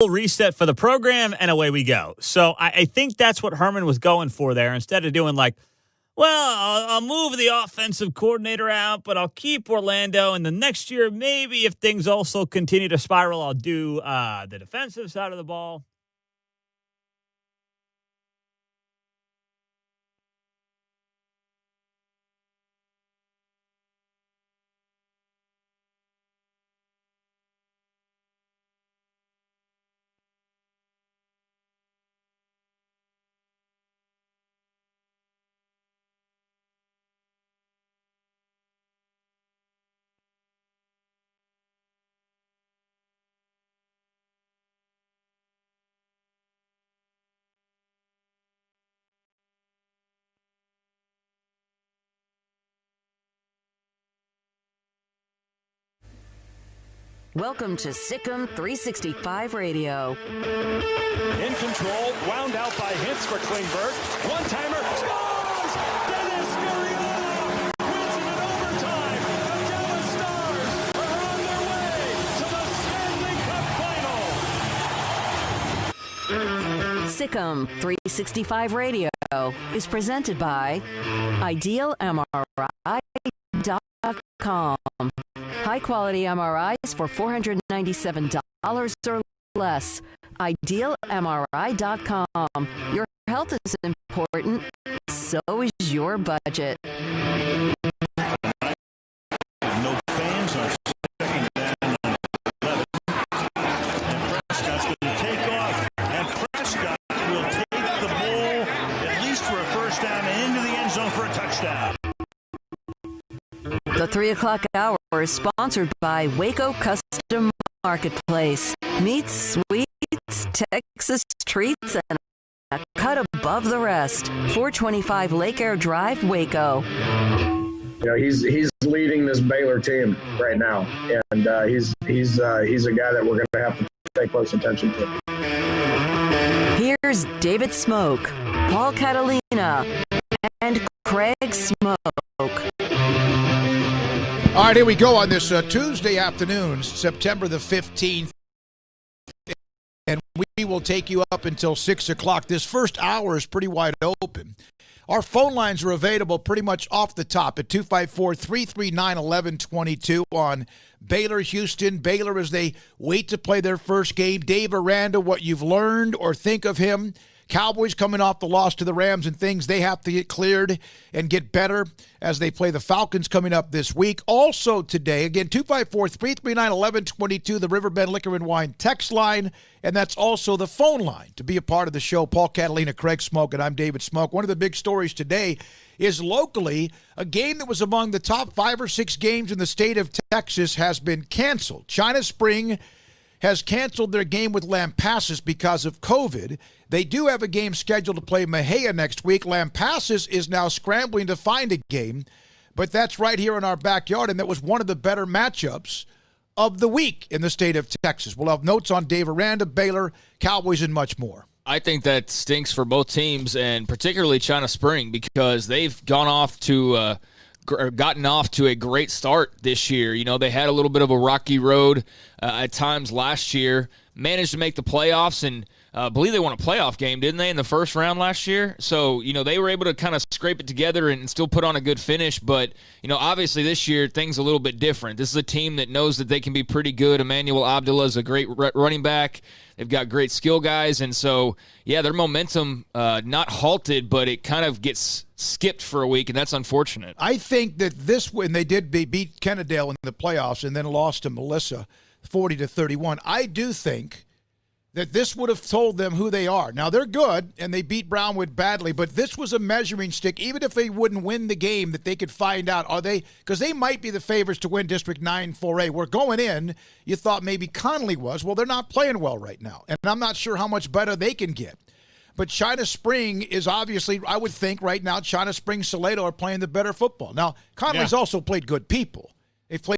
reset for the program, and away we go. So I think that's what Herman was going for there. Instead of doing like, well, I'll move the offensive coordinator out, but I'll keep Orlando. And the next year, maybe if things also continue to spiral, I'll do the defensive side of the ball. Welcome to Sikkim 365 Radio. In control, wound out by Hintz for Klingberg. One-timer, scores! Dennis Mariota wins it in overtime. The Dallas Stars are on their way to the Stanley Cup Final. Sikkim 365 Radio is presented by IdealMRI.com. High-quality MRIs for $497 or less. IdealMRI.com. Your health is important, so is your budget. No fans are second down on 11. And Prescott's going to take off. And Prescott will take the ball at least for a first down and into the end zone for a touchdown. The 3 o'clock hour is sponsored by Waco Custom Marketplace. Meats, sweets, Texas treats, and a cut above the rest. 425 Lake Air Drive, Waco. You know, he's leading this Baylor team right now, and he's a guy that we're going to have to pay close attention to. Here's David Smoke, Paul Catalina, and Craig Smoke. All right, here we go on this Tuesday afternoon, September the 15th. And we will take you up until 6 o'clock. This first hour is pretty wide open. Our phone lines are available pretty much off the top at 254-339-1122 on Baylor, Houston. Baylor as they wait to play their first game. Dave Aranda, what you've learned or think of him. Cowboys coming off the loss to the Rams and things they have to get cleared and get better as they play the Falcons coming up this week. Also today, again, 254-339-1122, the Riverbend Liquor and Wine text line, and that's also the phone line to be a part of the show. Paul Catalina, Craig Smoke, and I'm David Smoke. One of the big stories today is locally, a game that was among the top 5 or 6 games in the state of Texas has been canceled. China Spring has canceled their game with Lampasas because of COVID. They do have a game scheduled to play Mejia next week. Lampasas is now scrambling to find a game, but that's right here in our backyard, and that was one of the better matchups of the week in the state of Texas. We'll have notes on Dave Aranda, Baylor, Cowboys, and much more. I think that stinks for both teams, and particularly China Spring, because they've gotten off to a great start this year. You know, they had a little bit of a rocky road at times last year, managed to make the playoffs, and I believe they won a playoff game, didn't they, in the first round last year? So, you know, they were able to kind of scrape it together and still put on a good finish. But, you know, obviously this year things are a little bit different. This is a team that knows that they can be pretty good. Emmanuel Abdullah is a great running back. They've got great skill guys. And so, yeah, their momentum not halted, but it kind of gets skipped for a week, and that's unfortunate. I think that this win, they did beat Kennedale in the playoffs and then lost to Melissa 40-31. I do think that this would have told them who they are. Now, they're good, and they beat Brownwood badly, but this was a measuring stick. Even if they wouldn't win the game, that they could find out, are they, because they might be the favorites to win District 9 4A. We're going in, you thought maybe Connolly was. Well, they're not playing well right now, and I'm not sure how much better they can get. But China Spring is obviously, I would think right now, China Spring, Salado are playing the better football. Now, Connolly's also played good people. They've played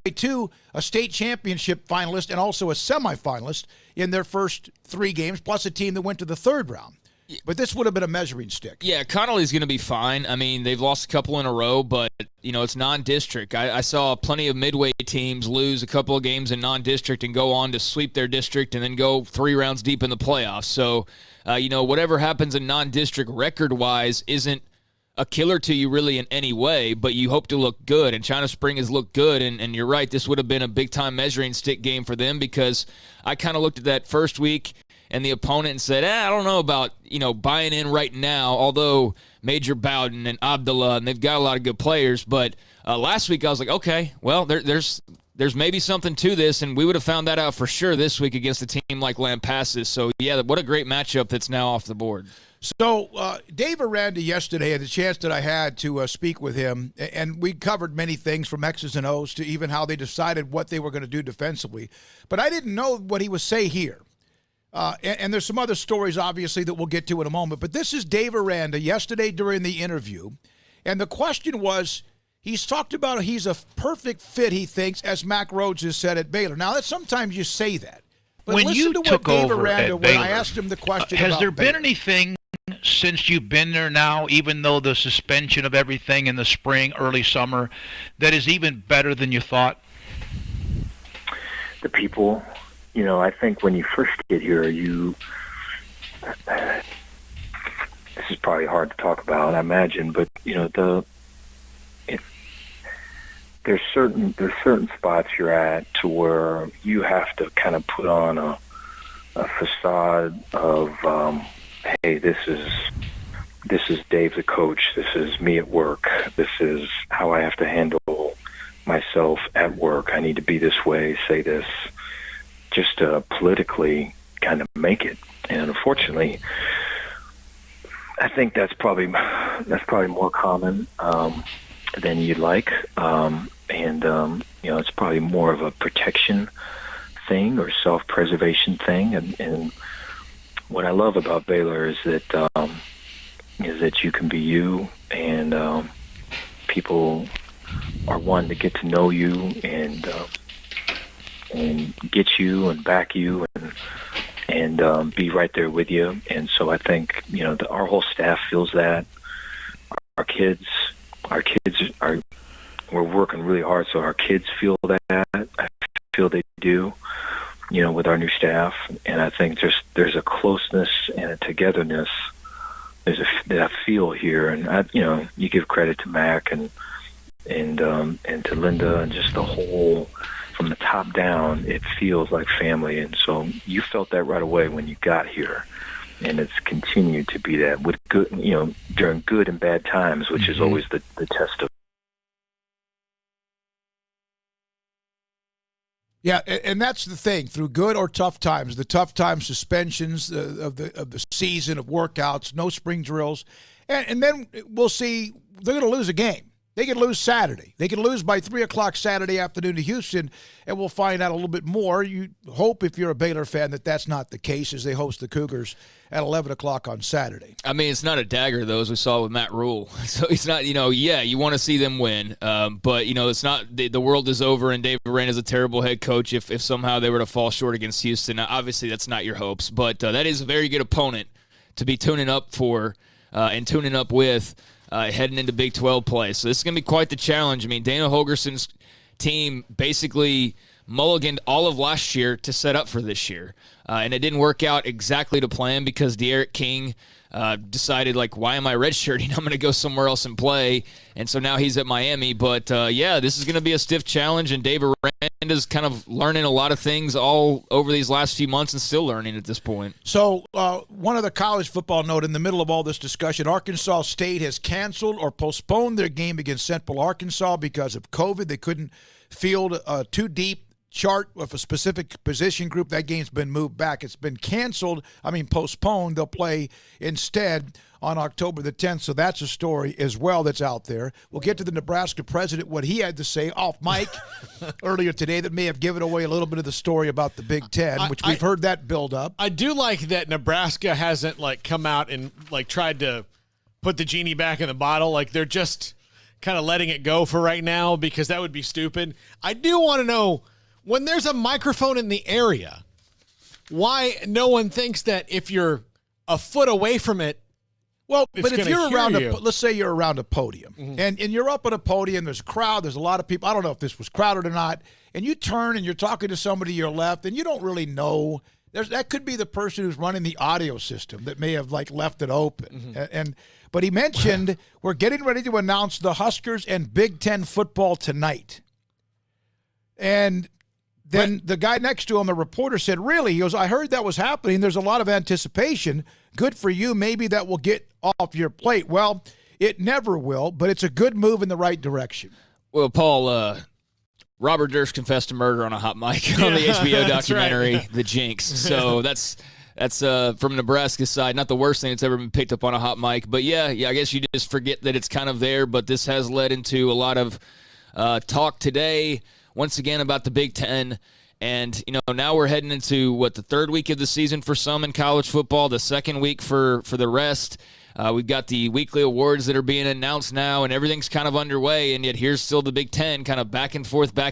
a state championship finalist and also a semifinalist in their first 3 games, plus a team that went to the third round. But this would have been a measuring stick. Yeah, Connolly's going to be fine. I mean, they've lost a couple in a row, but, it's non-district. I saw plenty of midway teams lose a couple of games in non-district and go on to sweep their district and then go 3 rounds deep in the playoffs. So, whatever happens in non-district record-wise isn't a killer to you really in any way, but you hope to look good, and China Spring has looked good, and you're right, this would have been a big-time measuring stick game for them because I kind of looked at that first week and the opponent and said, I don't know about, buying in right now, although Major Bowden and Abdullah, and they've got a lot of good players, but last week I was like, okay, well, there's maybe something to this, and we would have found that out for sure this week against a team like Lampasas. So, yeah, what a great matchup that's now off the board. So, Dave Aranda yesterday, had the chance that I had to speak with him, and we covered many things from X's and O's to even how they decided what they were going to do defensively. But I didn't know what he would say here. And there's some other stories, obviously, that we'll get to in a moment. But this is Dave Aranda yesterday during the interview. And the question was, he's talked about he's a perfect fit, he thinks, as Mack Rhoades has said at Baylor. Now, sometimes you say that. But when listen you to took what Dave over Aranda, at when Baylor, I asked him the question has about there Baylor. been anything since you've been there now, even though the suspension of everything in the spring, early summer, that is even better than you thought? The people, I think when you first get here, this is probably hard to talk about, I imagine, but there's certain spots you're at to where you have to kind of put on a facade of hey, this is Dave the coach, this is me at work, this is how I have to handle myself at work, I need to be this way, say this, just to politically kind of make it. And unfortunately, I think that's probably more common than you'd like, it's probably more of a protection thing or self-preservation thing. And what I love about Baylor is that you can be you, and people are wanting to get to know you and get you and back you and be right there with you. And so I think our whole staff feels that. Our kids are. We're working really hard, so our kids feel that. I feel they do. With our new staff, and I think there's a closeness and a togetherness. That I feel here, and you give credit to Mac and to Linda and just the whole, from the top down, it feels like family, and so you felt that right away when you got here, and it's continued to be that with good, during good and bad times, which is always the test of. Yeah, and that's the thing. Through good or tough times, the tough times, suspensions of the season, of workouts, no spring drills, and then we'll see they're going to lose a game. They could lose Saturday. They could lose by 3 o'clock Saturday afternoon to Houston, and we'll find out a little bit more. You hope, if you're a Baylor fan, that that's not the case as they host the Cougars at 11 o'clock on Saturday. I mean, it's not a dagger, though, as we saw with Matt Rhule. So it's not, you want to see them win. But, it's not the world is over, and Dave Aranda is a terrible head coach if somehow they were to fall short against Houston. Now, obviously, that's not your hopes. But that is a very good opponent to be tuning up for and tuning up with heading into Big 12 play. So this is going to be quite the challenge. I mean, Dana Holgerson's team basically mulliganed all of last year to set up for this year. And it didn't work out exactly to plan because De'Aaron King decided, why am I redshirting? I'm going to go somewhere else and play. And so now he's at Miami. But, this is going to be a stiff challenge, and Dave Aranda's kind of learning a lot of things all over these last few months and still learning at this point. So one other college football note in the middle of all this discussion, Arkansas State has canceled or postponed their game against Central Arkansas because of COVID. They couldn't field too deep chart of a specific position group. That game's been moved back. It's been postponed. They'll play instead on October the 10th. So that's a story as well that's out there. We'll get to the Nebraska president, what he had to say off mic earlier today that may have given away a little bit of the story about the Big Ten, which we've heard that build up. I do like that Nebraska hasn't come out and tried to put the genie back in the bottle. They're just kind of letting it go for right now because that would be stupid. I do want to know, when there's a microphone in the area, why no one thinks that if you're a foot away from it. Well, It's but if gonna you're hear around, you. let's say you're around a podium, and you're up at a podium, there's a crowd, there's a lot of people. I don't know if this was crowded or not, and you turn and you're talking to somebody to your left, and you don't really know. That could be the person who's running the audio system that may have left it open. But he mentioned we're getting ready to announce the Huskers and Big Ten football tonight, and then the guy next to him, the reporter, said, really? He goes, I heard that was happening. There's a lot of anticipation. Good for you. Maybe that will get off your plate. Well, it never will, but it's a good move in the right direction. Well, Paul, Robert Durst confessed to murder on a hot mic on the HBO documentary, right. The Jinx. So that's from Nebraska's side, not the worst thing that's ever been picked up on a hot mic. But, yeah, I guess you just forget that it's kind of there. But this has led into a lot of talk today, once again, about the Big Ten. And, now we're heading into, the third week of the season for some in college football, the second week for the rest. We've got the weekly awards that are being announced now, and everything's kind of underway, and yet here's still the Big Ten kind of back and forth. I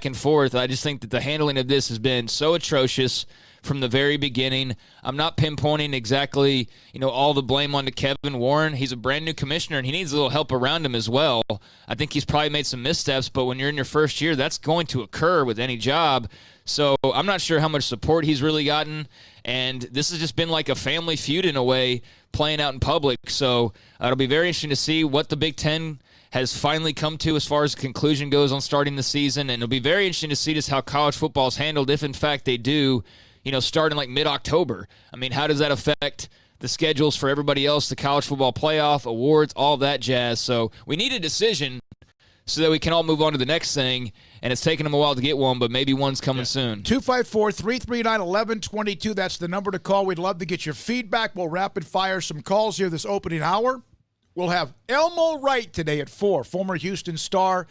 just think that the handling of this has been so atrocious from the very beginning. I'm not pinpointing exactly, all the blame onto Kevin Warren. He's a brand new commissioner, and he needs a little help around him as well. I think he's probably made some missteps, but when you're in your first year, that's going to occur with any job. So I'm not sure how much support he's really gotten, and this has just been like a family feud in a way, playing out in public. So it'll be very interesting to see what the Big Ten has finally come to as far as conclusion goes on starting the season, and it'll be very interesting to see just how college football is handled if, in fact, they do, start in mid-October. I mean, how does that affect the schedules for everybody else, the college football playoff, awards, all that jazz? So we need a decision so that we can all move on to the next thing, and it's taken them a while to get one, but maybe one's coming soon. 254-339-1122, that's the number to call. We'd love to get your feedback. We'll rapid-fire some calls here this opening hour. We'll have Elmo Wright today at 4, former Houston Star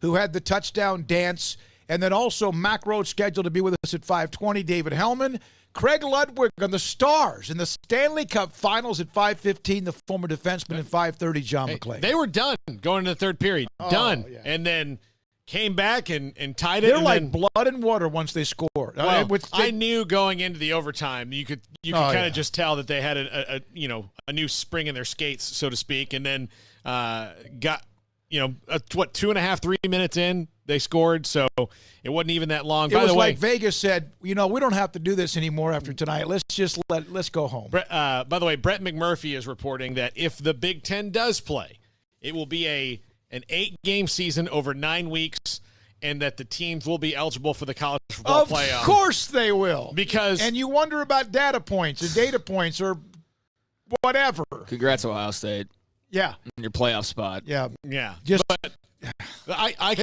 who had the touchdown dance, and then also Mack Rhoades scheduled to be with us at 5:20, David Hellman. Craig Ludwig on the Stars in the Stanley Cup Finals at 5:15, the former defenseman, at 5:30, John McClain. They were done going into the third period. Done. Yeah. And then came back and tied it. They're like blood and water once they score. Well, I knew going into the overtime, you could kind of just tell that they had a new spring in their skates, so to speak, and then got 2.5, 3 minutes in, they scored, so it wasn't even that long. By the way, like Vegas said, we don't have to do this anymore after tonight. Let's just let's go home. By the way, Brett McMurphy is reporting that if the Big Ten does play, it will be an 8-game season over 9 weeks, and that the teams will be eligible for the college football playoff. Of course they will. Because and you wonder about data points or whatever. Congrats, Ohio State. Yeah. In your playoff spot. Yeah. Yeah. But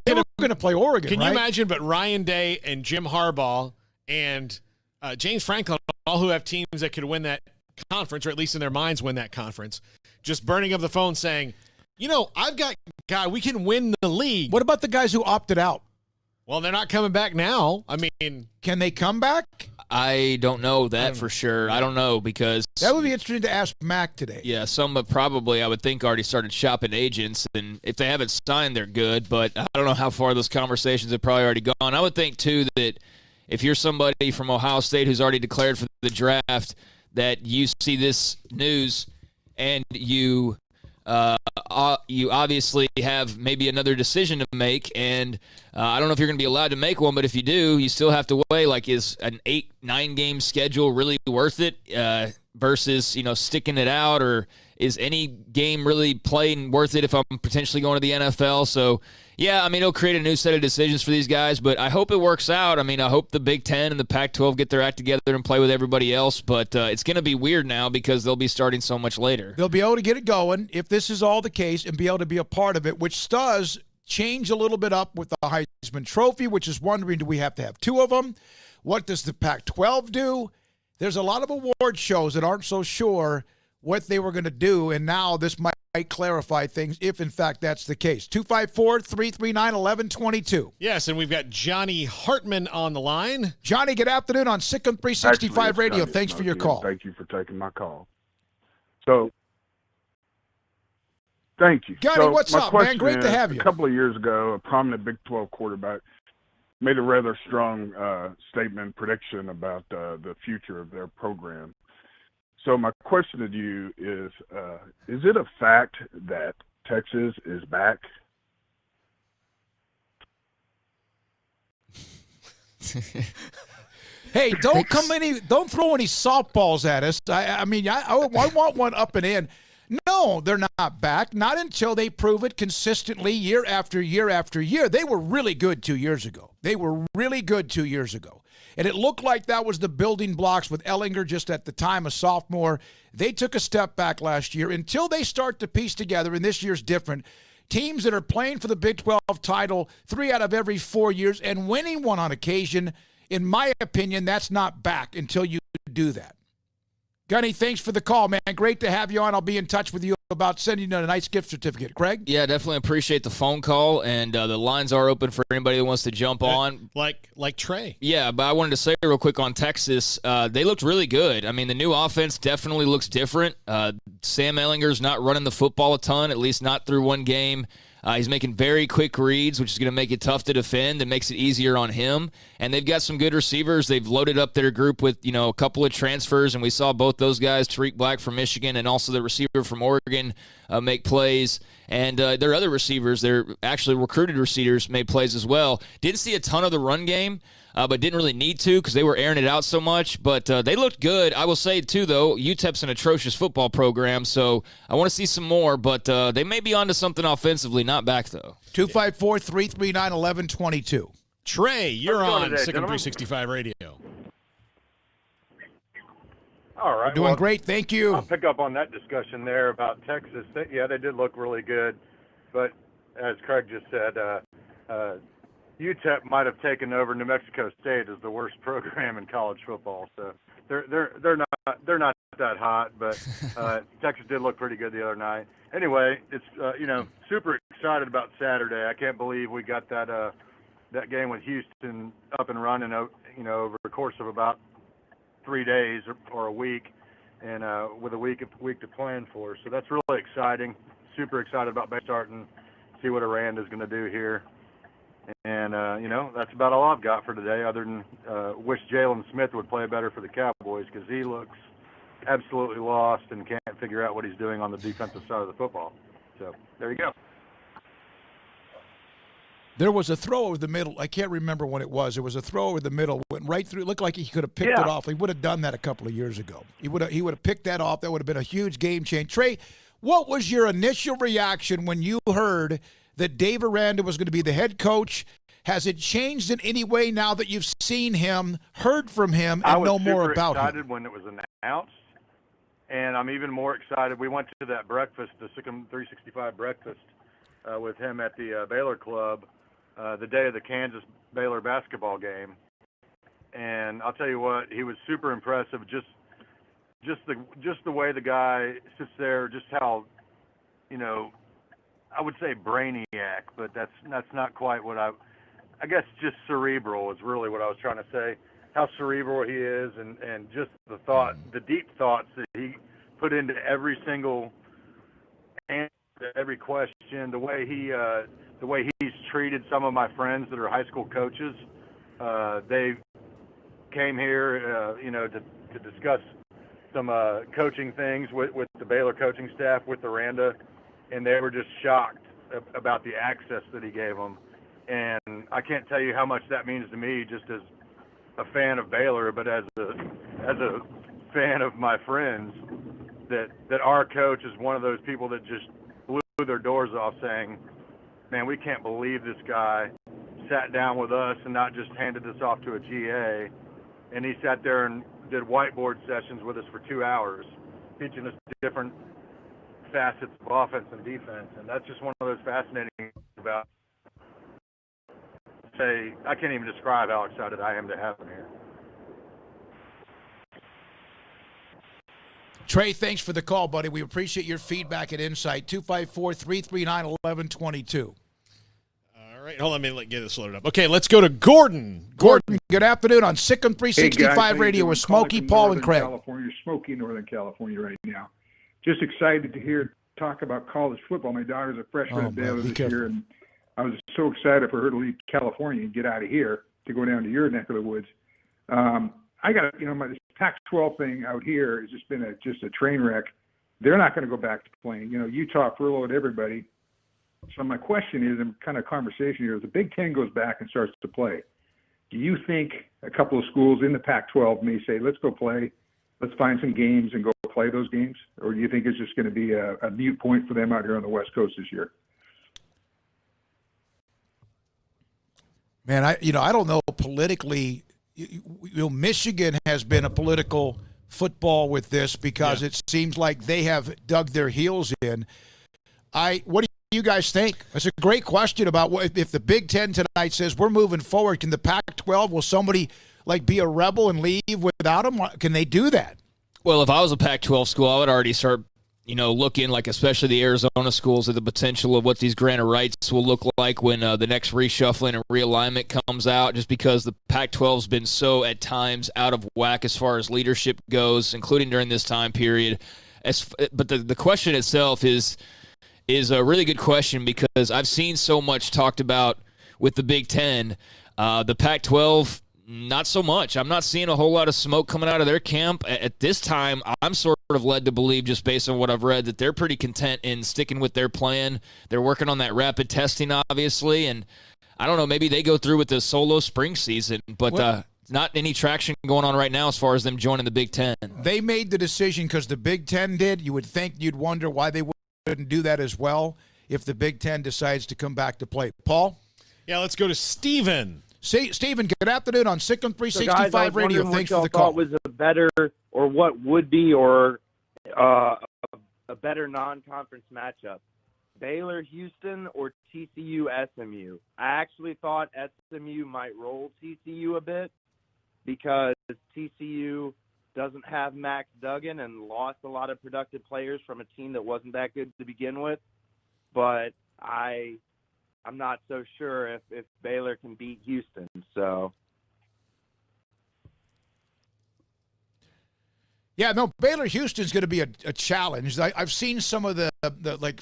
they were going to play Oregon, Can right? you imagine? But Ryan Day and Jim Harbaugh and James Franklin, all who have teams that could win that conference, or at least in their minds win that conference, just burning up the phone saying, I've got guy, we can win the league. What about the guys who opted out? Well, they're not coming back now. I mean, can they come back? I don't know that for sure. I don't know, because that would be interesting to ask Mack today. Yeah, some have probably, I would think, already started shopping agents, and if they haven't signed, they're good, but I don't know how far those conversations have probably already gone. I would think, too, that if you're somebody from Ohio State who's already declared for the draft, that you see this news and you obviously have maybe another decision to make, and I don't know if you're going to be allowed to make one, but if you do, you still have to weigh, is an 8-9 game schedule really worth it versus sticking it out, or is any game really playing worth it if I'm potentially going to the NFL? So yeah, it'll create a new set of decisions for these guys, but I hope it works out. I hope the Big Ten and the Pac-12 get their act together and play with everybody else, but it's going to be weird now because they'll be starting so much later. They'll be able to get it going if this is all the case and be able to be a part of it, which does change a little bit up with the Heisman Trophy, which is wondering, do we have to have 2 of them? What does the Pac-12 do? There's a lot of award shows that aren't so sure what they were going to do, and now this might clarify things if, in fact, that's the case. 254-339-1122. Yes, and we've got Johnny Hartman on the line. Johnny, good afternoon on Sikkim 365 Radio. Thanks for your call. Thank you for taking my call. So, thank you. Johnny, what's up, man? Great to have you. A couple of years ago, a prominent Big 12 quarterback made a rather strong prediction about the future of their program. So my question to you is it a fact that Texas is back? Hey, don't throw any softballs at us. I mean, I want one up and in. No, they're not back. Not until they prove it consistently year after year after year. They were really good 2 years ago. And it looked like that was the building blocks with Ellinger just at the time a sophomore. They took a step back last year until they start to piece together, and this year's different. Teams that are playing for the Big 12 title 3 out of every 4 years and winning one on occasion, in my opinion, that's not back until you do that. Gunny, thanks for the call, man. Great to have you on. I'll be in touch with you about sending you a nice gift certificate. Craig? Yeah, definitely appreciate the phone call, and the lines are open for anybody that wants to jump on. Like Trey. Yeah, but I wanted to say real quick on Texas, they looked really good. I mean, the new offense definitely looks different. Sam Ehlinger's not running the football a ton, at least not through one game. He's making very quick reads, which is going to make it tough to defend and makes it easier on him. And they've got some good receivers. They've loaded up their group with, a couple of transfers, and we saw both those guys, Tariq Black from Michigan and also the receiver from Oregon, make plays. And their other receivers, they're actually recruited receivers, made plays as well. Didn't see a ton of the run game, but didn't really need to because they were airing it out so much. But they looked good. I will say, too, though, UTEP's an atrocious football program, so I want to see some more. But they may be onto something offensively, not back, though. 254-339-1122. Trey, you're on today, Sick 'em gentlemen? 365 Radio. All right. We're doing great. Thank you. I'll pick up on that discussion there about Texas. They did look really good. But as Craig just said, UTEP might have taken over New Mexico State as the worst program in college football. So they're not that hot, but Texas did look pretty good the other night. Anyway, it's super excited about Saturday. I can't believe we got that game with Houston up and running over the course of about 3 days or a week, and with a week to plan for. So that's really exciting. Super excited about starting, see what Aranda's going to do here. And, that's about all I've got for today, other than wish Jalen Smith would play better for the Cowboys because he looks absolutely lost and can't figure out what he's doing on the defensive side of the football. So there you go. There was a throw over the middle. I can't remember when it was. There was a throw over the middle, went right through. It looked like he could have picked it off. He would have done that a couple of years ago. He would have picked that off. That would have been a huge game change. Trey, what was your initial reaction when you heard that Dave Aranda was going to be the head coach? Has it changed in any way now that you've seen him, heard from him, and know more about him? I was super excited when it was announced, and I'm even more excited. We went to that breakfast, the Sick 'em 365 breakfast, with him at the Baylor Club the day of the Kansas-Baylor basketball game. And I'll tell you what, he was super impressive. Just the way the guy sits there, just how, I would say brainiac, but that's not quite what I guess just cerebral is really what I was trying to say. How cerebral he is, and just the deep thoughts that he put into every single answer to every question. The way he's treated some of my friends that are high school coaches. They came here, to discuss some coaching things with the Baylor coaching staff, with Aranda, and they were just shocked about the access that he gave them. And I can't tell you how much that means to me, just as a fan of Baylor, but as a fan of my friends, that our coach is one of those people that just blew their doors off, saying, man, we can't believe this guy sat down with us and not just handed this off to a GA. And he sat there and did whiteboard sessions with us for 2 hours, teaching us different facets of offense and defense. And that's just one of those fascinating things about, I can't even describe how excited I am to have him here. Trey, thanks for the call, buddy. We appreciate your feedback and insight. 254-339-1122. All right, hold on, let me get this loaded up. Okay, let's go to Gordon. Gordon, good afternoon on Sick 'em 365 hey guys, Radio with Smokey, Paul, and Craig. California, Smoky, Northern California right now. Just excited to hear talk about college football. My daughter's a freshman at Baylor this year, and I was so excited for her to leave California and get out of here to go down to your neck of the woods. I got, Pac-12 thing out here has just been just a train wreck. They're not going to go back to playing. Utah furloughed everybody. So my question is, and kind of conversation here, if the Big Ten goes back and starts to play, do you think a couple of schools in the Pac-12 may say, let's go play, let's find some games and go play those games? Or do you think it's just going to be a mute point for them out here on the West Coast this year? Man, I don't know politically. Michigan has been a political football with this because it seems like they have dug their heels in. What do you guys think? That's a great question about if the Big Ten tonight says we're moving forward. Can the Pac-12? Will somebody be a rebel and leave without them? Can they do that? Well, if I was a Pac-12 school, I would already start, looking especially the Arizona schools at the potential of what these granted rights will look like when the next reshuffling and realignment comes out, just because the Pac-12's been so at times out of whack as far as leadership goes, including during this time period. But the question itself is a really good question, because I've seen so much talked about with the Big Ten. The Pac-12, not so much. I'm not seeing a whole lot of smoke coming out of their camp. At this time, I'm sort of led to believe, just based on what I've read, that they're pretty content in sticking with their plan. They're working on that rapid testing, obviously, and I don't know, maybe they go through with the solo spring season, but not any traction going on right now as far as them joining the Big Ten. They made the decision because the Big Ten did. You'd wonder why they wouldn't do that as well if the Big Ten decides to come back to play. Paul? Yeah, let's go to Steven. Stephen, good afternoon on Sick 365 Radio. Thanks for the call. Was a better, or what would be, or a better non-conference matchup? Baylor, Houston, or TCU, SMU? I actually thought SMU might roll TCU a bit because TCU doesn't have Max Duggan and lost a lot of productive players from a team that wasn't that good to begin with. But I'm not so sure if Baylor can beat Houston. So, yeah, no, Baylor-Houston's going to be a challenge. I've seen some of the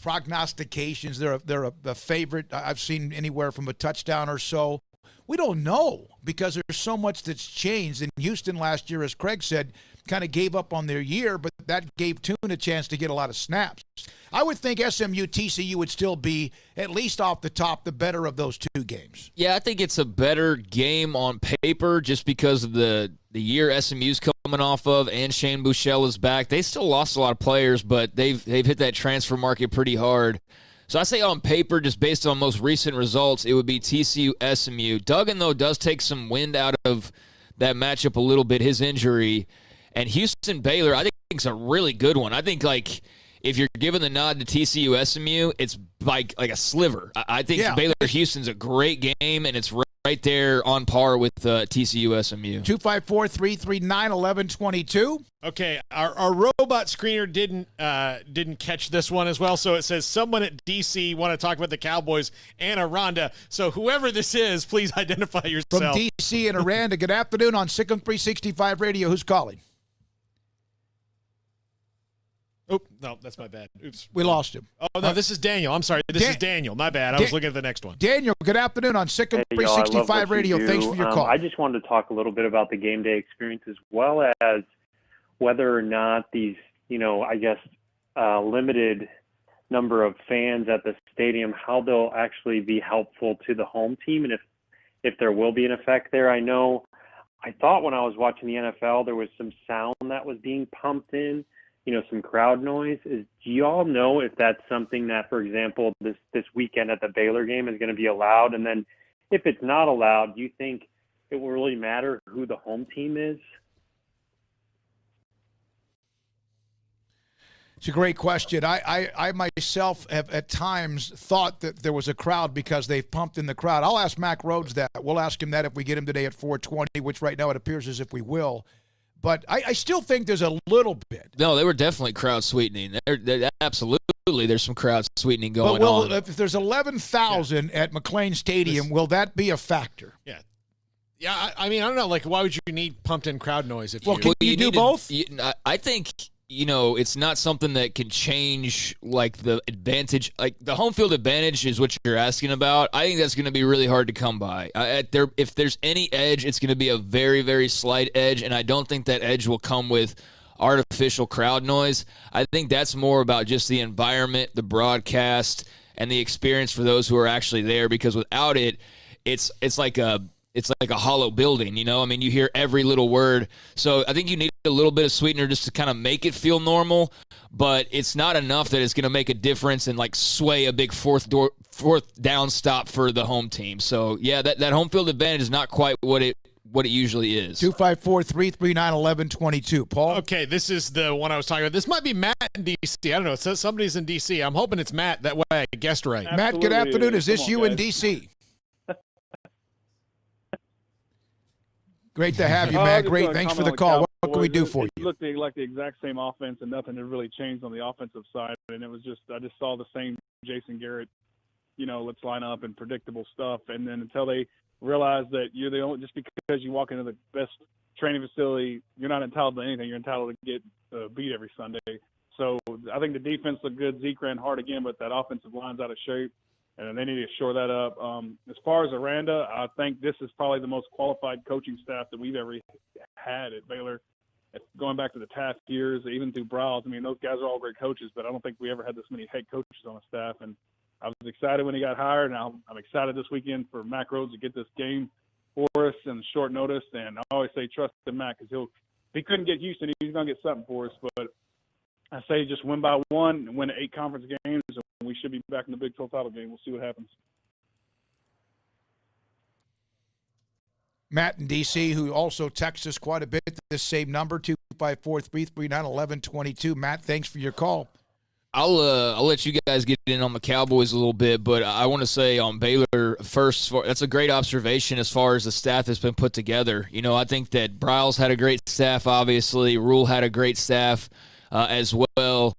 prognostications. They're a favorite. I've seen anywhere from a touchdown or so. We don't know because there's so much that's changed. And Houston last year, as Craig said, kind of gave up on their year, but that gave Tune a chance to get a lot of snaps. I would think SMU, TCU would still be, at least off the top, the better of those two games. Yeah, I think it's a better game on paper just because of the year SMU's coming off of, and Shane Buechele is back. They still lost a lot of players, but they've hit that transfer market pretty hard. So I say on paper, just based on most recent results, it would be TCU, SMU. Duggan, though, does take some wind out of that matchup a little bit, his injury. And Houston Baylor, I think it's a really good one. I think if you're giving the nod to TCU SMU, it's like a sliver. I think Baylor Houston's a great game, and it's right there on par with TCU SMU. 254-339-1122. Okay, our robot screener didn't catch this one as well. So it says someone at DC want to talk about the Cowboys and Aranda. So whoever this is, please identify yourself. From DC and Aranda, good afternoon on Sick 365 Radio. Who's calling? Oh, no, that's my bad. Oops. We lost him. Oh, no, this is Daniel. I'm sorry. This is Daniel. My bad. I was looking at the next one. Daniel, good afternoon on Sick 365 Radio. Thanks for your call. I just wanted to talk a little bit about the game day experience, as well as whether or not these, limited number of fans at the stadium, how they'll actually be helpful to the home team, and if there will be an effect there. I thought when I was watching the NFL, there was some sound that was being pumped in, some crowd noise. Do you all know if that's something that, for example, this weekend at the Baylor game is going to be allowed? And then if it's not allowed, do you think it will really matter who the home team is? It's a great question. I myself have at times thought that there was a crowd because they've pumped in the crowd. I'll ask Mack Rhoades that. We'll ask him that if we get him today at 4:20, which right now it appears as if we will. But I still think there's a little bit. No, they were definitely crowd sweetening. Absolutely, there's some crowd sweetening going on. If there's 11,000 at McLean Stadium, will that be a factor? Yeah. Yeah, I mean, I don't know. Why would you need pumped-in crowd noise? Can you do both? I think it's not something that can change like the advantage. Like the home field advantage is what you're asking about. I think that's going to be really hard to come by. If there's any edge, it's going to be a very, very slight edge, and I don't think that edge will come with artificial crowd noise. I think that's more about just the environment, the broadcast, and the experience for those who are actually there, because without it, it's like a hollow building, I mean, you hear every little word. So I think you need a little bit of sweetener just to kind of make it feel normal, but it's not enough that it's going to make a difference and like sway a big fourth down stop for the home team. So yeah, that home field advantage is not quite what it usually is. 254-339-1122. Paul? Okay, this is the one I was talking about. This might be Matt in D.C. I don't know. It says somebody's in D.C. I'm hoping it's Matt. That way I guessed right. Matt, good afternoon. Is this you in D.C.? Great to have you, Matt. Great. Thanks for the call. What can we do for you? It looked like the exact same offense, and nothing had really changed on the offensive side. And it was I just saw the same Jason Garrett, let's line up and predictable stuff. And then until they realize that you're the only, just because you walk into the best training facility, you're not entitled to anything. You're entitled to get beat every Sunday. So I think the defense looked good. Zeke ran hard again, but that offensive line's out of shape, and they need to shore that up. As far as Aranda, I think this is probably the most qualified coaching staff that we've ever had at Baylor. Going back to the Taft years, even through Browse, I mean, those guys are all great coaches, but I don't think we ever had this many head coaches on the staff. And I was excited when he got hired, and I'm excited this weekend for Mack Rhoades to get this game for us in short notice. And I always say trust in Mack, because if he couldn't get Houston, he's going to get something for us. But I say just win by one and win 8 conference games, and we should be back in the Big 12 title game. We'll see what happens. Matt in D.C., who also texts us quite a bit, this same number, 254-339-1122. Matt, thanks for your call. I'll let you guys get in on the Cowboys a little bit, but I want to say on Baylor first, that's a great observation as far as the staff that's been put together. I think that Briles had a great staff, obviously. Rule had a great staff as well.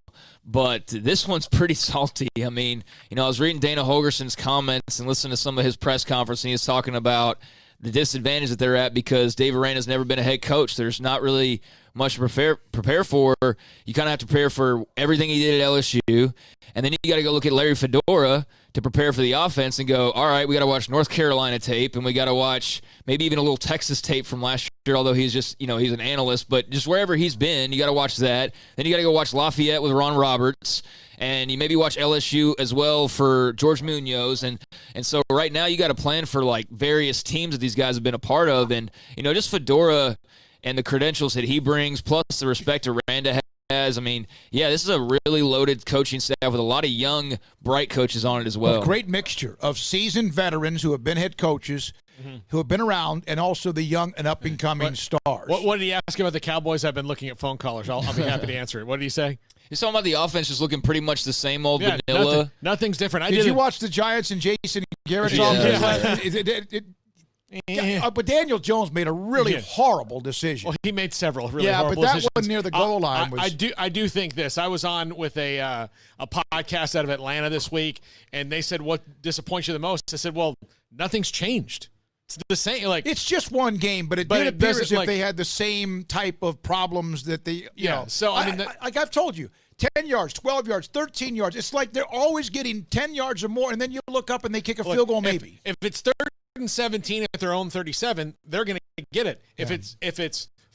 But this one's pretty salty. I mean, I was reading Dana Holgerson's comments and listening to some of his press conference, and he was talking about the disadvantage that they're at because Dave Aranda's never been a head coach. There's not really much to prepare for. You kind of have to prepare for everything he did at LSU, and then you got to go look at Larry Fedora to prepare for the offense and go, all right, we got to watch North Carolina tape, and we got to watch maybe even a little Texas tape from last year, although he's just, he's an analyst, but just wherever he's been, you got to watch that. Then you got to go watch Lafayette with Ron Roberts, and you maybe watch LSU as well for George Munoz. And so right now you got to plan for like various teams that these guys have been a part of. And, just Fedora and the credentials that he brings, plus the respect Aranda has. I mean, yeah, this is a really loaded coaching staff with a lot of young, bright coaches on it as well. A great mixture of seasoned veterans who have been head coaches, who have been around, and also the young and up-and-coming stars. What did he ask about the Cowboys? I've been looking at phone callers. I'll be happy to answer it. What did he say? He's talking about the offense just looking pretty much the same old vanilla. Nothing's different. Did you watch the Giants and Jason Garrett's but Daniel Jones made a really horrible decision. Well, he made several really horrible decisions. But that one near the goal line was... I do think this. I was on with a podcast out of Atlanta this week, and they said, what disappoints you the most? I said, well, nothing's changed. It's the same. It's just one game, but it did appear as if they had the same type of problems that they, you know. So, I mean, like I've told you, 10 yards, 12 yards, 13 yards. It's like they're always getting 10 yards or more, and then you look up and they kick a field goal maybe. If it's 3rd and 17 at their own 37, they're going to get it. If it's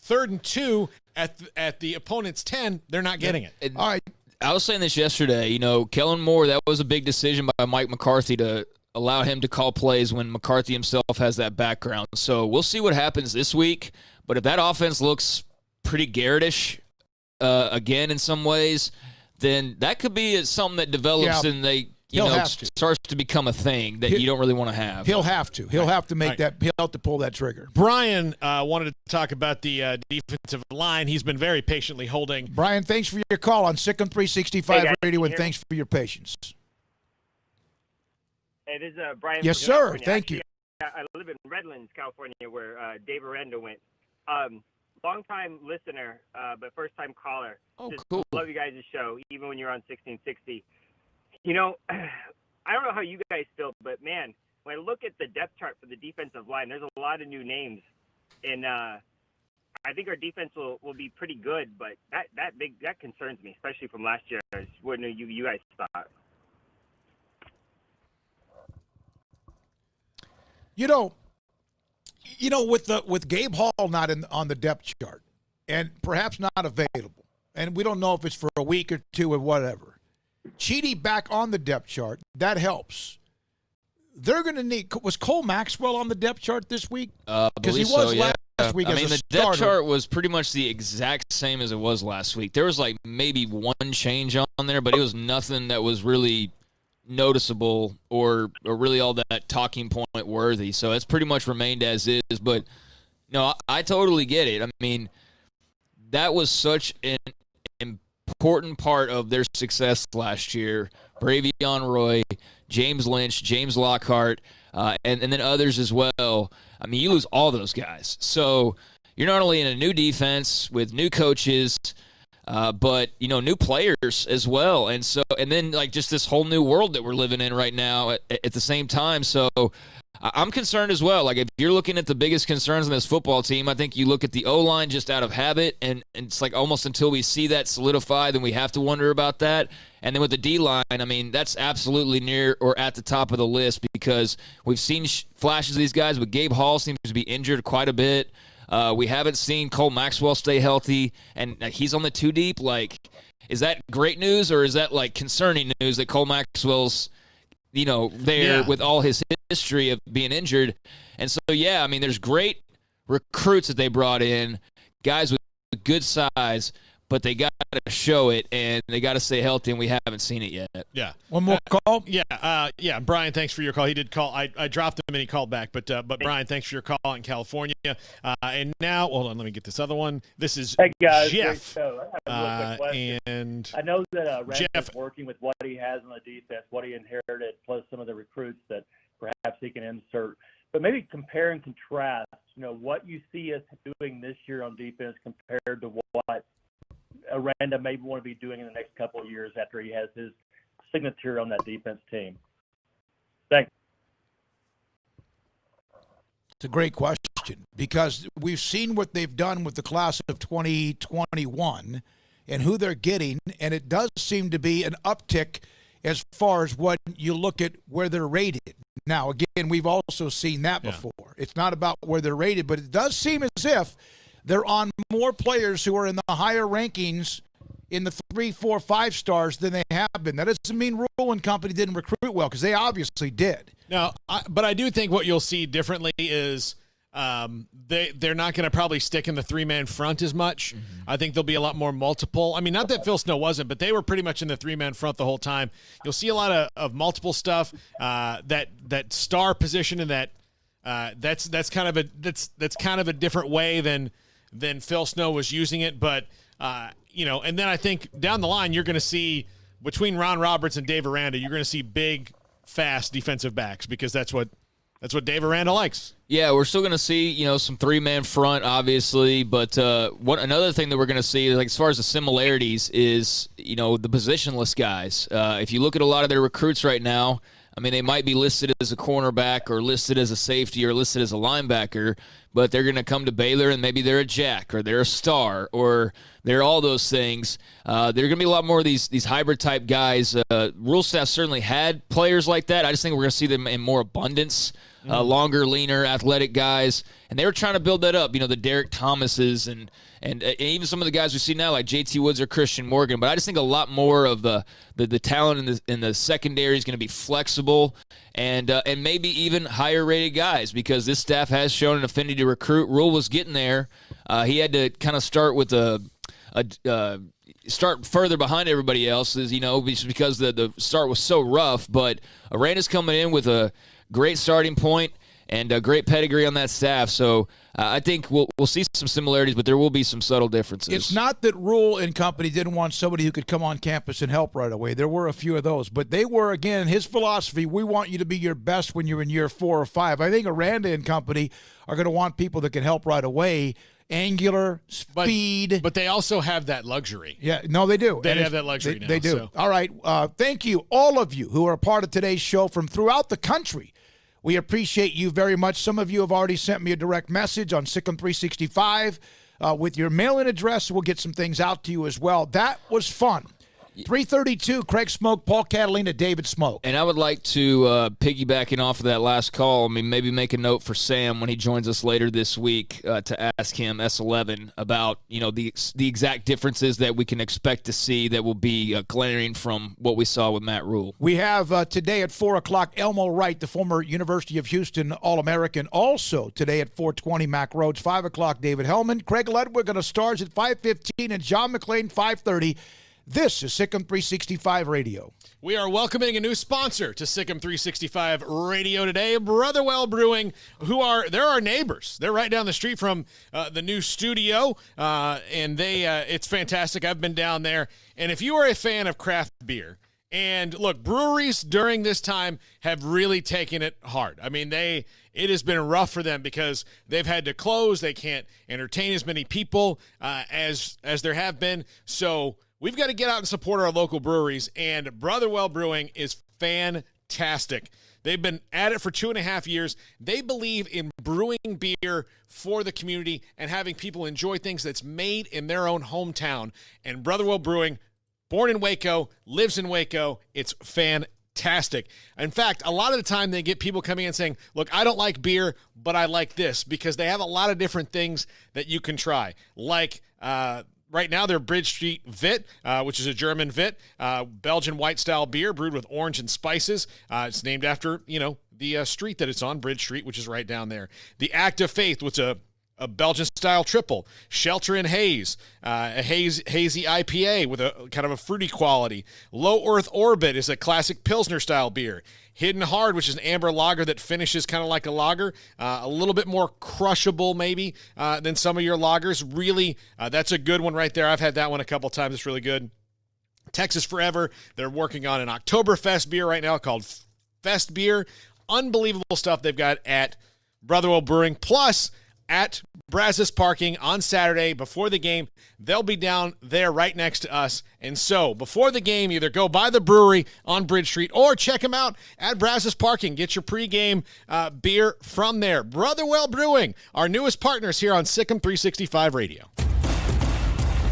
3rd and 2 at the opponent's 10, they're not getting it. All right. I was saying this yesterday. Kellen Moore, that was a big decision by Mike McCarthy to allow him to call plays when McCarthy himself has that background. So we'll see what happens this week. But if that offense looks pretty Garrettish again in some ways, then that could be something that develops and they starts to become a thing that you don't really want to have. He'll have to. He'll have to make that. He'll have to pull that trigger. Brian wanted to talk about the defensive line. He's been very patiently holding. Brian, thanks for your call on Sikkim 365 Radio, and thanks for your patience. Hey, this is Brian. Yes, from sir. California. Thank you. I live in Redlands, California, where Dave Aranda went. Long-time listener, but first-time caller. Oh, Just cool. Love you guys' show, even when you're on 1660. I don't know how you guys feel, but, man, when I look at the depth chart for the defensive line, there's a lot of new names in I think our defense will be pretty good, but that concerns me, especially from last year. What you guys thought? With Gabe Hall not on the depth chart, and perhaps not available, and we don't know if it's for a week or two or whatever. Cheaty back on the depth chart, that helps. They're going to need. Was Cole Maxwell on the depth chart this week? Because he was last week. I as mean, a the starter. depth chart was pretty much the exact same as it was last week. There was like maybe one change on there, but it was nothing that was really noticeable or really all that talking point worthy. So it's pretty much remained as is. But no, I totally get it. I mean, that was such an important part of their success last year. Bravion Roy, James Lynch, James Lockhart, and then others as well. I mean, you lose all those guys. So you're not only in a new defense with new coaches, but new players as well. And then like just this whole new world that we're living in right now at the same time. So I'm concerned as well. Like if you're looking at the biggest concerns in this football team, I think you look at the O-line just out of habit, and it's like almost until we see that solidify, then we have to wonder about that. And then with the D-line, I mean, that's absolutely near or at the top of the list because we've seen flashes of these guys, but Gabe Hall seems to be injured quite a bit. We haven't seen Cole Maxwell stay healthy, and he's on the two deep. Like, is that great news or is that like concerning news that Cole Maxwell's there with all his history of being injured? And so, I mean, there's great recruits that they brought in, guys with good size, but they got to show it, and they got to stay healthy, and we haven't seen it yet. Yeah. One more call? Yeah. Brian, thanks for your call. He did call. I dropped him, and he called back. But Brian, thanks for your call in California. And now, hold on, let me get this other one. This is Hey, guys. Jeff. Great show. I have a real quick question. And I know that Rand Jeff, is working with what he has on the defense, what he inherited, plus some of the recruits that perhaps he can insert. But maybe compare and contrast, what you see us doing this year on defense compared to what Aranda maybe want to be doing in the next couple of years after he has his signature on that defense team. Thanks. It's a great question because we've seen what they've done with the class of 2021 and who they're getting, and it does seem to be an uptick as far as what you look at where they're rated. Now, again, we've also seen that before. It's not about where they're rated, but it does seem as if they're on more players who are in the higher rankings in the 3, 4, 5 stars than they have been. That doesn't mean Rule and company didn't recruit well, because they obviously did. No, but I do think what you'll see differently is they're not going to probably stick in the 3-man front as much. Mm-hmm. I think there'll be a lot more multiple. I mean, not that Phil Snow wasn't, but they were pretty much in the 3-man front the whole time. You'll see a lot of multiple stuff. That star position and that's kind of a different way than Phil Snow was using it. But and then I think down the line you're going to see between Ron Roberts and Dave Aranda, you're going to see big, fast defensive backs because that's what Dave Aranda likes. Yeah, we're still going to see, some 3-man front, obviously, but another thing that we're going to see, like as far as the similarities, is the positionless guys. If you look at a lot of their recruits right now, I mean, they might be listed as a cornerback or listed as a safety or listed as a linebacker, but they're going to come to Baylor and maybe they're a jack or they're a star or they're all those things. There are going to be a lot more of these hybrid type guys. Rule staff certainly had players like that. I just think we're going to see them in more abundance. Longer, leaner, athletic guys, and they were trying to build that up. The Derek Thomases and even some of the guys we see now, like J.T. Woods or Christian Morgan. But I just think a lot more of the talent in the secondary is going to be flexible and maybe even higher rated guys because this staff has shown an affinity to recruit. Rule was getting there. He had to kind of start with start further behind everybody else, just because the start was so rough. But Aranda's coming in with a great starting point and a great pedigree on that staff. So I think we'll see some similarities, but there will be some subtle differences. It's not that Rule and company didn't want somebody who could come on campus and help right away. There were a few of those, but they were, again, his philosophy, we want you to be your best when you're in year 4 or 5. I think Aranda and company are going to want people that can help right away. Angular, speed. But they also have that luxury. Yeah, no, they do. They have that luxury now. They do. So. All right. Thank you, all of you who are a part of today's show from throughout the country. We appreciate you very much. Some of you have already sent me a direct message on Sikkim 365. with your mail-in address. We'll get some things out to you as well. That was fun. 332, Craig Smoke, Paul Catalina, David Smoke. And I would like to, piggybacking off of that last call, maybe make a note for Sam when he joins us later this week to ask him, S11, about, the exact differences that we can expect to see that will be glaring from what we saw with Matt Rhule. We have today at 4 o'clock, Elmo Wright, the former University of Houston All-American. Also today at 4:20, Mack Rhoades. 5 o'clock, David Hellman. Craig Ludwig on the Stars at 5:15, and John McClain, 5:30. This is Sikkim 365 Radio. We are welcoming a new sponsor to Sikkim 365 Radio today, Brotherwell Brewing, they're our neighbors. They're right down the street from the new studio, and it's fantastic. I've been down there, and if you are a fan of craft beer, and look, breweries during this time have really taken it hard. I mean, it has been rough for them because they've had to close. They can't entertain as many people as there have been, so we've got to get out and support our local breweries, and Brotherwell Brewing is fantastic. They've been at it for 2.5 years. They believe in brewing beer for the community and having people enjoy things that's made in their own hometown. And Brotherwell Brewing, born in Waco, lives in Waco. It's fantastic. In fact, a lot of the time they get people coming in saying, look, I don't like beer, but I like this, because they have a lot of different things that you can try. Like, right now, they're Bridge Street Vit, which is a German Vit, Belgian white-style beer brewed with orange and spices. It's named after, the street that it's on, Bridge Street, which is right down there. The Act of Faith, which is a Belgian-style triple. Shelter and Haze, a hazy IPA with a kind of a fruity quality. Low Earth Orbit is a classic Pilsner-style beer. Hidden Hard, which is an amber lager that finishes kind of like a lager, a little bit more crushable maybe than some of your lagers. Really, that's a good one right there. I've had that one a couple times. It's really good. Texas Forever, they're working on an Oktoberfest beer right now called Fest Beer. Unbelievable stuff they've got at Brotherwell Brewing. Plus, at Brazos Parking on Saturday before the game, they'll be down there right next to us. And so before the game, either go by the brewery on Bridge Street or check them out at Brazos Parking. Get your pregame beer from there. Brotherwell Brewing, our newest partners here on Sikkim 365 Radio.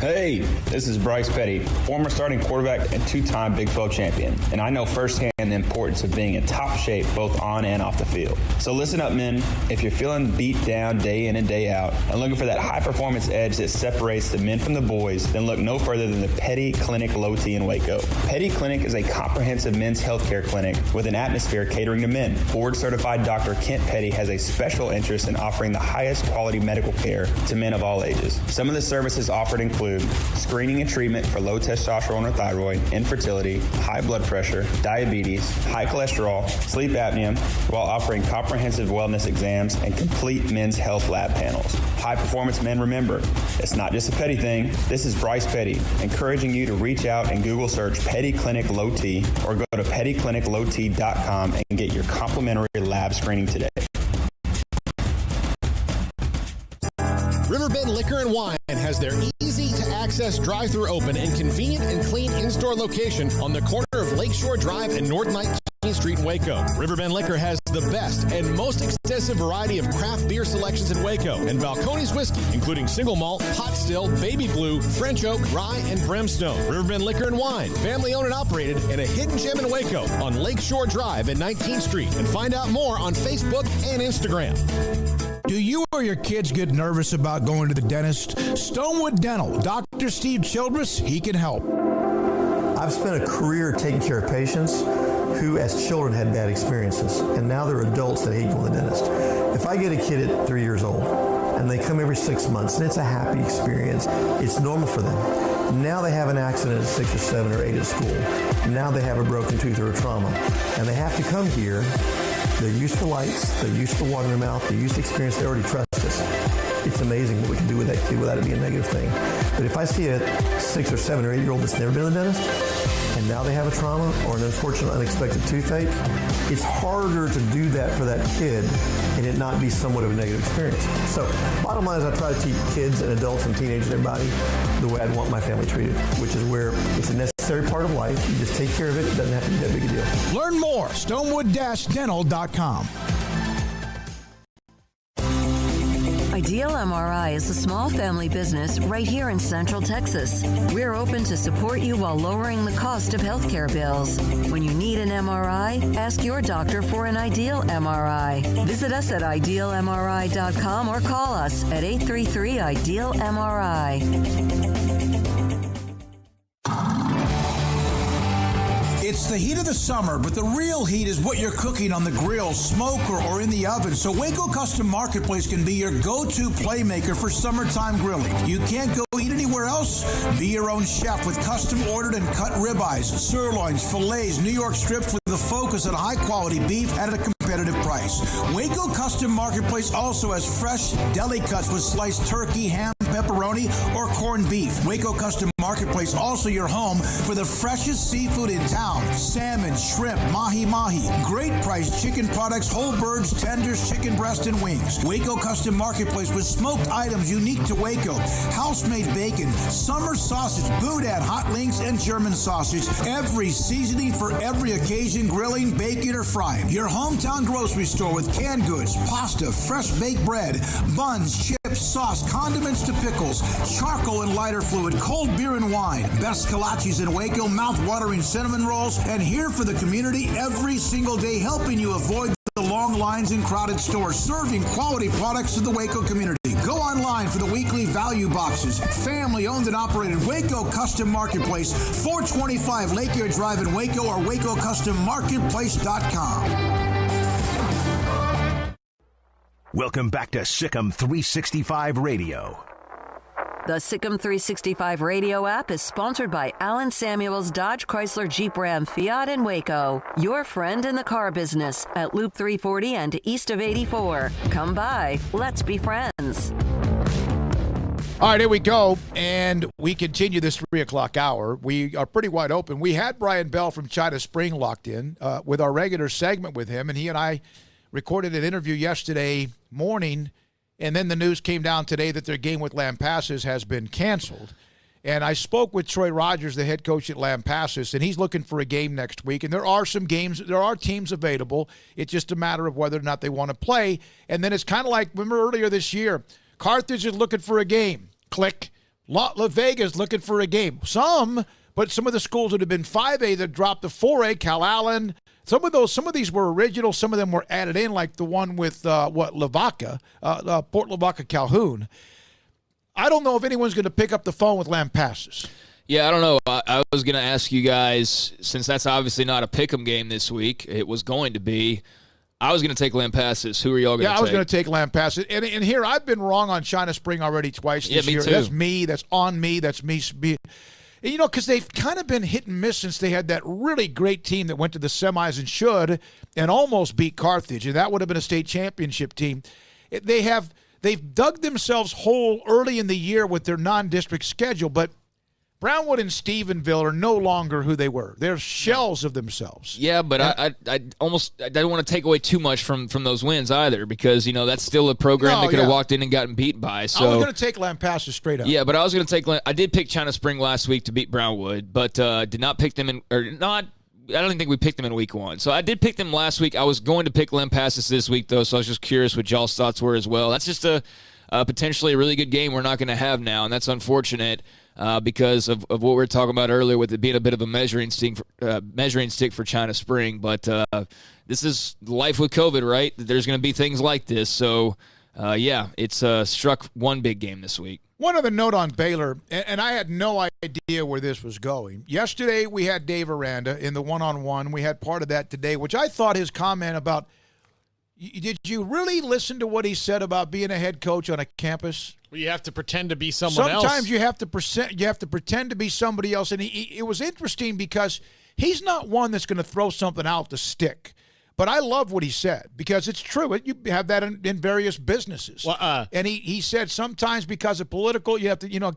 Hey, this is Bryce Petty, former starting quarterback and two-time Big 12 champion, and I know firsthand the importance of being in top shape both on and off the field. So listen up, men. If you're feeling beat down day in and day out and looking for that high-performance edge that separates the men from the boys, then look no further than the Petty Clinic Low T in Waco. Petty Clinic is a comprehensive men's healthcare clinic with an atmosphere catering to men. Board-certified Dr. Kent Petty has a special interest in offering the highest quality medical care to men of all ages. Some of the services offered include screening and treatment for low testosterone or thyroid, infertility, high blood pressure, diabetes, high cholesterol, sleep apnea, while offering comprehensive wellness exams and complete men's health lab panels. High performance men, remember, it's not just a Petty thing. This is Bryce Petty, encouraging you to reach out and Google search Petty Clinic Low T or go to pettycliniclowt.com and get your complimentary lab screening today. Riverbend Liquor and Wine has their easy-to-access drive-thru open and convenient and clean in-store location on the corner of Lakeshore Drive and North 19th Street in Waco. Riverbend Liquor has the best and most extensive variety of craft beer selections in Waco, and Balcones whiskey, including single malt, pot still, baby blue, French oak, rye, and brimstone. Riverbend Liquor and Wine, family-owned and operated, and a hidden gem in Waco on Lakeshore Drive and 19th Street. And find out more on Facebook and Instagram. Do you or your kids get nervous about going to the dentist? Stonewood Dental, Dr. Steve Childress, he can help. I've spent a career taking care of patients who as children had bad experiences, and now they're adults that hate going to the dentist. If I get a kid at 3 years old and they come every 6 months and it's a happy experience, it's normal for them. Now they have an accident at 6 or 7 or 8 at school. Now they have a broken tooth or a trauma, and they have to come here. They're used to lights, they're used to water in their mouth, they're used to experience, they already trust us. It's amazing what we can do with that kid without it being a negative thing. But if I see a 6 or 7 or 8 year old that's never been to the dentist, and now they have a trauma or an unfortunate unexpected toothache, it's harder to do that for that kid and it not be somewhat of a negative experience. So bottom line is I try to teach kids and adults and teenagers and everybody the way I'd want my family treated, which is where it's a necessary part of life. You just take care of it. It doesn't have to be that big a deal. Learn more, stonewood-dental.com. Ideal MRI is a small family business right here in Central Texas. We're open to support you while lowering the cost of healthcare bills. When you need an MRI, ask your doctor for an Ideal MRI. Visit us at idealmri.com or call us at 833-IDEAL-MRI. It's the heat of the summer, but the real heat is what you're cooking on the grill, smoker, or in the oven. So Waco Custom Marketplace can be your go-to playmaker for summertime grilling. You can't go eat anywhere else? Be your own chef with custom-ordered and cut ribeyes, sirloins, fillets, New York strips with a focus on high-quality beef at a competitive price. Waco Custom Marketplace also has fresh deli cuts with sliced turkey, ham, pepperoni, or corned beef. Waco Custom Marketplace also your home for the freshest seafood in town. Salmon, shrimp, mahi-mahi. Great priced chicken products, whole birds, tenders, chicken breast, and wings. Waco Custom Marketplace with smoked items unique to Waco. House-made bacon, summer sausage, boudin, hot links, and German sausage. Every seasoning for every occasion, grilling, baking, or frying. Your hometown grocery store with canned goods, pasta, fresh baked bread, buns, chips, sauce, condiments to pickles, charcoal and lighter fluid, cold beer and wine. Best kolaches in Waco, mouth-watering cinnamon rolls, and here for the community every single day, helping you avoid the long lines in crowded stores, serving quality products to the Waco community. Go online for the weekly value boxes. Family owned and operated Waco Custom Marketplace, 425 Lakeview Drive in Waco, or WacoCustomMarketplace.com. Welcome back to Sikkim 365 Radio. The Sikkim 365 radio app is sponsored by Allen Samuels Dodge Chrysler Jeep Ram Fiat in Waco. Your friend in the car business at Loop 340 and east of 84. Come by. Let's be friends. All right, here we go, and we continue this 3 o'clock hour. We are pretty wide open. We had Brian Bell from China Spring locked in with our regular segment with him, and he and I recorded an interview yesterday morning, and then the news came down today that their game with Lampasas has been canceled. And I spoke with Troy Rogers, the head coach at Lampasas, and he's looking for a game next week. And there are some games, there are teams available. It's just a matter of whether or not they want to play. And then it's kind of like, remember earlier this year, Carthage is looking for a game. Click. La Vega's looking for a game. But some of the schools that have been 5A that dropped to 4A, Cal Allen, some of these were original. Some of them were added in, like the one with Lavaca, Port Lavaca Calhoun. I don't know if anyone's going to pick up the phone with Lampasas. Yeah, I don't know. I was going to ask you guys, since that's obviously not a pick'em game this week, it was going to be. I was going to take Lampasas. Who are y'all going to take? Yeah, I was going to take Lampasas. And here, I've been wrong on China Spring already twice this year. Too. That's me. That's on me. That's me. You know, because they've kind of been hit and miss since they had that really great team that went to the semis and almost beat Carthage, and that would have been a state championship team. They've dug themselves whole early in the year with their non-district schedule, but Brownwood and Stephenville are no longer who they were. They're shells of themselves. Yeah, but I don't want to take away too much from those wins either, because, you know, that's still a program they could have walked in and gotten beat by. So I was going to take Lampasas straight up. Yeah, but I was going to take – I did pick China Spring last week to beat Brownwood, but did not pick them I don't even think we picked them in week one. So I did pick them last week. I was going to pick Lampasas this week, though, so I was just curious what y'all's thoughts were as well. That's just a potentially a really good game we're not going to have now, and that's unfortunate. Because of what we were talking about earlier with it being a bit of a measuring stick for China Spring. But this is life with COVID, right? There's going to be things like this. So, it's struck one big game this week. One other note on Baylor, and I had no idea where this was going. Yesterday we had Dave Aranda in the one-on-one. We had part of that today, which I thought his comment about, did you really listen to what he said about being a head coach on a campus? Well, you have to pretend to be someone else. Sometimes you have to pretend to be somebody else. And it was interesting because he's not one that's going to throw something out to stick. But I love what he said because it's true. You have that in various businesses. Well, and he said sometimes because of political, you have to,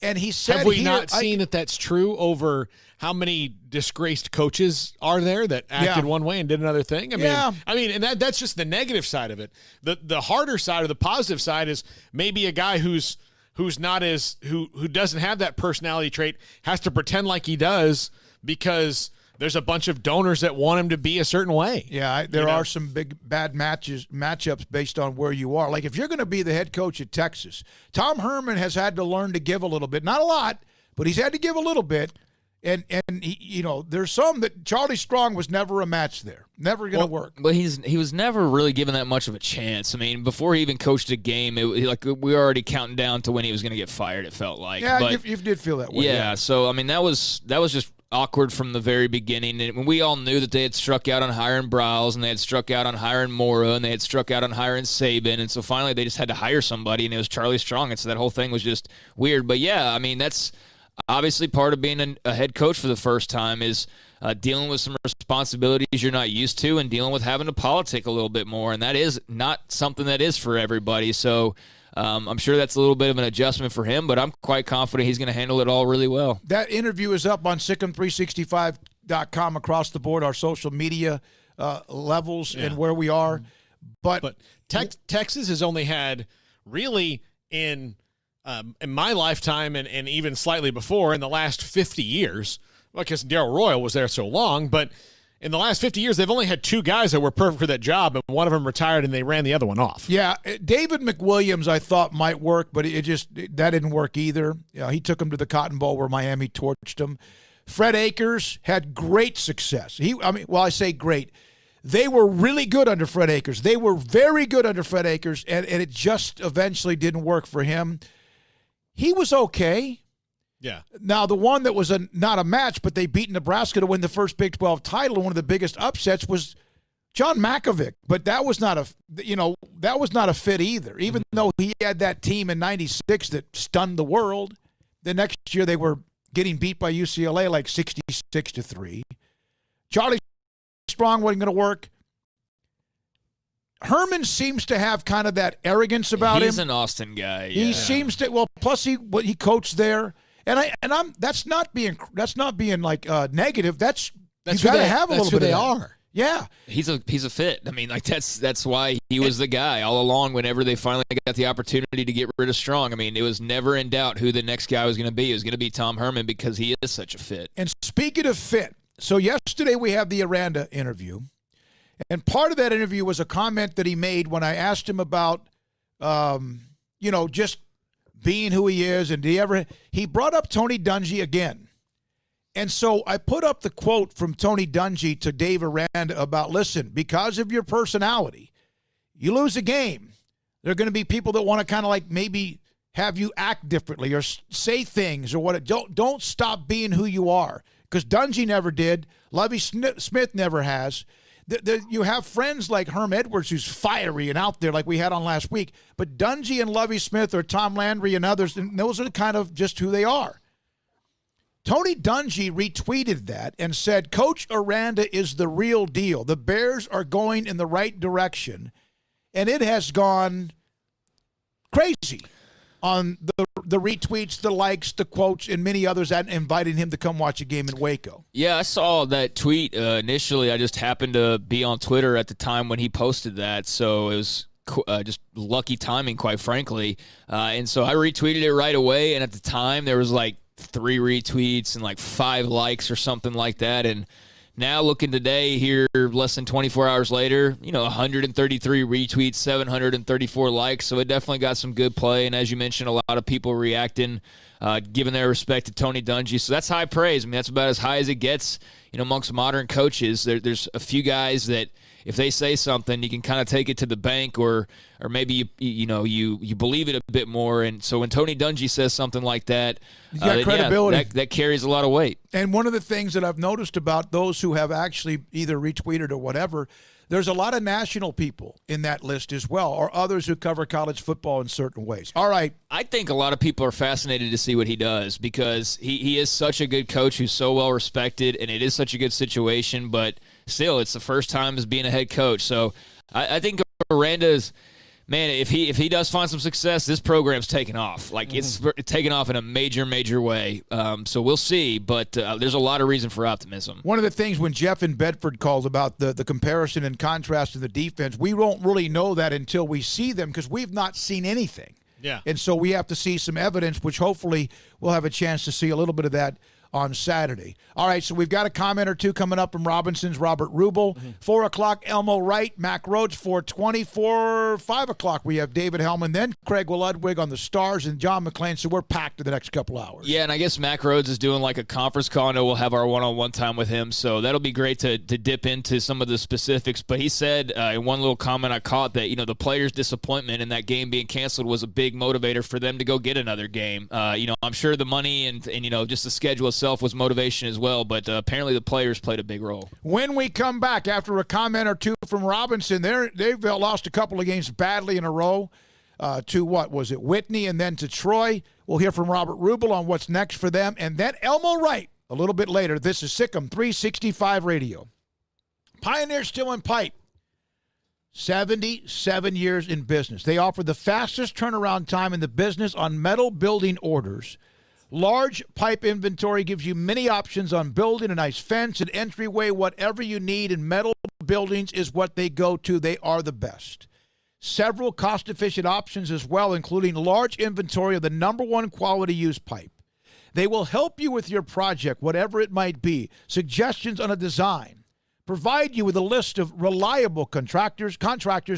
and he said, have we not seen that that's true over how many disgraced coaches are there that acted one way and did another thing? I mean, and that's just the negative side of it. The harder side or the positive side is maybe a guy who doesn't have that personality trait has to pretend like he does because there's a bunch of donors that want him to be a certain way. Yeah, there are some big bad matchups based on where you are. Like if you're going to be the head coach at Texas, Tom Herman has had to learn to give a little bit. Not a lot, but he's had to give a little bit. And he, there's some that Charlie Strong was never a match there. Never going to work. But he was never really given that much of a chance. I mean, before he even coached a game, we were already counting down to when he was going to get fired, it felt like. Yeah, but, you did feel that way. Yeah, so, I mean, that was just awkward from the very beginning. And we all knew that they had struck out on hiring Browse, and they had struck out on hiring Mora, and they had struck out on hiring Saban. And so finally they just had to hire somebody, and it was Charlie Strong. And so that whole thing was just weird. But, yeah, I mean, that's obviously part of being a head coach for the first time is dealing with some responsibilities you're not used to and dealing with having to politic a little bit more. And that is not something that is for everybody. So I'm sure that's a little bit of an adjustment for him, but I'm quite confident he's going to handle it all really well. That interview is up on Sikkim365.com across the board, our social media levels and where we are. But Texas has only had really in my lifetime and even slightly before in the last 50 years, because Darrell Royal was there so long, but in the last 50 years, they've only had two guys that were perfect for that job, and one of them retired, and they ran the other one off. Yeah, David McWilliams I thought might work, but that didn't work either. He took him to the Cotton Bowl where Miami torched him. Fred Akers had great success. I say great. They were really good under Fred Akers. They were very good under Fred Akers, and it just eventually didn't work for him. He was okay. Yeah. Now, the one that was not a match, but they beat Nebraska to win the first Big 12 title, one of the biggest upsets was John Makovic. But that was not a fit either. Even though he had that team in '96 that stunned the world, the next year they were getting beat by UCLA like 66-3. Charlie Strong wasn't going to work. Herman seems to have kind of that arrogance about him. He's an Austin guy. Yeah. He seems to. Plus he coached there. And that's not being like negative. That's you got to have a little bit. They of are. Yeah, he's a fit. I mean, like that's why he was the guy all along. Whenever they finally got the opportunity to get rid of Strong, I mean, it was never in doubt who the next guy was going to be. It was going to be Tom Herman because he is such a fit. And speaking of fit, so yesterday we had the Aranda interview, and part of that interview was a comment that he made when I asked him about, just being who he is, and he brought up Tony Dungy again. And so I put up the quote from Tony Dungy to Dave Aranda about, listen, because of your personality, you lose a game. There are going to be people that want to kind of like maybe have you act differently or say things or what. Don't stop being who you are, because Dungy never did. Lovie Smith never has. You have friends like Herm Edwards who's fiery and out there like we had on last week, but Dungy and Lovie Smith or Tom Landry and others, and those are kind of just who they are. Tony Dungy retweeted that and said, Coach Aranda is the real deal. The Bears are going in the right direction, and it has gone crazy on the retweets, the likes, the quotes, and many others that invited him to come watch a game in Waco. Yeah, I saw that tweet initially. I just happened to be on Twitter at the time when he posted that, so it was just lucky timing, quite frankly. And so I retweeted it right away, and at the time there was like 3 retweets and like 5 likes or something like that. And now looking today here, less than 24 hours later, 133 retweets, 734 likes. So it definitely got some good play. And as you mentioned, a lot of people reacting, giving their respect to Tony Dungy. So that's high praise. I mean, that's about as high as it gets, amongst modern coaches. There's a few guys that if they say something, you can kind of take it to the bank, or maybe you believe it a bit more. And so when Tony Dungy says something like that, you got credibility. Yeah, that carries a lot of weight. And one of the things that I've noticed about those who have actually either retweeted or whatever, there's a lot of national people in that list as well, or others who cover college football in certain ways. All right. I think a lot of people are fascinated to see what he does, because he is such a good coach who's so well respected, and it is such a good situation, but still, it's the first time as being a head coach. So I think Aranda's, man, if he does find some success, this program's taking off. Like, it's taken off in a major, major way. So we'll see, but there's a lot of reason for optimism. One of the things when Jeff in Bedford calls about the comparison and contrast in the defense, we won't really know that until we see them, because we've not seen anything. Yeah. And so we have to see some evidence, which hopefully we'll have a chance to see a little bit of that on Saturday. All right, so we've got a comment or two coming up from Robinson's Robert Rubel. 4 o'clock, Elmo Wright, Mack Rhoades, 4:24. 5 o'clock, we have David Hellman, then Craig Ludwig on the Stars and John McClain. So we're packed in the next couple hours. Yeah, and I guess Mack Rhoades is doing like a conference call. I know we'll have our one-on-one time with him, so that'll be great to dip into some of the specifics. But he said in one little comment I caught that, the players' disappointment in that game being canceled was a big motivator for them to go get another game. I'm sure the money and just the schedule itself was motivation as well, but apparently the players played a big role. When we come back, after a comment or two from Robinson, they've lost a couple of games badly in a row to what was it, Whitney, and then to Troy. We'll hear from Robert Rubel on what's next for them, and then Elmo Wright a little bit later. This is Sikkim 365 Radio. Pioneer Steel and Pipe, 77 years in business. They offer the fastest turnaround time in the business on metal building orders. Large pipe inventory gives you many options on building a nice fence, an entryway, whatever you need in metal buildings is what they go to. They are the best. Several cost-efficient options as well, including large inventory of the #1 quality used pipe. They will help you with your project, whatever it might be, suggestions on a design, provide you with a list of reliable contractors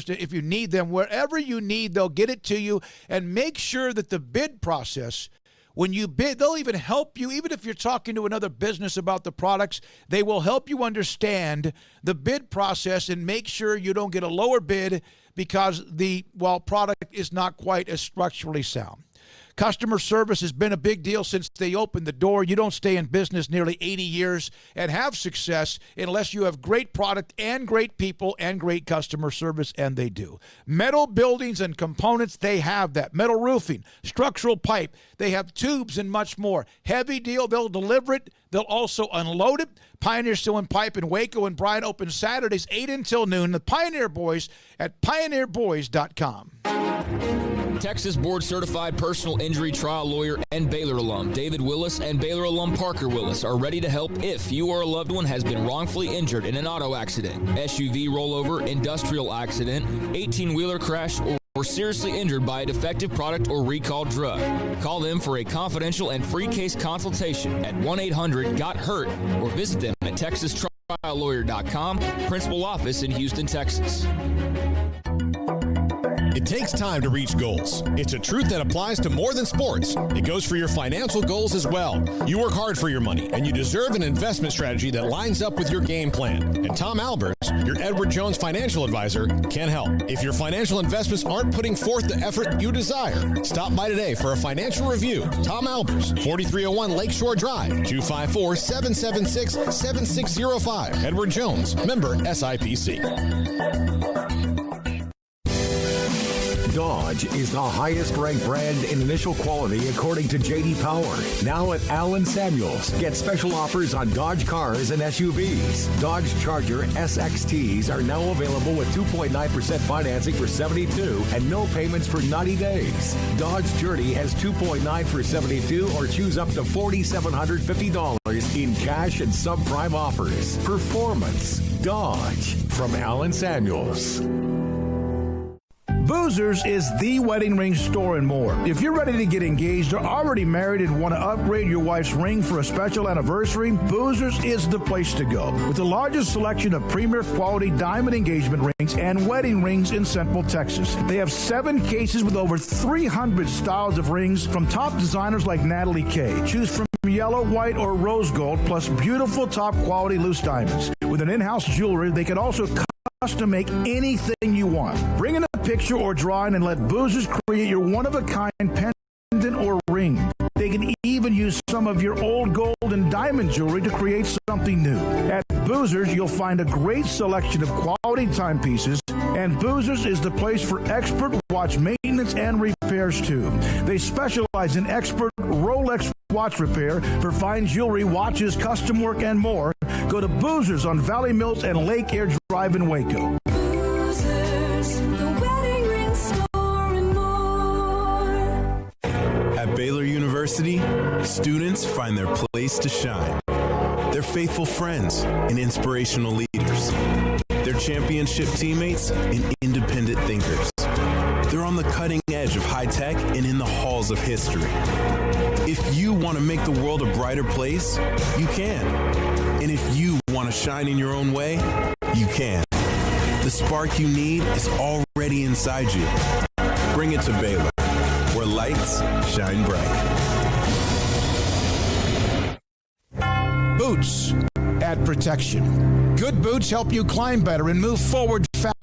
if you need them. Wherever you need, they'll get it to you, and make sure that the bid process, when you bid, they'll even help you, even if you're talking to another business about the products, they will help you understand the bid process and make sure you don't get a lower bid because the product is not quite as structurally sound. Customer service has been a big deal since they opened the door. You don't stay in business nearly 80 years and have success unless you have great product and great people and great customer service, and they do. Metal buildings and components, they have that. Metal roofing, structural pipe, they have tubes and much more. Heavy deal, they'll deliver it. They'll also unload it. Pioneer Steel and Pipe in Waco and Bryan open Saturdays 8 until noon. The Pioneer Boys at pioneerboys.com. Texas board-certified personal injury trial lawyer and Baylor alum David Willis and Baylor alum Parker Willis are ready to help if you or a loved one has been wrongfully injured in an auto accident, SUV rollover, industrial accident, 18-wheeler crash, or seriously injured by a defective product or recalled drug. Call them for a confidential and free case consultation at 1-800-GOT-HURT or visit them at texastriallawyer.com, principal office in Houston, Texas. It takes time to reach goals. It's a truth that applies to more than sports. It goes for your financial goals as well. You work hard for your money, and you deserve an investment strategy that lines up with your game plan. And Tom Albers, your Edward Jones financial advisor, can help. If your financial investments aren't putting forth the effort you desire, stop by today for a financial review. Tom Albers, 4301 Lakeshore Drive, 254-776-7605. Edward Jones, member SIPC. Dodge is the highest-ranked brand in initial quality according to J.D. Power. Now at Allen Samuels. Get special offers on Dodge cars and SUVs. Dodge Charger SXTs are now available with 2.9% financing for 72 and no payments for 90 days. Dodge Journey has 2.9 for 72 or choose up to $4,750 in cash and subprime offers. Performance. Dodge from Allen Samuels. Boozers is the wedding ring store and more. If you're ready to get engaged or already married and want to upgrade your wife's ring for a special anniversary, Boozers is the place to go. With the largest selection of premier quality diamond engagement rings and wedding rings in Central Texas. They have 7 cases with over 300 styles of rings from top designers like Natalie Kay. Choose from yellow, white, or rose gold, plus beautiful top quality loose diamonds. With an in-house jewelry, they can also custom make anything you want. Bring in a picture or drawing and let Boozers create your one-of-a-kind pendant or ring. They can even use some of your old gold and diamond jewelry to create something new. At Boozers, you'll find a great selection of quality timepieces, and Boozers is the place for expert watch maintenance and repairs too. They specialize in expert Rolex watch repair for fine jewelry, watches, custom work, and more. Go to Boozers on Valley Mills and Lake Air Drive in Waco. Boozers, the wedding ring store and more. At Baylor University, students find their place to shine. They're faithful friends and inspirational leaders. They're championship teammates and independent thinkers. They're on the cutting edge of high tech and in the halls of history. If you want to make the world a brighter place, you can. And if you want to shine in your own way, you can. The spark you need is already inside you. Bring it to Baylor, where lights shine bright. Boots add protection. Good boots help you climb better and move forward faster.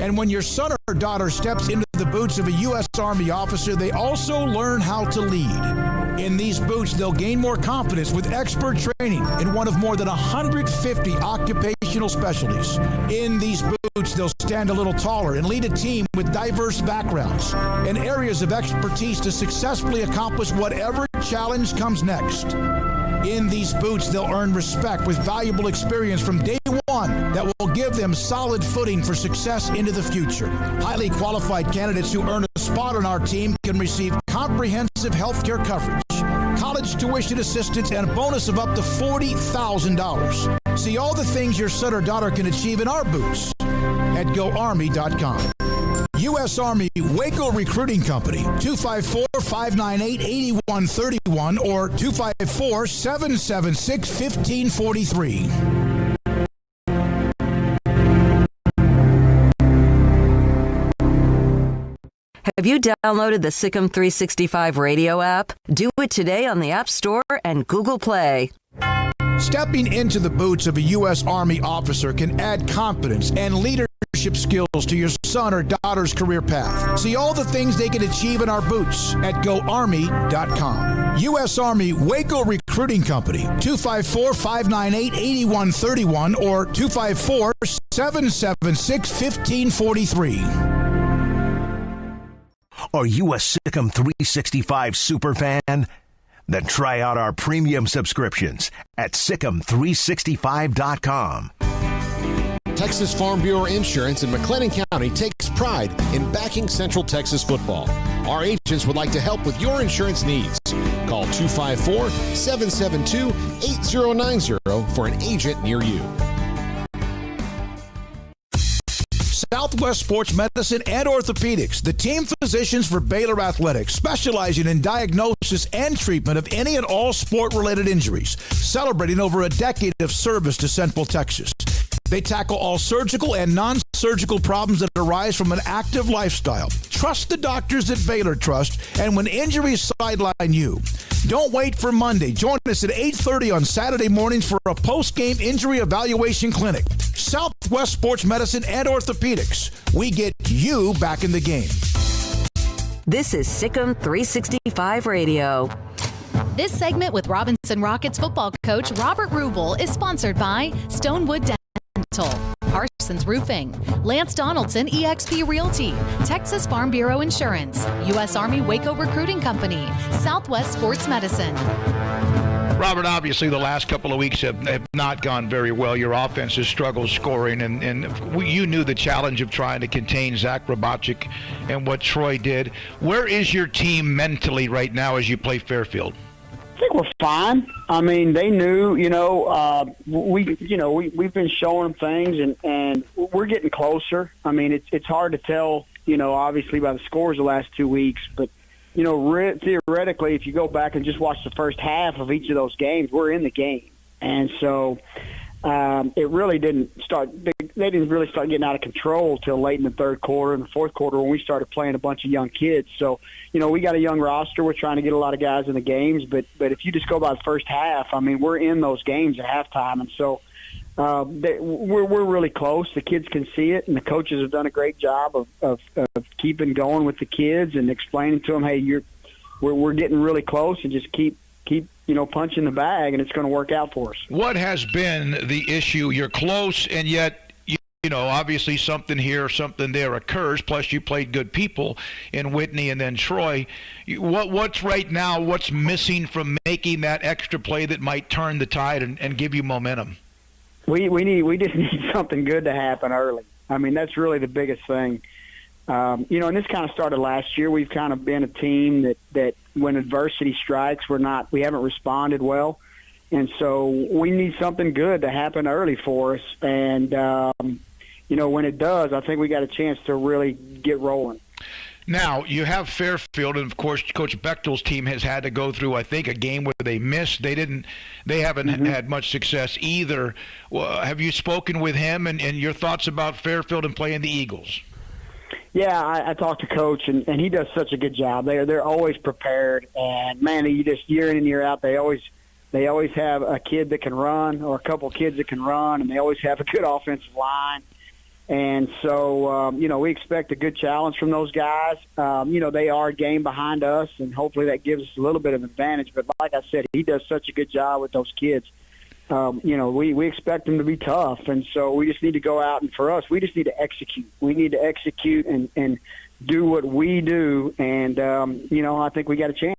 And when your son or daughter steps into the boots of a U.S. Army officer, they also learn how to lead. In these boots, they'll gain more confidence with expert training in one of more than 150 occupational specialties. In these boots, they'll stand a little taller and lead a team with diverse backgrounds and areas of expertise to successfully accomplish whatever challenge comes next. In these boots, they'll earn respect with valuable experience from day one that will give them solid footing for success into the future. Highly qualified candidates who earn a spot on our team can receive comprehensive health care coverage, college tuition assistance, and a bonus of up to $40,000. See all the things your son or daughter can achieve in our boots at GoArmy.com. U.S. Army Waco Recruiting Company, 254-598-8131 or 254-776-1543. Have you downloaded the Sikkim 365 radio app? Do it today on the App Store and Google Play. Stepping into the boots of a U.S. Army officer can add confidence and leadership skills to your son or daughter's career path. See all the things they can achieve in our boots at GoArmy.com. U.S. Army Waco Recruiting Company, 254-598-8131 or 254-776-1543. Are you a Sikkim 365 superfan? Then try out our premium subscriptions at Sikkim365.com. Texas Farm Bureau Insurance in McLennan County takes pride in backing Central Texas football. Our agents would like to help with your insurance needs. Call 254-772-8090 for an agent near you. Southwest Sports Medicine and Orthopedics, the team physicians for Baylor Athletics, specializing in diagnosis and treatment of any and all sport-related injuries, celebrating over a decade of service to Central Texas. They tackle all surgical and non-surgical problems that arise from an active lifestyle. Trust the doctors that Baylor trust, and when injuries sideline you, don't wait for Monday. Join us at 8:30 on Saturday mornings for a post-game injury evaluation clinic. Southwest Sports Medicine and Orthopedics. We get you back in the game. This is Sikkim 365 Radio. This segment with Robinson Rockets football coach Robert Rubel is sponsored by Stonewood Dental, Parsons Roofing, Lance Donaldson eXp Realty, Texas Farm Bureau Insurance, U.S. Army Waco Recruiting Company, Southwest Sports Medicine. Robert, obviously the last couple of weeks have not gone very well. Your offense has struggled scoring, and you knew the challenge of trying to contain Zach Robochik and what Troy did. Where is your team mentally right now as you play Fairfield? I think we're fine. I mean, they knew, we've been showing them things, and we're getting closer. I mean, it's hard to tell, obviously by the scores the last 2 weeks, but theoretically, if you go back and just watch the first half of each of those games, we're in the game. And so it really didn't start – they didn't really start getting out of control till late in the third quarter and the fourth quarter when we started playing a bunch of young kids. So, we got a young roster. We're trying to get a lot of guys in the games. But if you just go by the first half, I mean, we're in those games at halftime. And so we're really close. The kids can see it, and the coaches have done a great job of keeping going with the kids and explaining to them, hey, we're getting really close, and just keep punching the bag, and it's going to work out for us. What has been the issue? You're close, and yet obviously something here, something there occurs. Plus, you played good people in Whitney and then Troy. What's right now? What's missing from making that extra play that might turn the tide and give you momentum? We just need something good to happen early. I mean, that's really the biggest thing. And this kind of started last year. We've kind of been a team that when adversity strikes, we haven't responded well. And so we need something good to happen early for us. And, when it does, I think we got a chance to really get rolling. Now, you have Fairfield, and of course, Coach Bechtel's team has had to go through, I think, a game where they missed. They haven't had much success either. Well, have you spoken with him and your thoughts about Fairfield and playing the Eagles? Yeah, I talked to Coach, and he does such a good job. They're always prepared, and man, you just year in and year out, they always have a kid that can run or a couple of kids that can run, and they always have a good offensive line. And so, we expect a good challenge from those guys. They are a game behind us, and hopefully that gives us a little bit of advantage. But like I said, he does such a good job with those kids. We expect them to be tough, and so we just need to go out, and for us, we just need to execute. We need to execute and do what we do, and, I think we got a chance.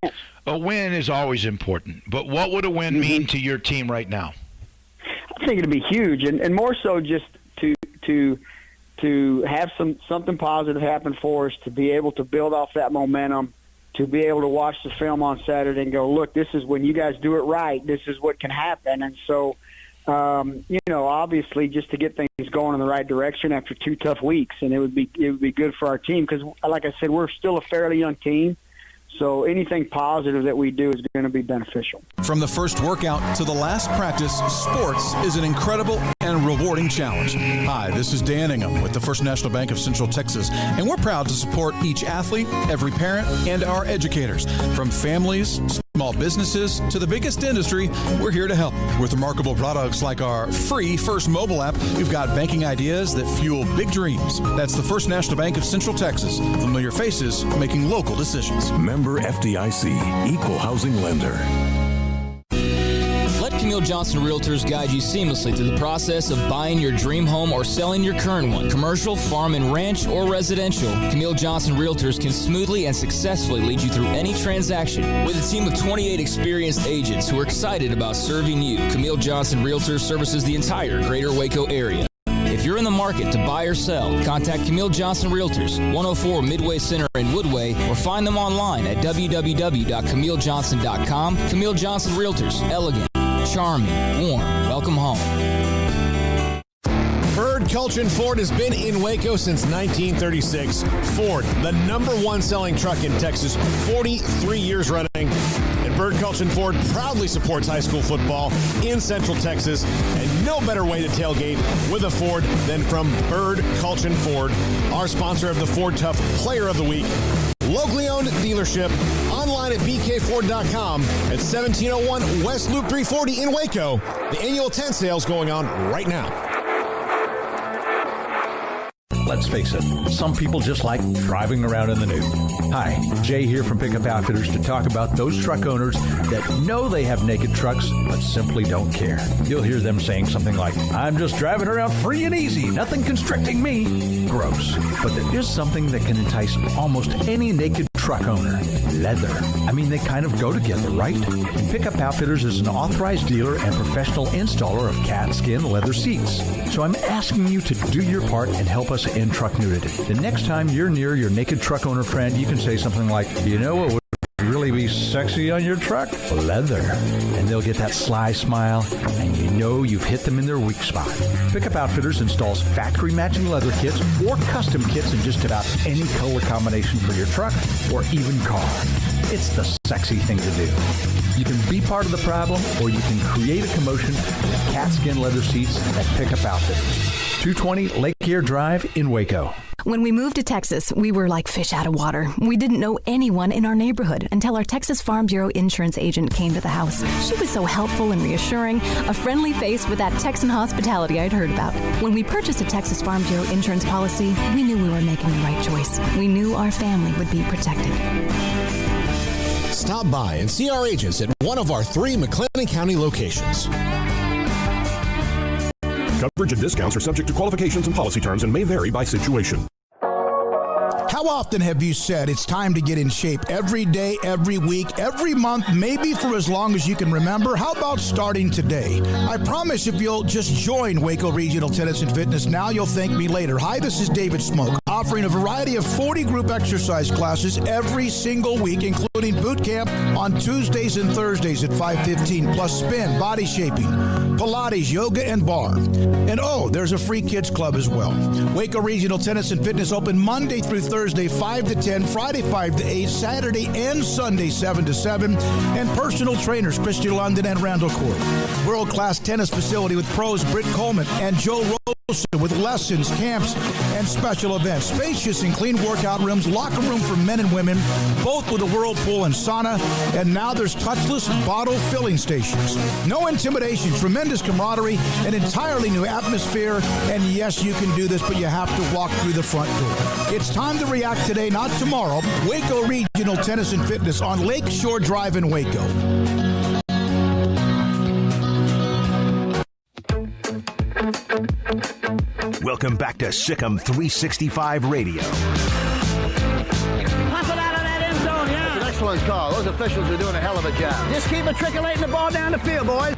A win is always important, but what would a win mean to your team right now? I think it'd be huge, and more so just to have something positive happen for us, to be able to build off that momentum, to be able to watch the film on Saturday and go, look, this is when you guys do it right, this is what can happen. And so, obviously just to get things going in the right direction after 2 tough weeks, and it would be good for our team because, like I said, we're still a fairly young team. So anything positive that we do is going to be beneficial. From the first workout to the last practice, sports is an incredible and rewarding challenge. Hi, this is Dan Ingham with the First National Bank of Central Texas, and we're proud to support each athlete, every parent, and our educators. From families, small businesses, to the biggest industry, we're here to help. With remarkable products like our free First mobile app, we've got banking ideas that fuel big dreams. That's the First National Bank of Central Texas. Familiar faces making local decisions. Member FDIC, Equal Housing Lender. Let Camille Johnson Realtors guide you seamlessly through the process of buying your dream home or selling your current one. Commercial, farm and ranch, or residential, Camille Johnson Realtors can smoothly and successfully lead you through any transaction. With a team of 28 experienced agents who are excited about serving you, Camille Johnson Realtors services the entire greater Waco area. If you're in the market to buy or sell, contact Camille Johnson Realtors, 104 Midway Center in Woodway, or find them online at www.camillejohnson.com. Camille Johnson Realtors, elegant, charming, warm, welcome home. Bird Culchin Ford has been in Waco since 1936. Ford, the #1 selling truck in Texas, 43 years running. And Bird Culchin Ford proudly supports high school football in Central Texas. And no better way to tailgate with a Ford than from Bird Culchin Ford, our sponsor of the Ford Tough Player of the Week. Locally owned dealership, online at bkford.com at 1701 West Loop 340 in Waco. The annual tent sale's going on right now. Let's face it, some people just like driving around in the nude. Hi, Jay here from Pickup Outfitters to talk about those truck owners that know they have naked trucks but simply don't care. You'll hear them saying something like, I'm just driving around free and easy, nothing constricting me. Gross. But there is something that can entice almost any naked truck owner. Leather. I mean, they kind of go together, right? Pickup Outfitters is an authorized dealer and professional installer of cat skin leather seats. So I'm asking you to do your part and help us end truck nudity. The next time you're near your naked truck owner friend, you can say something like, you know what would really be sexy on your truck? Leather. And they'll get that sly smile, and you know you've hit them in their weak spot. Pickup Outfitters installs factory matching leather kits or custom kits in just about any color combination for your truck or even car. It's the sexy thing to do. You can be part of the problem, or you can create a commotion with cat skin leather seats at Pickup Outfitters. 220 Lake Erie Drive in Waco. When we moved to Texas, we were like fish out of water. We didn't know anyone in our neighborhood until our Texas Farm Bureau insurance agent came to the house. She was so helpful and reassuring, a friendly face with that Texan hospitality I'd heard about. When we purchased a Texas Farm Bureau insurance policy, we knew we were making the right choice. We knew our family would be protected. Stop by and see our agents at one of our 3 McLennan County locations. Coverage and discounts are subject to qualifications and policy terms and may vary by situation. How often have you said it's time to get in shape? Every day, every week, every month, maybe for as long as you can remember? How about starting today? I promise if you'll just join Waco Regional Tennis and Fitness now, you'll thank me later. Hi, this is David Smoke, offering a variety of 40 group exercise classes every single week, including boot camp on Tuesdays and Thursdays at 5:15, plus spin, body shaping, Pilates, yoga, and bar. And oh, there's a free kids club as well. Waco Regional Tennis and Fitness open Monday through Thursday, 5 to 10, Friday, 5 to 8, Saturday and Sunday, 7 to 7. And personal trainers, Christy London and Randall Court. World-class tennis facility with pros Britt Coleman and Joe Rosen with lessons, camps, and special events. Spacious and clean workout rooms, locker room for men and women, both with a whirlpool and sauna. And now there's touchless bottle filling stations. No intimidation, tremendous camaraderie, an entirely new atmosphere. And yes, you can do this, but you have to walk through the front door. It's time to react today, not tomorrow. Waco Regional Tennis and Fitness on Lake Shore Drive in Waco. Welcome back to Sikkim 365 Radio. Pass it out of that end zone, yeah. That's an excellent call. Those officials are doing a hell of a job. Just keep matriculating the ball down the field, boys.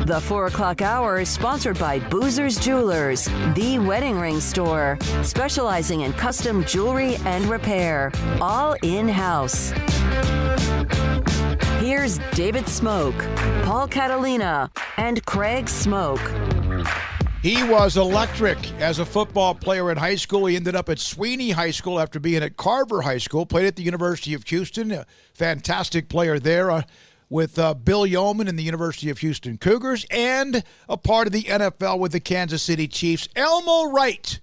The 4 o'clock hour is sponsored by Boozer's Jewelers, the wedding ring store, specializing in custom jewelry and repair, all in-house. Here's David Smoke, Paul Catalina, and Craig Smoke. He was electric as a football player in high school. He ended up at Sweeney High School after being at Carver High School. Played at the University of Houston. A fantastic player there with Bill Yeoman and the University of Houston Cougars, and a part of the NFL with the Kansas City Chiefs. Elmo Wright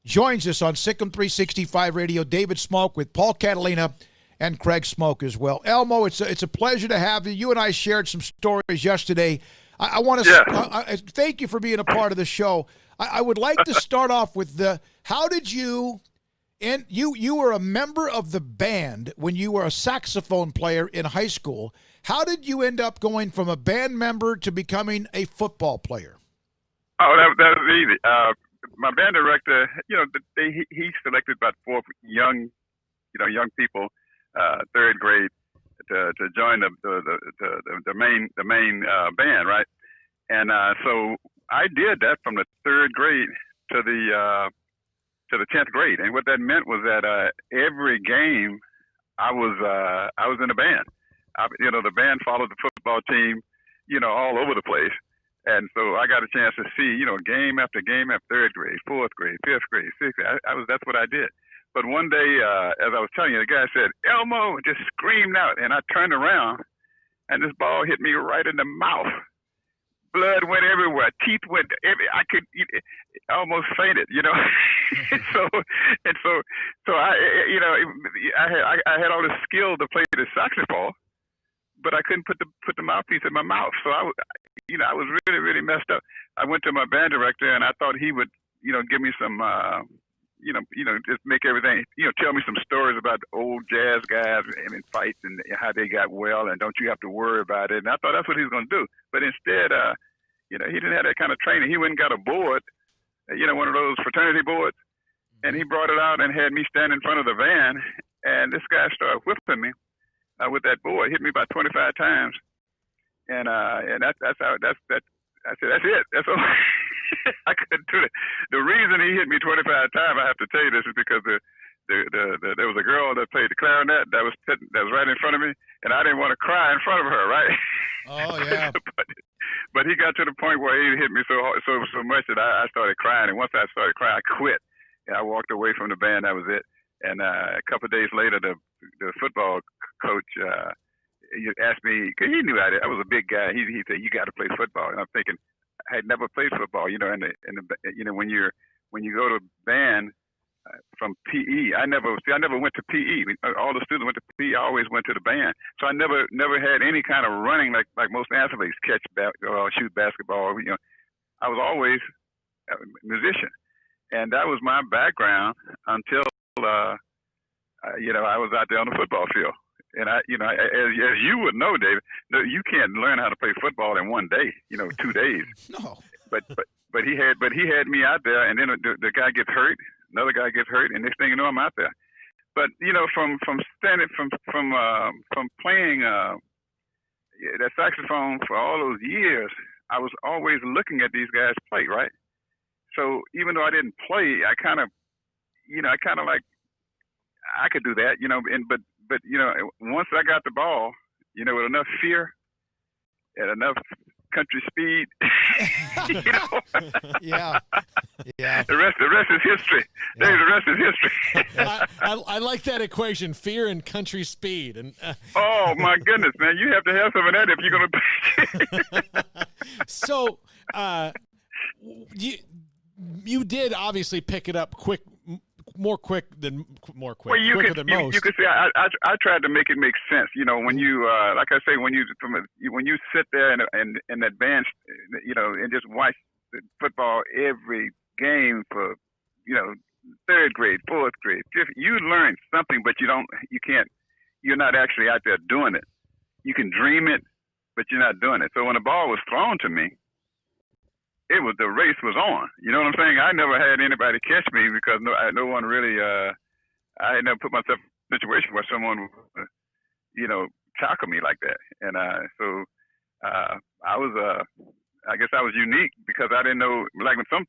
joins us on Sikkim 365 Radio. David Smoke with Paul Catalina and Craig Smoke as well. Elmo, it's a pleasure to have you. You and I shared some stories yesterday. I want to thank you for being a part of the show. I would like to start off with how did you, and you were a member of the band when you were a saxophone player in high school. How did you end up going from a band member to becoming a football player? Oh, that was easy. My band director, he selected about 4 young people, 3rd grade, to join the main band, right? And so I did that from the 3rd grade to the 10th grade, and what that meant was that every game I was in a band. The band followed the football team, all over the place, and so I got a chance to see, game after game after 3rd grade, 4th grade, 5th grade, 6th grade. That's what I did. But one day, as I was telling you, the guy said, "Elmo," just screamed out. And I turned around, and this ball hit me right in the mouth. Blood went everywhere. Teeth went I almost fainted, and so I had all the skill to play the saxophone, but I couldn't put the mouthpiece in my mouth. So I was really, really messed up. I went to my band director, and I thought he would, give me some, just make everything, tell me some stories about old jazz guys and fights and how they got well, and don't you have to worry about it. And I thought that's what he was going to do. But instead, he didn't have that kind of training. He went and got a board, one of those fraternity boards, and he brought it out and had me stand in front of the van, and this guy started whipping me with that board, hit me about 25 times. And that's how I said, that's it. That's all. I couldn't do it. The reason he hit me 25 times, I have to tell you this, is because there was a girl that played the clarinet that was right in front of me, and I didn't want to cry in front of her, right? Oh yeah. but he got to the point where he hit me so hard, so much that I started crying, and once I started crying, I quit, and I walked away from the band. That was it. And a couple of days later, the football coach he asked me, because he knew I was a big guy. He said, "You got to play football," and I'm thinking, I had never played football, and when you go to band from PE, I never went to PE. All the students went to PE. I always went to the band, so I never had any kind of running like most athletes, catch or shoot basketball. I was always a musician, and that was my background until I was out there on the football field. And as you would know, David, you can't learn how to play football in one day, 2 days. No. But he had me out there, and then the guy gets hurt, another guy gets hurt, and next thing you know, I'm out there. But from playing that saxophone for all those years, I was always looking at these guys play, right? So even though I didn't play, I kind of like I could do that, but once I got the ball, with enough fear and enough country speed. You know? Yeah. The rest is history. Yeah. The rest is history. I like that equation: fear and country speed. And oh my goodness, man! You have to have some of that if you're going to. So, you did obviously pick it up quicker than most. Well, you could see. I tried to make it make sense. You know, when you, like I say, when you sit there and advance, you know, and just watch the football every game for, you know, third grade, fourth grade, fifth, you learn something, but you're not actually out there doing it. You can dream it, but you're not doing it. So when the ball was thrown to me, the race was on. You know what I'm saying? I never had anybody catch me because no one really. I had never put myself in a situation where someone would, you know, tackle me like that. And so I was. I guess I was unique because I didn't know. Like when some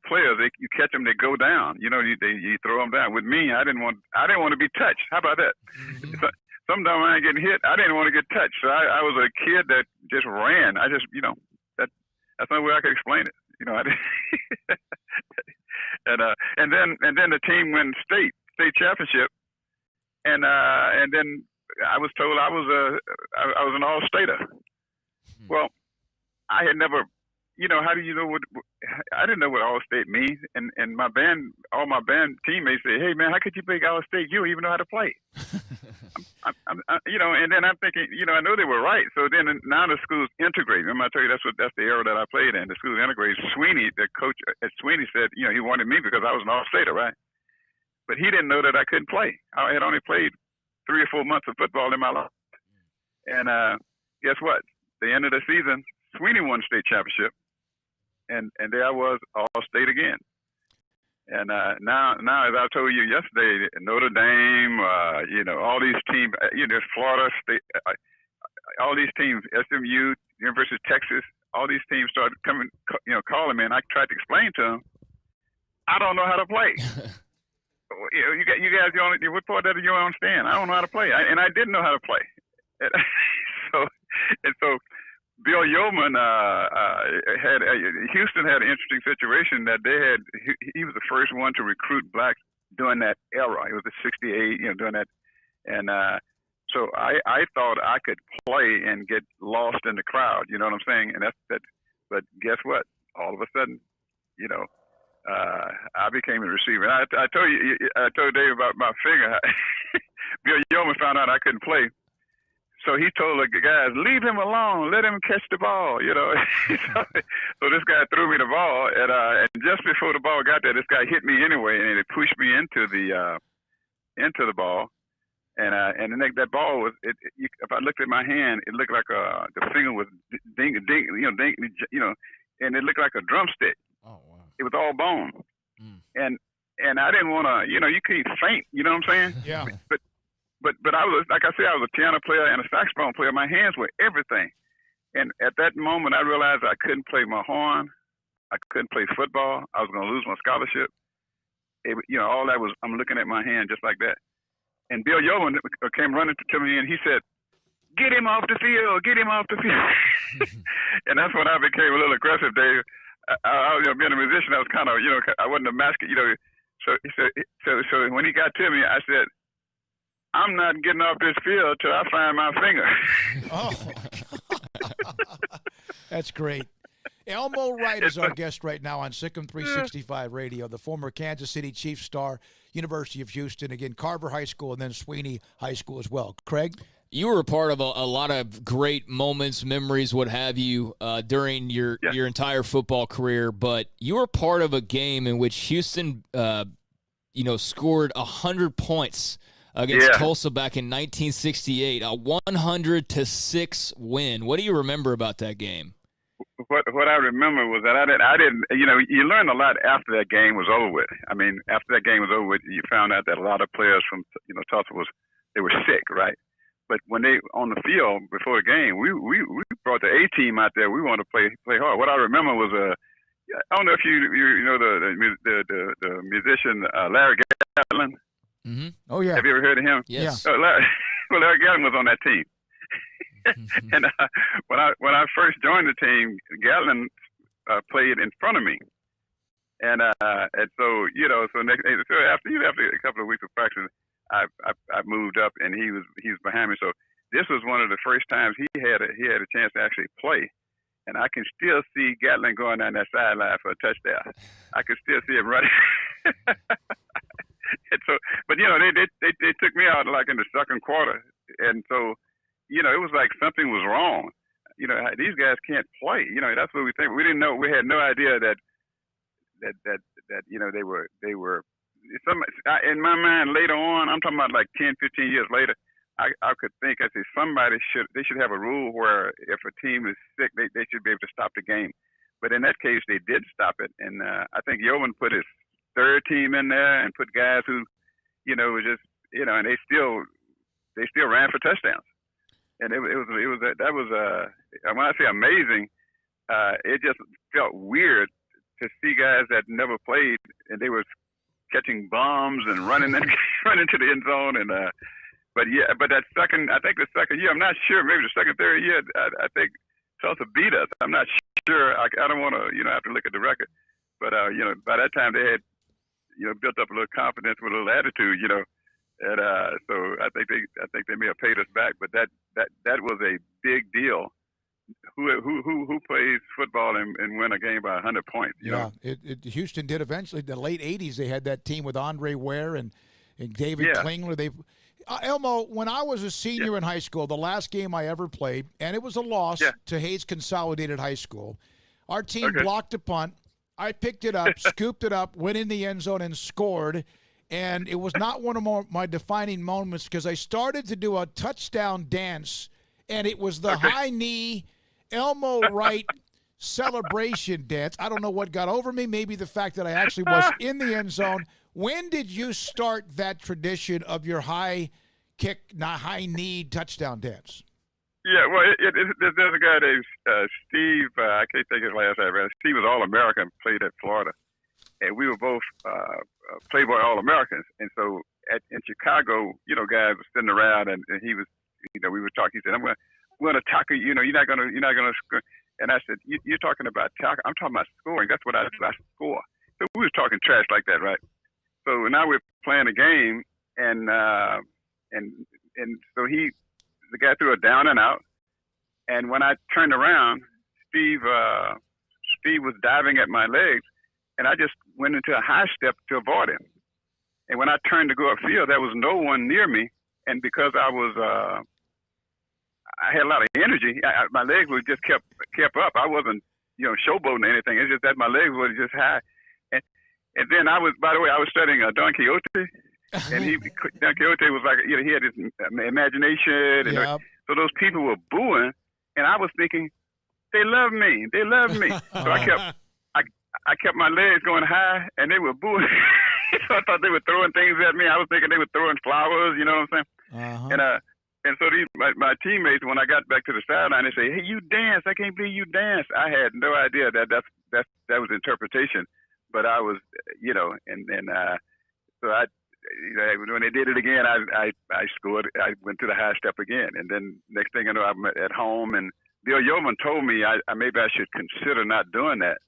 players, you catch them, they go down. You know, you throw them down. With me, I didn't want to be touched. How about that? Mm-hmm. Sometimes when I get hit, I didn't want to get touched. So I was a kid that just ran. I just, you know, that's the only way I could explain it. You know, I didn't. and then the team won state championship, and then I was told I was an all-stater. Well, I had never, you know, how do you know what? I didn't know what all-state means, and all my band teammates say, "Hey man, how could you make all-state? You don't even know how to play." You know, and then I'm thinking, you know, I know they were right. So then now the school's integrated. Remember I told you that's the era that I played in. The school's integrated. Sweeney, the coach at Sweeney, said, you know, he wanted me because I was an all-stater, right? But he didn't know that I couldn't play. I had only played 3 or 4 months of football in my life. And guess what? The end of the season, Sweeney won state championship, and there I was, all-state again. And now, as I told you yesterday, Notre Dame, you know, all these teams, you know, Florida State, all these teams, SMU, University of Texas, all these teams started coming, you know, calling me, and I tried to explain to them, I don't know how to play. You know, you guys, what part of that do you don't understand? I don't know how to play, and I didn't know how to play. So Bill Yeoman Houston had an interesting situation that he was the first one to recruit blacks during that era. It was the '68, you know, during that, and so I thought I could play and get lost in the crowd. You know what I'm saying? And that. But guess what? All of a sudden, you know, I became a receiver. I told Dave about my finger. Bill Yeoman found out I couldn't play. So he told the guys, leave him alone, let him catch the ball, you know. So this guy threw me the ball, and just before the ball got there, this guy hit me anyway, and it pushed me into the ball. And that ball was, if I looked at my hand, it looked like the finger was ding, you know, and it looked like a drumstick. Oh wow! It was all bone, and I didn't want to, you know, you can't faint, you know what I'm saying? Yeah. But I was, like I said, I was a piano player and a saxophone player. My hands were everything. And at that moment, I realized I couldn't play my horn. I couldn't play football. I was going to lose my scholarship. You know, all that was, I'm looking at my hand just like that. And Bill Yeoman came running to me, and he said, get him off the field, get him off the field. And that's when I became a little aggressive, Dave. I you know, being a musician, I was kind of, you know, I wasn't a mascot, you know. So he said, so when he got to me, I said, I'm not getting off this field till I find my finger. Oh, that's great. Elmo Wright is our guest right now on Sikkim 365 Radio, the former Kansas City Chiefs star, University of Houston, again, Carver High School, and then Sweeney High School as well. Craig? You were a part of a lot of great moments, memories, what have you, during your entire football career, but you were part of a game in which Houston, scored 100 points against Tulsa back in 1968, a 100-6 win. What do you remember about that game? What I remember was that I didn't, you know, you learned a lot after that game was over with. I mean, after that game was over with, you found out that a lot of players from, you know, Tulsa they were sick, right? But when they on the field before the game, we brought the A team out there. We wanted to play hard. What I remember was I don't know if you know the musician Larry Gatlin. Mm-hmm. Oh yeah. Have you ever heard of him? Yes. Larry Gatlin was on that team. And when I first joined the team, Gatlin played in front of me, and so after a couple of weeks of practice, I moved up, and he was behind me. So this was one of the first times he had a chance to actually play. And I can still see Gatlin going down that sideline for a touchdown. I can still see him running. And so, but they took me out like in the second quarter, and so it was like something was wrong. These guys can't play. That's what we think. We didn't know. We had no idea that they were. In my mind, later on, I'm talking about like 10, 15 years later. I could think, I say, they should have a rule where if a team is sick, they should be able to stop the game. But in that case, they did stop it. And I think Yeoman put his third team in there and put guys who, were just, and they still ran for touchdowns. And when I say amazing, it just felt weird to see guys that never played and they were catching bombs and running to the end zone and. But that the second year, I'm not sure. Maybe the second, third year, I think Tulsa beat us. I'm not sure. I don't want to, have to look at the record. But by that time they had, built up a little confidence with a little attitude, and so I think they may have paid us back. But that was a big deal. Who plays football and win a game by 100 points? Houston did eventually. In the late '80s, they had that team with Andre Ware and David Klingler. Elmo, when I was a senior in high school, the last game I ever played, and it was a loss to Hayes Consolidated High School, our team blocked a punt. I picked it up, scooped it up, went in the end zone and scored. And it was not one of my defining moments because I started to do a touchdown dance, and it was the high knee, Elmo Wright celebration dance. I don't know what got over me. Maybe the fact that I actually was in the end zone. When did you start that tradition of your high knee touchdown dance? Yeah, well, there's a guy named Steve. I can't think his last name. Steve was All-American, played at Florida, and we were both Playboy All-Americans. And so in Chicago, guys were sitting around, and he was, we were talking. He said, "I'm going to tackle you. You're not going to score." And I said, "You're talking about tackle. I'm talking about scoring. That's what I score." So we were talking trash like that, right? So now we're playing a game, and so the guy threw a down and out, and when I turned around, Steve was diving at my legs, and I just went into a high step to avoid him. And when I turned to go upfield, there was no one near me, and because I had a lot of energy, my legs were just kept up. I wasn't showboating or anything. It's just that my legs were just high. And then by the way, I was studying Don Quixote, and Don Quixote was like, he had his imagination, and so those people were booing, and I was thinking, they love me. So I kept my legs going high, and they were booing. So I thought they were throwing things at me. I was thinking they were throwing flowers, you know what I'm saying? And so my teammates, when I got back to the sideline, they say, "Hey, you dance! I can't believe you dance!" I had no idea that was interpretation. But I was, so when they did it again, I scored. I went to the high step again, and then next thing I know, I'm at home, and Bill Yeoman told me maybe I should consider not doing that.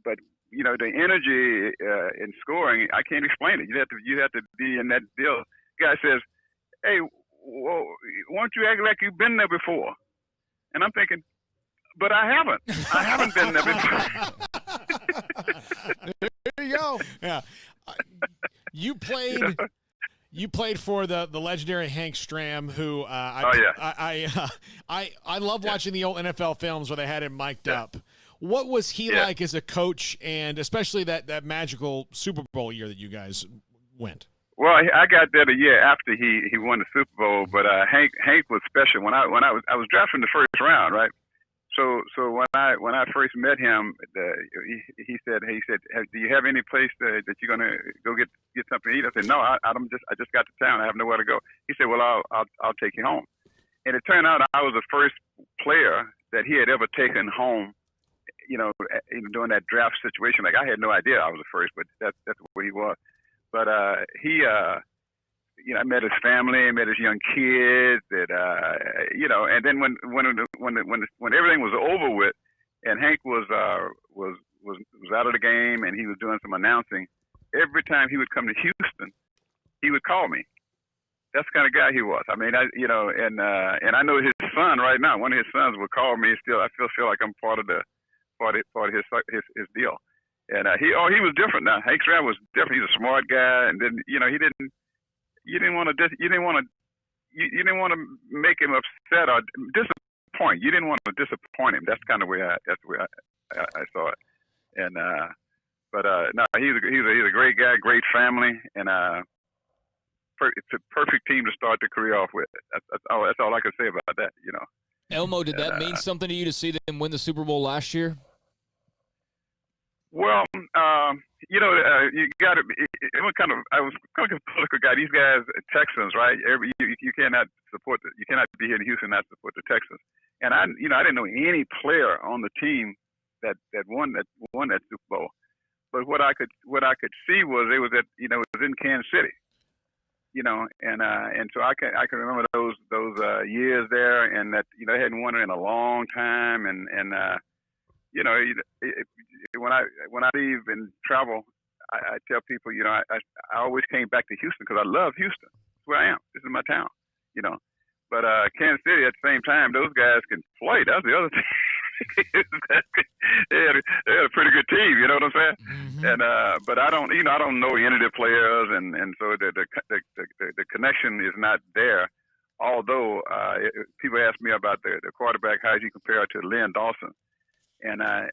But the energy in scoring, I can't explain it. You have to be in that deal. Guy says, "Hey, why don't you act like you've been there before?" And I'm thinking, but I haven't. I haven't been there before. There you go. Yeah. You played for the legendary Hank Stram, who I love watching the old NFL films where they had him mic'd up. What was he like as a coach, and especially that magical Super Bowl year that you guys went? Well, I got there the year after he won the Super Bowl, but Hank was special. When I was drafted in the first round, right? So when I first met him, he said, "Do you have any place that you're gonna go get something to eat?" I said, "No, I just got to town. I have nowhere to go." He said, "Well, I'll take you home." And it turned out I was the first player that he had ever taken home. Even during that draft situation, like I had no idea I was the first, but that's what he was. But he I met his family, met his young kids, and then when everything was over with, and Hank was out of the game and he was doing some announcing, every time he would come to Houston, he would call me. That's the kind of guy he was. I mean, and I know his son right now. One of his sons would call me. Still, I feel like I'm part of his deal. And he was different. Now Hank Stram was different. He's a smart guy, and then you didn't want to make him upset or disappoint. You didn't want to disappoint him. That's kind of the way I saw it. And no, he's a great guy, great family, and it's a perfect team to start the career off with. That's all I can say about that. Elmo, did that mean something to you to see them win the Super Bowl last year? Well, you got to. I was kind of a political guy. These guys, Texans, right? You cannot support. You cannot be here in Houston and not support the Texans. And I didn't know any player on the team that won that Super Bowl. But what I could see was it was it was in Kansas City. And so I can remember those years there, and that they hadn't won it in a long time, and when I leave and travel, I tell people, I always came back to Houston because I love Houston. It's where I am. This is my town, But Kansas City, at the same time, those guys can play. That's the other thing. they had a pretty good team. You know what I'm saying? Mm-hmm. And but I don't know any of the players, and so the connection is not there. Although people ask me about the quarterback, how does he compare to Len Dawson? And I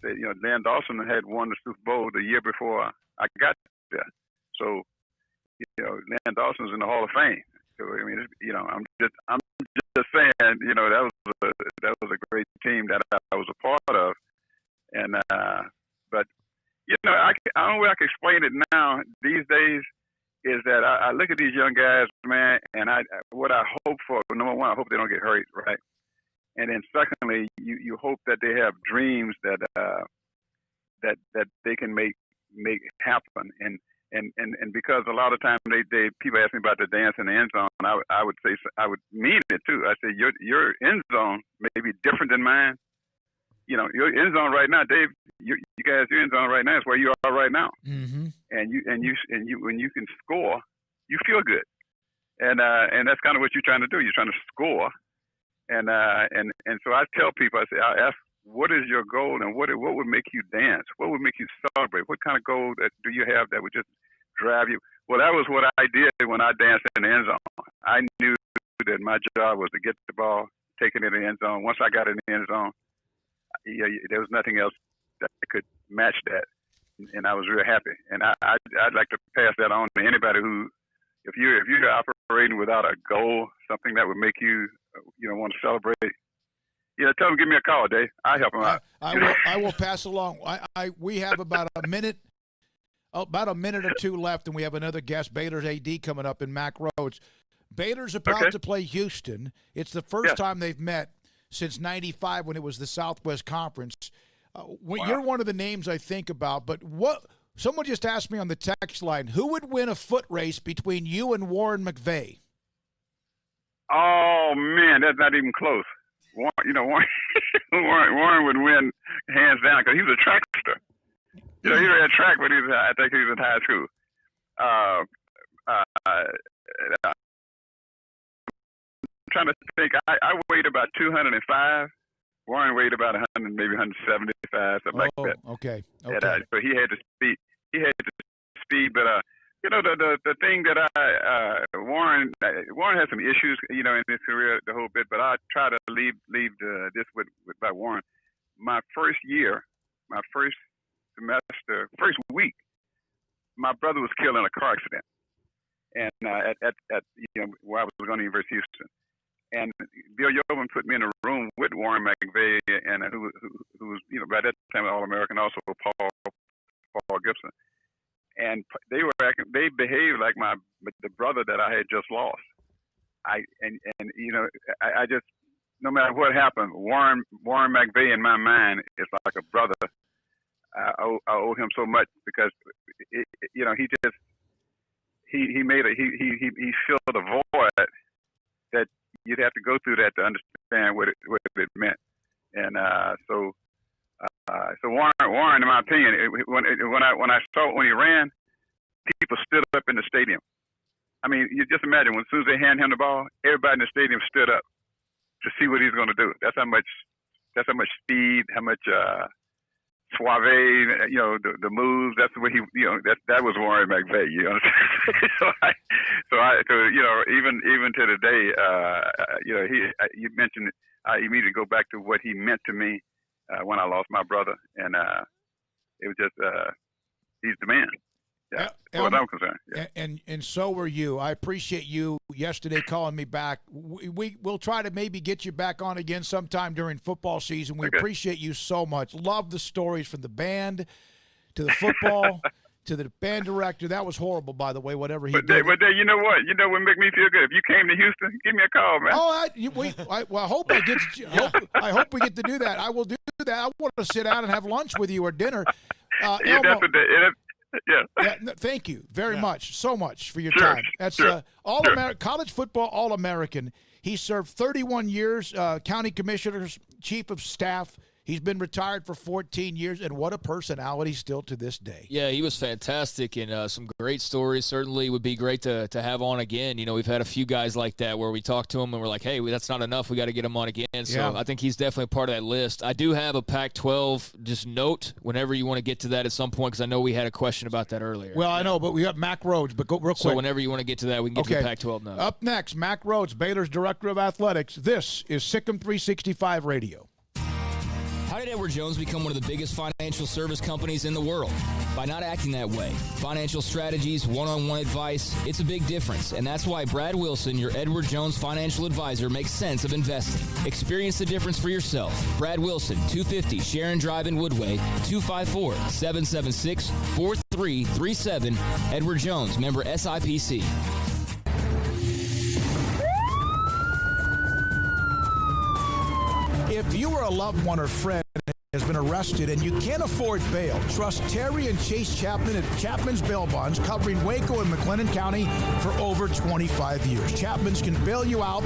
said, Len Dawson had won the Super Bowl the year before I got there. So, Len Dawson's in the Hall of Fame. So I mean, I'm just saying, that was a great team that I was a part of. And but the only way I can explain it now these days is that I look at these young guys, man, and what I hope for, number one, I hope they don't get hurt, right? And then secondly, you hope that they have dreams that they can make happen. And because a lot of times people ask me about the dance in the end zone, I would say, I would mean it too. I say your end zone may be different than mine. Your end zone right now, Dave. You guys, your end zone right now is where you are right now. Mm-hmm. And you when you can score, you feel good. And that's kind of what you're trying to do. You're trying to score. And so I tell people, I ask, what is your goal, and what would make you dance? What would make you celebrate? What kind of goal do you have that would just drive you? Well, that was what I did when I danced in the end zone. I knew that my job was to get the ball, take it in the end zone. Once I got in the end zone, there was nothing else that could match that, and I was real happy. And I'd like to pass that on to anybody who, if you're operating without a goal, something that would make you want to celebrate. Tell them, give me a call, Dave. I help them out. I will pass along. We have about a minute or two left, and we have another guest, Baylor's AD, coming up in Mack Rhoades. Baylor's about to play Houston. It's the first time they've met since '95 when it was the Southwest Conference. You're one of the names I think about, but someone just asked me on the text line, who would win a foot race between you and Warren McVay? Oh, man, that's not even close. Warren would win hands down because he was a trackster. He ran track when I think he was in high school. I'm trying to think. I weighed about 205. Warren weighed about 100, maybe 175, something like that. Okay. And, so he had the speed. But the thing that Warren has some issues, in his career the whole bit. But I try to leave this with by Warren. My first year, my first semester, first week, my brother was killed in a car accident, and at where I was going to University of Houston. And Bill Yeoman put me in a room with Warren McVay, and who was by that time an All-American, also Paul Gibson. And they behaved like the brother that I had just lost. I just, no matter what happened, Warren McVay in my mind is like a brother. I owe him so much because he he filled a void that you'd have to go through that to understand what it meant. And so Warren, in my opinion, when he ran, people stood up in the stadium. I mean, you just imagine as soon as they hand him the ball, everybody in the stadium stood up to see what he's going to do. That's how much speed, how much suave, the moves. That's what that was Warren McVay. You understand? Even to today, you mentioned. I immediately go back to what he meant to me when I lost my brother, and it was just he's the man. Yeah, as far as I'm concerned. Yeah. And so were you. I appreciate you yesterday calling me back. We'll try to maybe get you back on again sometime during football season. We appreciate you so much. Love the stories from the band to the football to the band director. That was horrible, by the way, whatever he did. But you know what? You know what make me feel good? If you came to Houston, give me a call, man. Oh, I hope I get to, I hope we get to do that. I will do that. I want to sit down and have lunch with you or dinner. Elmo, thank you very much, so much for your time. That's college football All-American. He served 31 years, county commissioner's chief of staff. He's been retired for 14 years, and what a personality still to this day. Yeah, he was fantastic, and some great stories. Certainly would be great to have on again. You know, we've had a few guys like that where we talk to him and we're like, hey, that's not enough. We got to get him on again. So I think he's definitely part of that list. I do have a Pac-12 just note whenever you want to get to that at some point, because I know we had a question about that earlier. Well, I know, but we got Mack Rhoades. But go real quick. So whenever you want to get to that, we can get to the Pac-12 note. Up next, Mack Rhoades, Baylor's Director of Athletics. This is Sikkim 365 Radio. How did Edward Jones become one of the biggest financial service companies in the world? By not acting that way. Financial strategies, one-on-one advice, it's a big difference. And that's why Brad Wilson, your Edward Jones financial advisor, makes sense of investing. Experience the difference for yourself. Brad Wilson, 250 Sharon Drive in Woodway, 254-776-4337. Edward Jones, member SIPC. If you or a loved one or friend has been arrested and you can't afford bail, trust Terry and Chase Chapman at Chapman's Bail Bonds, covering Waco and McLennan County for over 25 years. Chapman's can bail you out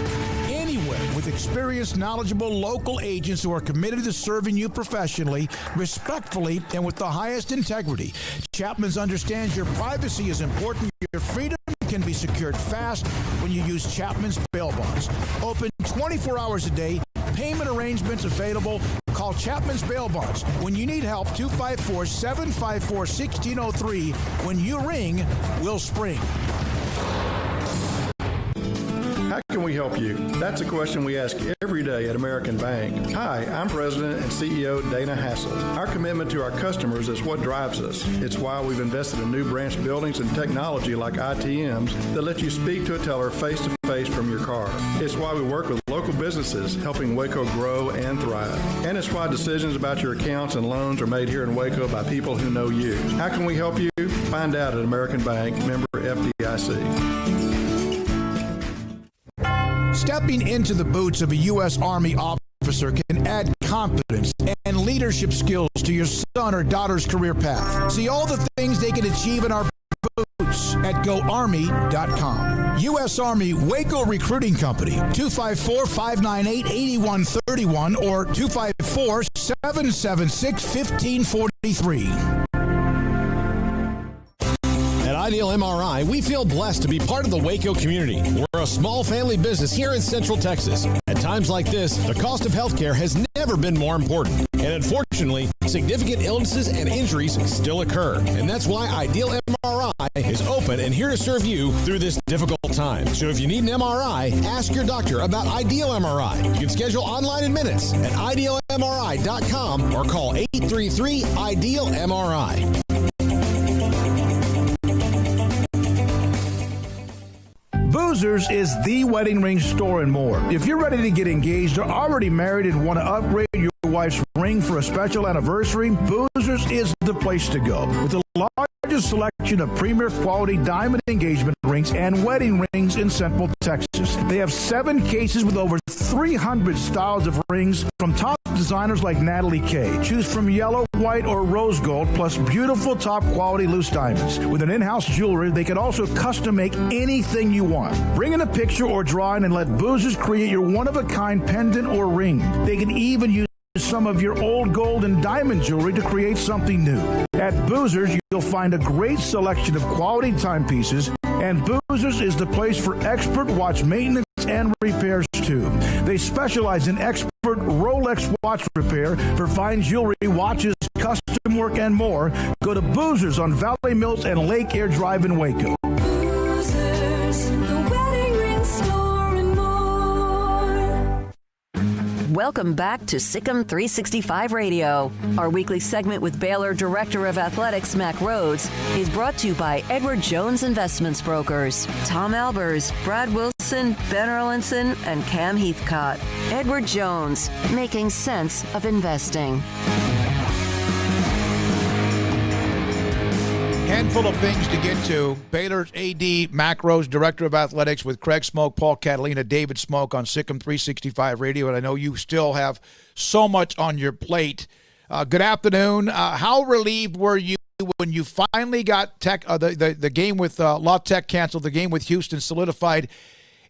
anywhere with experienced, knowledgeable local agents who are committed to serving you professionally, respectfully, and with the highest integrity. Chapman's understands your privacy is important. Your freedom can be secured fast when you use Chapman's Bail Bonds. Open 24 hours a day. Payment arrangements available. Call Chapman's Bail Bonds. When you need help, 254-754-1603. When you ring, we'll spring. How can we help you? That's a question we ask every day at American Bank. Hi, I'm President and CEO Dana Hassel. Our commitment to our customers is what drives us. It's why we've invested in new branch buildings and technology like ITMs that let you speak to a teller face-to-face from your car. It's why we work with local businesses, helping Waco grow and thrive. And it's why decisions about your accounts and loans are made here in Waco by people who know you. How can we help you? Find out at American Bank, member FDIC. Stepping into the boots of a U.S. Army officer can add confidence and leadership skills to your son or daughter's career path. See all the things they can achieve in our boots at GoArmy.com. U.S. Army Waco Recruiting Company, 254-598-8131 or 254-776-1543. At Ideal MRI, we feel blessed to be part of the Waco community. We're a small family business here in Central Texas. At times like this, the cost of healthcare has never been more important. And unfortunately, significant illnesses and injuries still occur. And that's why Ideal MRI is open and here to serve you through this difficult time. So if you need an MRI, ask your doctor about Ideal MRI. You can schedule online in minutes at idealmri.com or call 833-IDEAL-MRI. Boozers is the wedding ring store and more. If you're ready to get engaged or already married and want to upgrade your wife's ring for a special anniversary, Boozers is the place to go. With the largest selection of premier quality diamond engagement rings and wedding rings in Central Texas. They have 7 cases with over 300 styles of rings from top designers like Natalie Kay. Choose from yellow, white, or rose gold, plus beautiful top quality loose diamonds. With an in-house jewelry, they can also custom make anything you want. Bring in a picture or drawing and let Boozers create your one-of-a-kind pendant or ring. They can even use some of your old gold and diamond jewelry to create something new. At Boozers, you'll find a great selection of quality timepieces, and Boozers is the place for expert watch maintenance and repairs too. They specialize in expert Rolex watch repair for fine jewelry, watches, custom work, and more. Go to Boozers on Valley Mills and Lake Air Drive in Waco. Welcome back to Sikkim 365 Radio. Our weekly segment with Baylor Director of Athletics Mack Rhoades is brought to you by Edward Jones Investments Brokers, Tom Albers, Brad Wilson, Ben Erlinson, and Cam Heathcott. Edward Jones, making sense of investing. Handful of things to get to. Baylor's AD, Mack Rhoades, Director of Athletics, with Craig Smoke, Paul Catalina, David Smoke on Sikkim 365 Radio, and I know you still have so much on your plate. Good afternoon. How relieved were you when you finally got the game with La Tech canceled, the game with Houston solidified?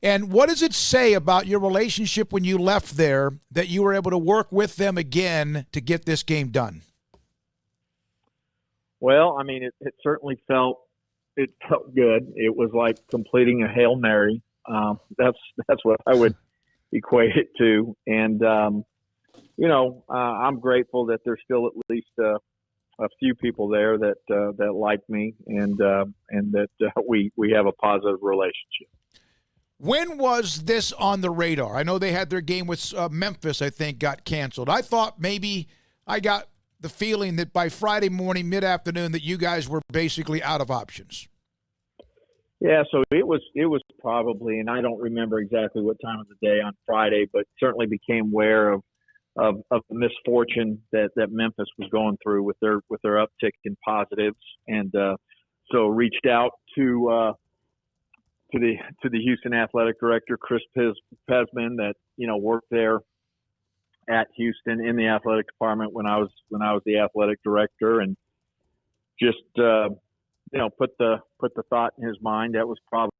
And what does it say about your relationship when you left there that you were able to work with them again to get this game done? Well, I mean, it certainly felt good. It was like completing a Hail Mary. That's what I would equate it to. And, I'm grateful that there's still at least a few people there that like me and that we have a positive relationship. When was this on the radar? I know they had their game with Memphis, I think, got canceled. I thought maybe I got the feeling that by Friday morning, mid-afternoon, that you guys were basically out of options. Yeah, so it was probably, and I don't remember exactly what time of the day on Friday, but certainly became aware of the misfortune that Memphis was going through with their uptick in positives, and so reached out to the Houston athletic director, Chris Pesman, that worked there at Houston in the athletic department when I was the athletic director, and just put the thought in his mind. That was probably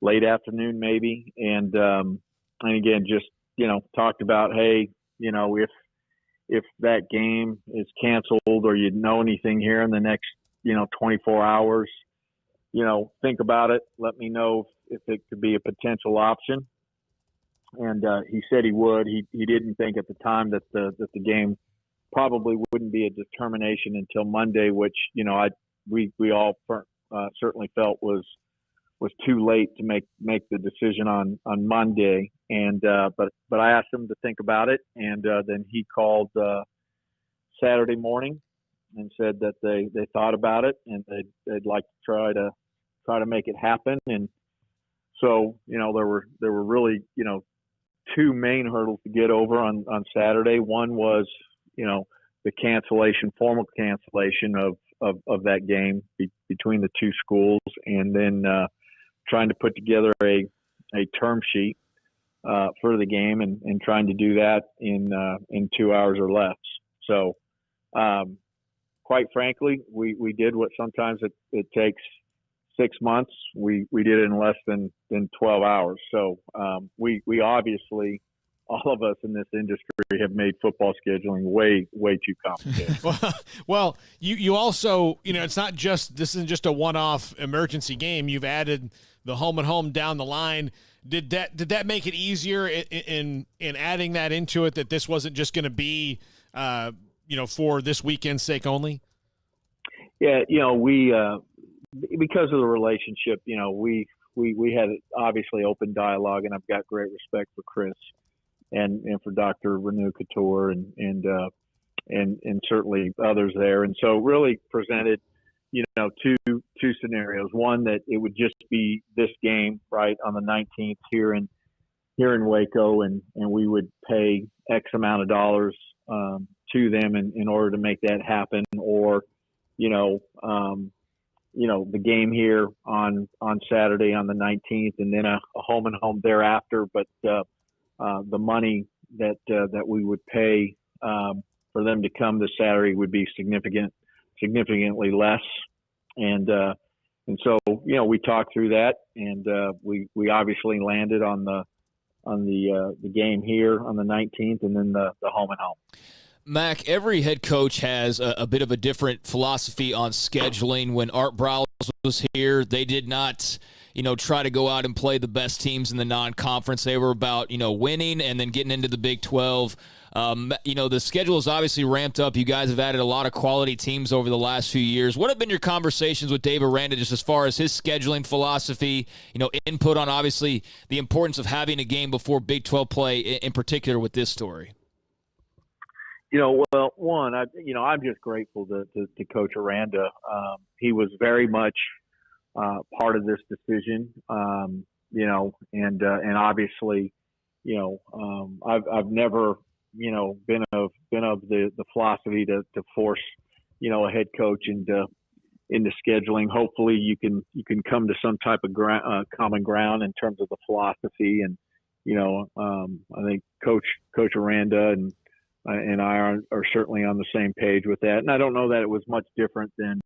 late afternoon maybe, and again just talked about, hey, if that game is canceled or you know anything here in the next 24 hours, think about it, let me know if it could be a potential option. And he said he would. He didn't think at the time that the game probably wouldn't be a determination until Monday, which we all certainly felt was too late to make the decision on Monday. And but I asked him to think about it, and then he called Saturday morning and said that they thought about it and they'd like to try to make it happen. And so there were really two main hurdles to get over on Saturday. One was, the formal cancellation of that game between the two schools, and then trying to put together a term sheet for the game and trying to do that in 2 hours or less. So, quite frankly, we did what sometimes it takes 6 months. We did it in less than 12 hours. So we obviously, all of us in this industry, have made football scheduling way too complicated. Well, you also, it's not just, this isn't just a one-off emergency game. You've added the home and home down the line. Did that make it easier in adding that into it, that this wasn't just going to be for this weekend's sake only? Yeah, we because of the relationship, we had obviously open dialogue, and I've got great respect for Chris and for Dr. Renu Couture and certainly others there. And so really presented, two scenarios. One, that it would just be this game, right, on the 19th here in Waco, and we would pay, X amount of dollars to them in order to make that happen, or the game here on Saturday on the 19th, and then a home and home thereafter. But the money that we would pay for them to come this Saturday would be significantly less, and so we talked through that, and we obviously landed on the game here on the 19th, and then the home and home. Mack, every head coach has a bit of a different philosophy on scheduling. When Art Browse was here, they did not, try to go out and play the best teams in the non-conference. They were about, winning and then getting into the Big 12. The schedule is obviously ramped up. You guys have added a lot of quality teams over the last few years. What have been your conversations with Dave Aranda just as far as his scheduling philosophy, input on obviously the importance of having a game before Big 12 play in particular with this story? Well, one, I'm just grateful to Coach Aranda. He was very much part of this decision, and obviously, I've never, been of the philosophy to force, a head coach into scheduling. Hopefully, you can come to some type of common ground in terms of the philosophy, and I think Coach Aranda and I are certainly on the same page with that. And I don't know that it was much different than,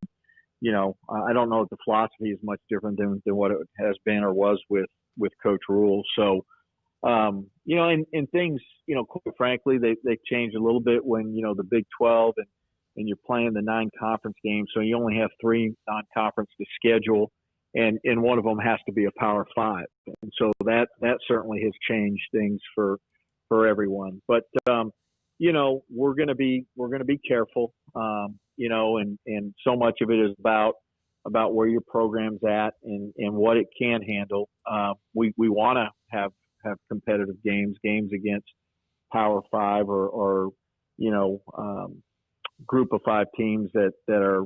I don't know if the philosophy is much different than what it has been or was with Coach Rule. So, and things, quite frankly, they changed a little bit when, the Big 12 and you're playing the 9 conference games. So you only have 3 non-conference to schedule, and one of them has to be a Power 5. And so that certainly has changed things for everyone. But, we're going to be careful, and so much of it is about where your program's at and what it can handle. We want to have competitive games against Power 5 or Group of 5 teams that are,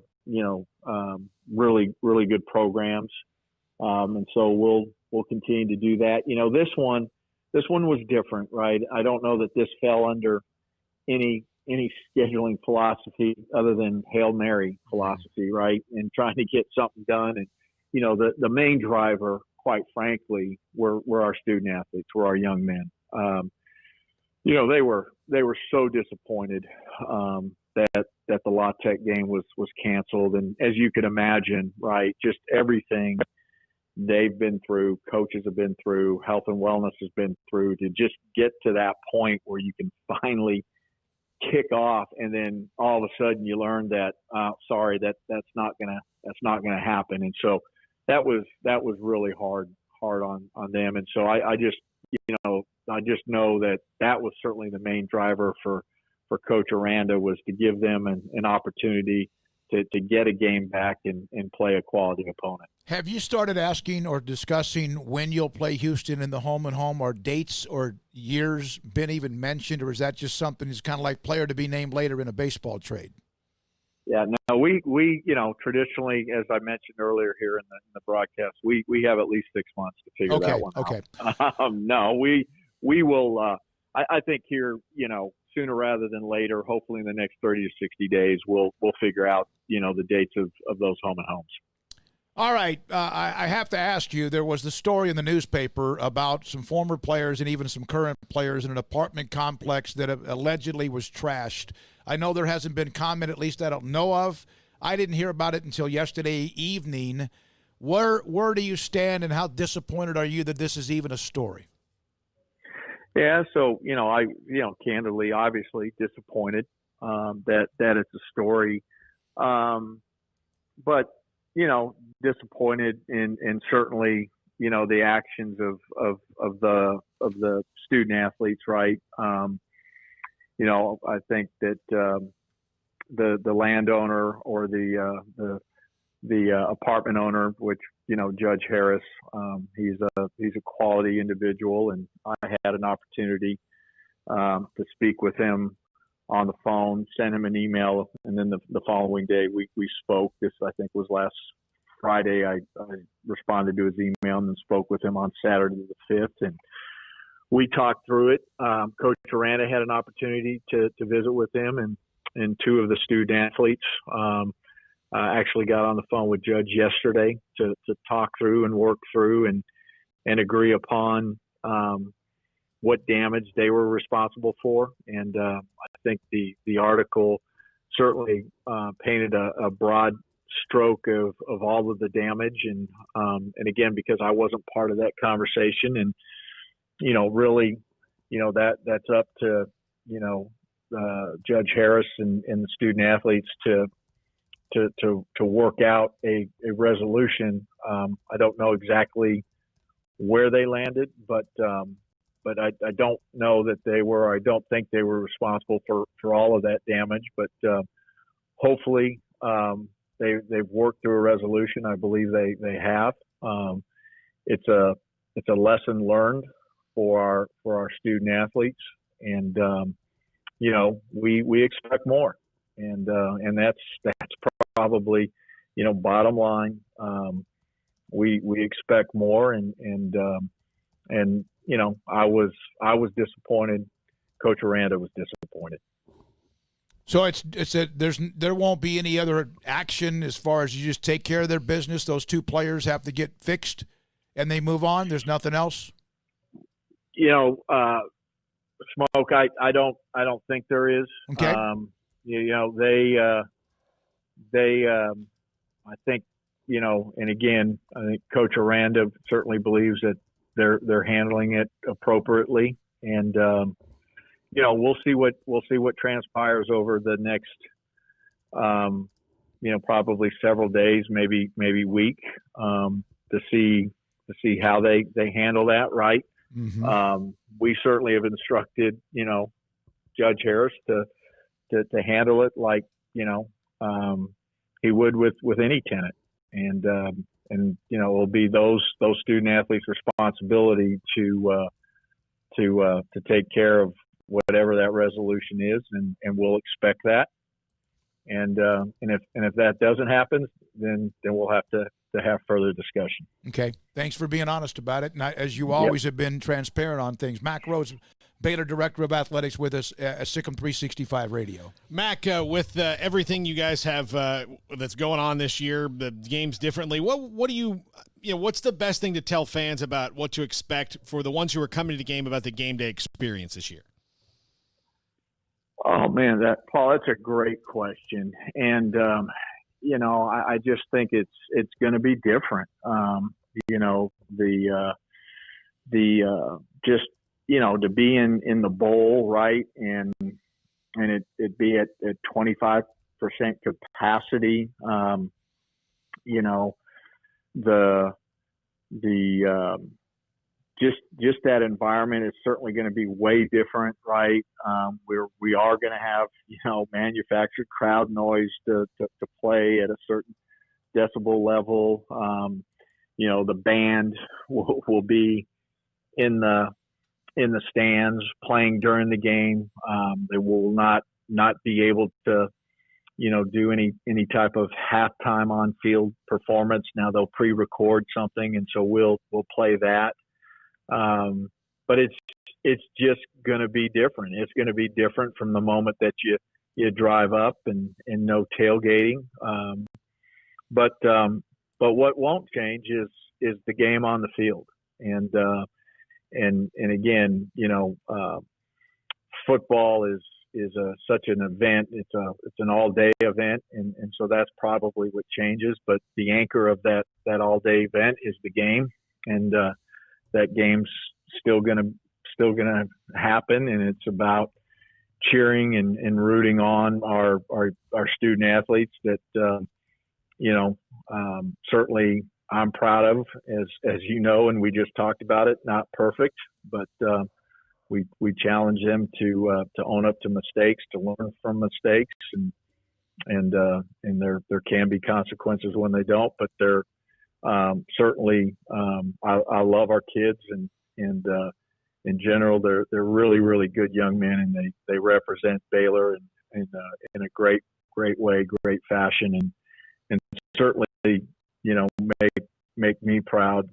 really, really good programs. And so we'll continue to do that. This one was different, right? I don't know that this fell under any scheduling philosophy other than Hail Mary philosophy, right? And trying to get something done. And, the main driver, quite frankly, were our student athletes, were our young men. They were so disappointed that the La Tech game was canceled. And as you can imagine, right, just everything they've been through, coaches have been through, health and wellness has been through, to just get to that point where you can finally kick off, and then all of a sudden you learn that that's not gonna happen. And so that was really hard on them. And so I just know that was certainly the main driver for Coach Aranda, was to give them an opportunity to get a game back and play a quality opponent. Have you started asking or discussing when you'll play Houston in the home and home? Or dates or years been even mentioned, or is that just something that's kind of like player to be named later in a baseball trade? Yeah, no, we traditionally, as I mentioned earlier here in the broadcast, we have at least 6 months to figure that one out. No, we will. I think here, sooner rather than later, hopefully in the next 30 to 60 days, we'll figure out, the dates of those home and homes. All right. I have to ask you, there was the story in the newspaper about some former players and even some current players in an apartment complex that allegedly was trashed. I know there hasn't been comment, at least I don't know of. I didn't hear about it until yesterday evening. Where do you stand, and how disappointed are you that this is even a story? Yeah, so, candidly, obviously disappointed that it's a story. But, disappointed in certainly, the actions of the student athletes, right? I think that the landowner or the apartment owner, which, Judge Harris, he's a quality individual, and I had an opportunity to speak with him on the phone, sent him an email, and then the following day we spoke. This, I think, was last Friday. I responded to his email and then spoke with him on Saturday the 5th, and we talked through it. Coach Aranda had an opportunity to visit with him and two of the student athletes. Actually got on the phone with Judge yesterday to talk through and work through and agree upon what damage they were responsible for. And I think the article certainly painted a broad stroke of all of the damage. And again, because I wasn't part of that conversation, and really, that's up to Judge Harris and the student athletes to work out a resolution. I don't know exactly where they landed, but I don't know that they were. I don't think they were responsible for all of that damage. But hopefully they've worked through a resolution. I believe they have. It's a lesson learned for our student athletes, and we expect more, and that's probably bottom line. We expect more, and I was disappointed. Coach Aranda was disappointed. So there won't be any other action as far as you just take care of their business. Those two players have to get fixed, and they move on. There's nothing else. Smoke. I don't think there is. Okay. They I think and again, I think Coach Aranda certainly believes that they're handling it appropriately, and we'll see what transpires over the next probably several days, maybe week, to see how they handle that, right? Mm-hmm. We certainly have instructed Judge Harris to handle it like he would with any tenant, and it'll be those student athletes' responsibility to take care of whatever that resolution is, and we'll expect that. And if that doesn't happen, then we'll have to have further discussion. Okay. Thanks for being honest about it. And as you always have been transparent on things. Mack Rhoades, Baylor Director of Athletics, with us at Sikkim 365 Radio. Mack, with everything you guys have that's going on this year, the games differently, what do you what's the best thing to tell fans about what to expect for the ones who are coming to the game about the game day experience this year? Oh man, Paul, that's a great question. And I just think it's going to be different. To be in the bowl, right, and it be at 25% capacity. Just that environment is certainly going to be way different, right? We are going to have manufactured crowd noise to play at a certain decibel level. The band will be in the stands playing during the game. They will not be able to do any type of halftime on field performance. Now they'll pre-record something, and so we'll play that. But it's just going to be different. It's going to be different from the moment that you drive up and no tailgating. But what won't change is the game on the field. And again, football is such an event. It's an all day event, and so that's probably what changes. But the anchor of that all day event is the game, and that game's still gonna happen, and it's about cheering and rooting on our student athletes that certainly I'm proud of, as you know, and we just talked about it. Not perfect, but we challenge them to own up to mistakes, to learn from mistakes, and there can be consequences when they don't, but they're certainly, I love our kids, and in general, they're really, really good young men, and they represent Baylor in a great way, great fashion, and certainly, make me proud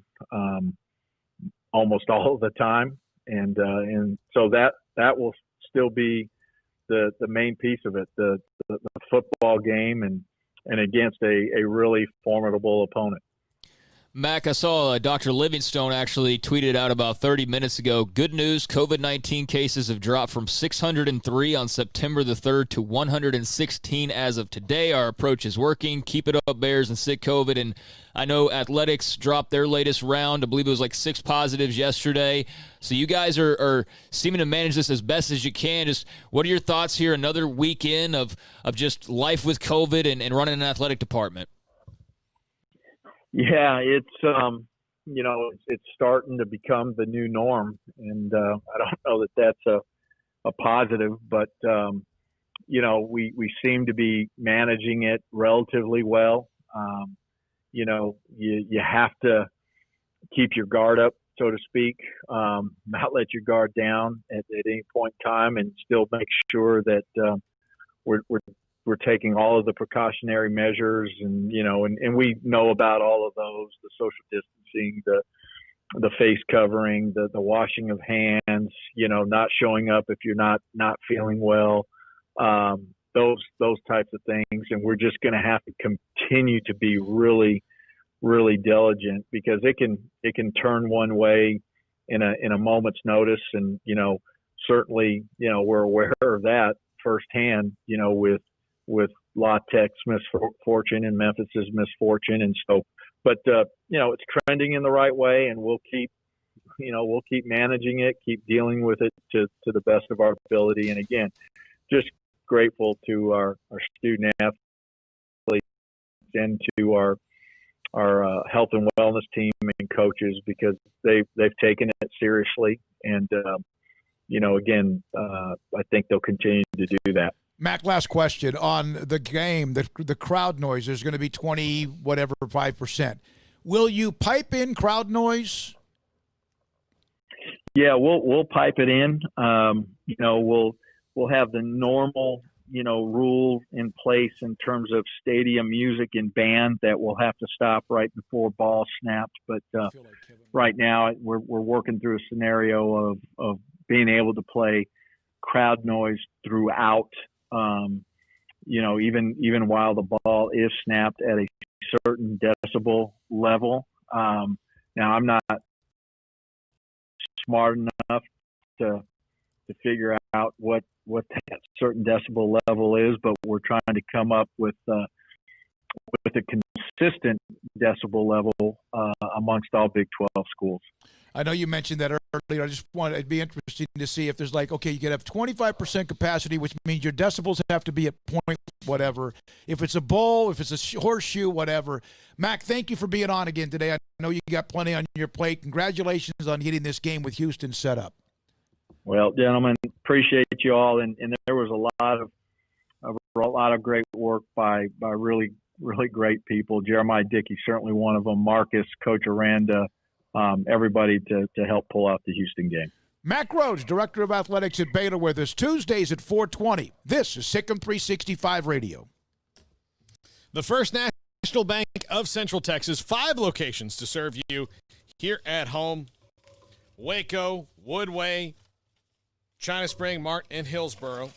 almost all the time. and so that will still be the main piece of it, the football game and against a really formidable opponent. Mac, I saw Dr. Livingstone actually tweeted out about 30 minutes ago, good news, COVID-19 cases have dropped from 603 on September the 3rd to 116 as of today. Our approach is working. Keep it up, Bears, and sick COVID. And I know athletics dropped their latest round. I believe it was like 6 positives yesterday. So you guys are seeming to manage this as best as you can. Just what are your thoughts here? Another weekend of just life with COVID and running an athletic department. Yeah, it's it's starting to become the new norm, and I don't know that that's a positive, but we seem to be managing it relatively well. You have to keep your guard up, so to speak, not let your guard down at any point in time, and still make sure that we're taking all of the precautionary measures, and we know about all of those: the social distancing, the face covering, the washing of hands, not showing up if you're not feeling well, those types of things. And we're just going to have to continue to be really, really diligent, because it can turn one way in a moment's notice. And certainly we're aware of that firsthand, with La Tech's misfortune and Memphis's misfortune. And so, but it's trending in the right way, and we'll keep managing it, keep dealing with it to the best of our ability. And again, just grateful to our student athletes and to our health and wellness team and coaches, because they've taken it seriously. And, again, I think they'll continue to do that. Mac, last question on the game, the crowd noise. There's going to be 5%. Will you pipe in crowd noise? Yeah, we'll pipe it in. We'll have the normal, rule in place in terms of stadium music and band that will have to stop right before ball snapped. But right now we're working through a scenario of being able to play crowd noise throughout. Even while the ball is snapped at a certain decibel level. Now, I'm not smart enough to figure out what that certain decibel level is, but we're trying to come up with a consistent decibel level amongst all Big 12 schools. I know you mentioned that earlier. I just wanted it'd be interesting to see if there's you could have 25% capacity, which means your decibels have to be at point whatever. If it's a bowl, if it's a horseshoe, whatever. Mac, thank you for being on again today. I know you got plenty on your plate. Congratulations on getting this game with Houston set up. Well, gentlemen, appreciate you all, and there was a lot of great work by really, really great people. Jeremiah Dickey, certainly one of them. Marcus, Coach Aranda. Everybody to help pull out the Houston game. Mack Rhoades, Director of Athletics at Baylor, with us Tuesdays at 4:20. This is Sikkim 365 Radio. The First National Bank of Central Texas, 5 locations to serve you here at home: Waco, Woodway, China Spring, Martin, and Hillsboro.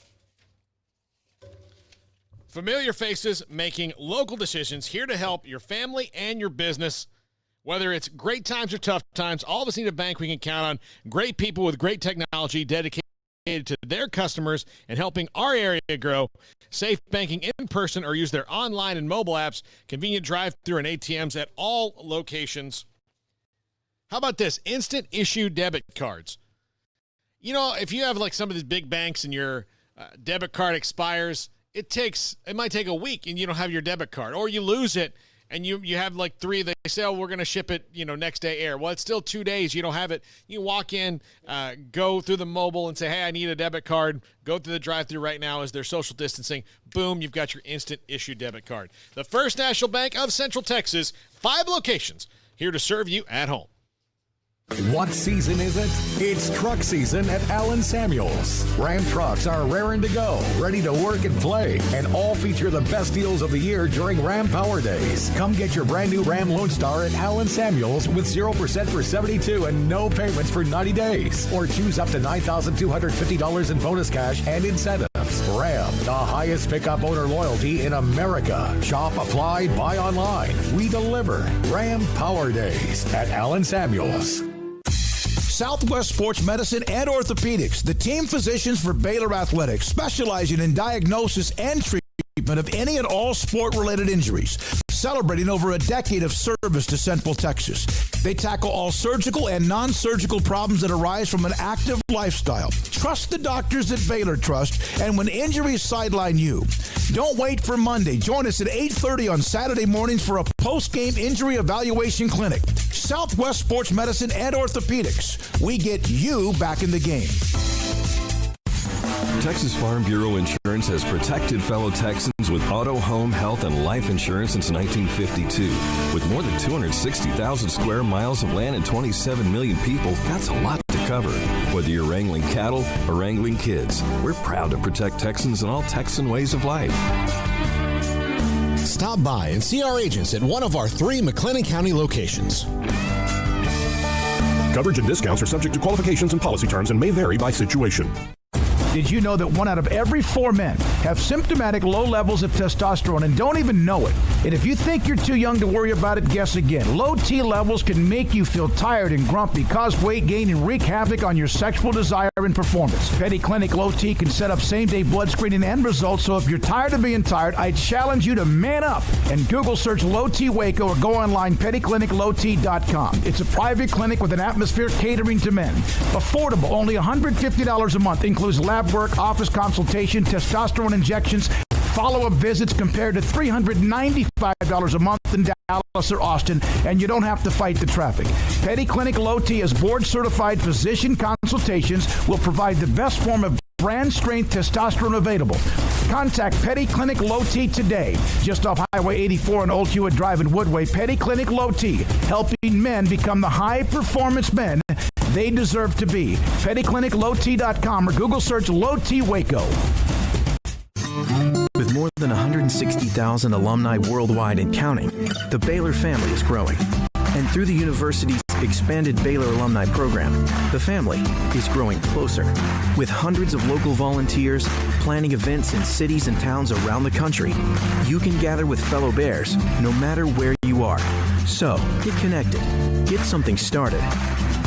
Familiar faces making local decisions, here to help your family and your business. Whether it's great times or tough times, all of us need a bank we can count on. Great people with great technology dedicated to their customers and helping our area grow. Safe banking in person or use their online and mobile apps. Convenient drive-through and ATMs at all locations. How about this? Instant issue debit cards. If you have some of these big banks and your debit card expires, it might take a week and you don't have your debit card, or you lose it. And you have 3, they say, we're going to ship it, next day air. Well, it's still 2 days. You don't have it. You walk in, go through the mobile and say, hey, I need a debit card. Go through the drive-thru right now as they're social distancing. Boom, you've got your instant issue debit card. The First National Bank of Central Texas, 5 locations here to serve you at home. What season is it? It's truck season at Allen Samuels. Ram trucks are raring to go, ready to work and play, and all feature the best deals of the year during Ram Power Days. Come get your brand new Ram Lone Star at Allen Samuels with 0% for 72 and no payments for 90 days. Or choose up to $9,250 in bonus cash and incentives. Ram, the highest pickup owner loyalty in America. Shop, apply, buy online. We deliver. Ram Power Days at Allen Samuels. Southwest Sports Medicine and Orthopedics, the team physicians for Baylor Athletics, specializing in diagnosis and treatment of any and all sport-related injuries, celebrating over a decade of service to Central Texas. They tackle all surgical and non-surgical problems that arise from an active lifestyle. Trust the doctors that Baylor trust, and when injuries sideline you, don't wait for Monday. Join us at 8:30 on Saturday mornings for a post-game injury evaluation clinic. Southwest Sports Medicine and Orthopedics. We get you back in the game. Texas Farm Bureau Insurance has protected fellow Texans with auto, home, health, and life insurance since 1952. With more than 260,000 square miles of land and 27 million people, that's a lot to cover. Whether you're wrangling cattle or wrangling kids, we're proud to protect Texans in all Texan ways of life. Stop by and see our agents at one of our 3 McLennan County locations. Coverage and discounts are subject to qualifications and policy terms and may vary by situation. Did you know that 1 out of every 4 men have symptomatic low levels of testosterone and don't even know it? And if you think you're too young to worry about it, guess again. Low T levels can make you feel tired and grumpy, cause weight gain, and wreak havoc on your sexual desire and performance. Petty Clinic Low T can set up same-day blood screening and results, so if you're tired of being tired, I challenge you to man up and Google search Low T Waco or go online pettycliniclowt.com. It's a private clinic with an atmosphere catering to men. Affordable, only $150 a month, includes lab work, office consultation, testosterone injections, follow-up visits compared to $395 a month in Dallas or Austin, and you don't have to fight the traffic. Petty Clinic Low T as board-certified physician consultations will provide the best form of brand-strength testosterone available. Contact Petty Clinic Low T today, just off Highway 84 and Old Hewitt Drive in Woodway. Petty Clinic Low T, helping men become the high-performance men they deserve to be. PettyClinicLowT.com or Google search Low T Waco. With more than 160,000 alumni worldwide and counting, the Baylor family is growing. And through the university's expanded Baylor alumni program, the family is growing closer. With hundreds of local volunteers planning events in cities and towns around the country, you can gather with fellow Bears no matter where you are. So, get connected, get something started,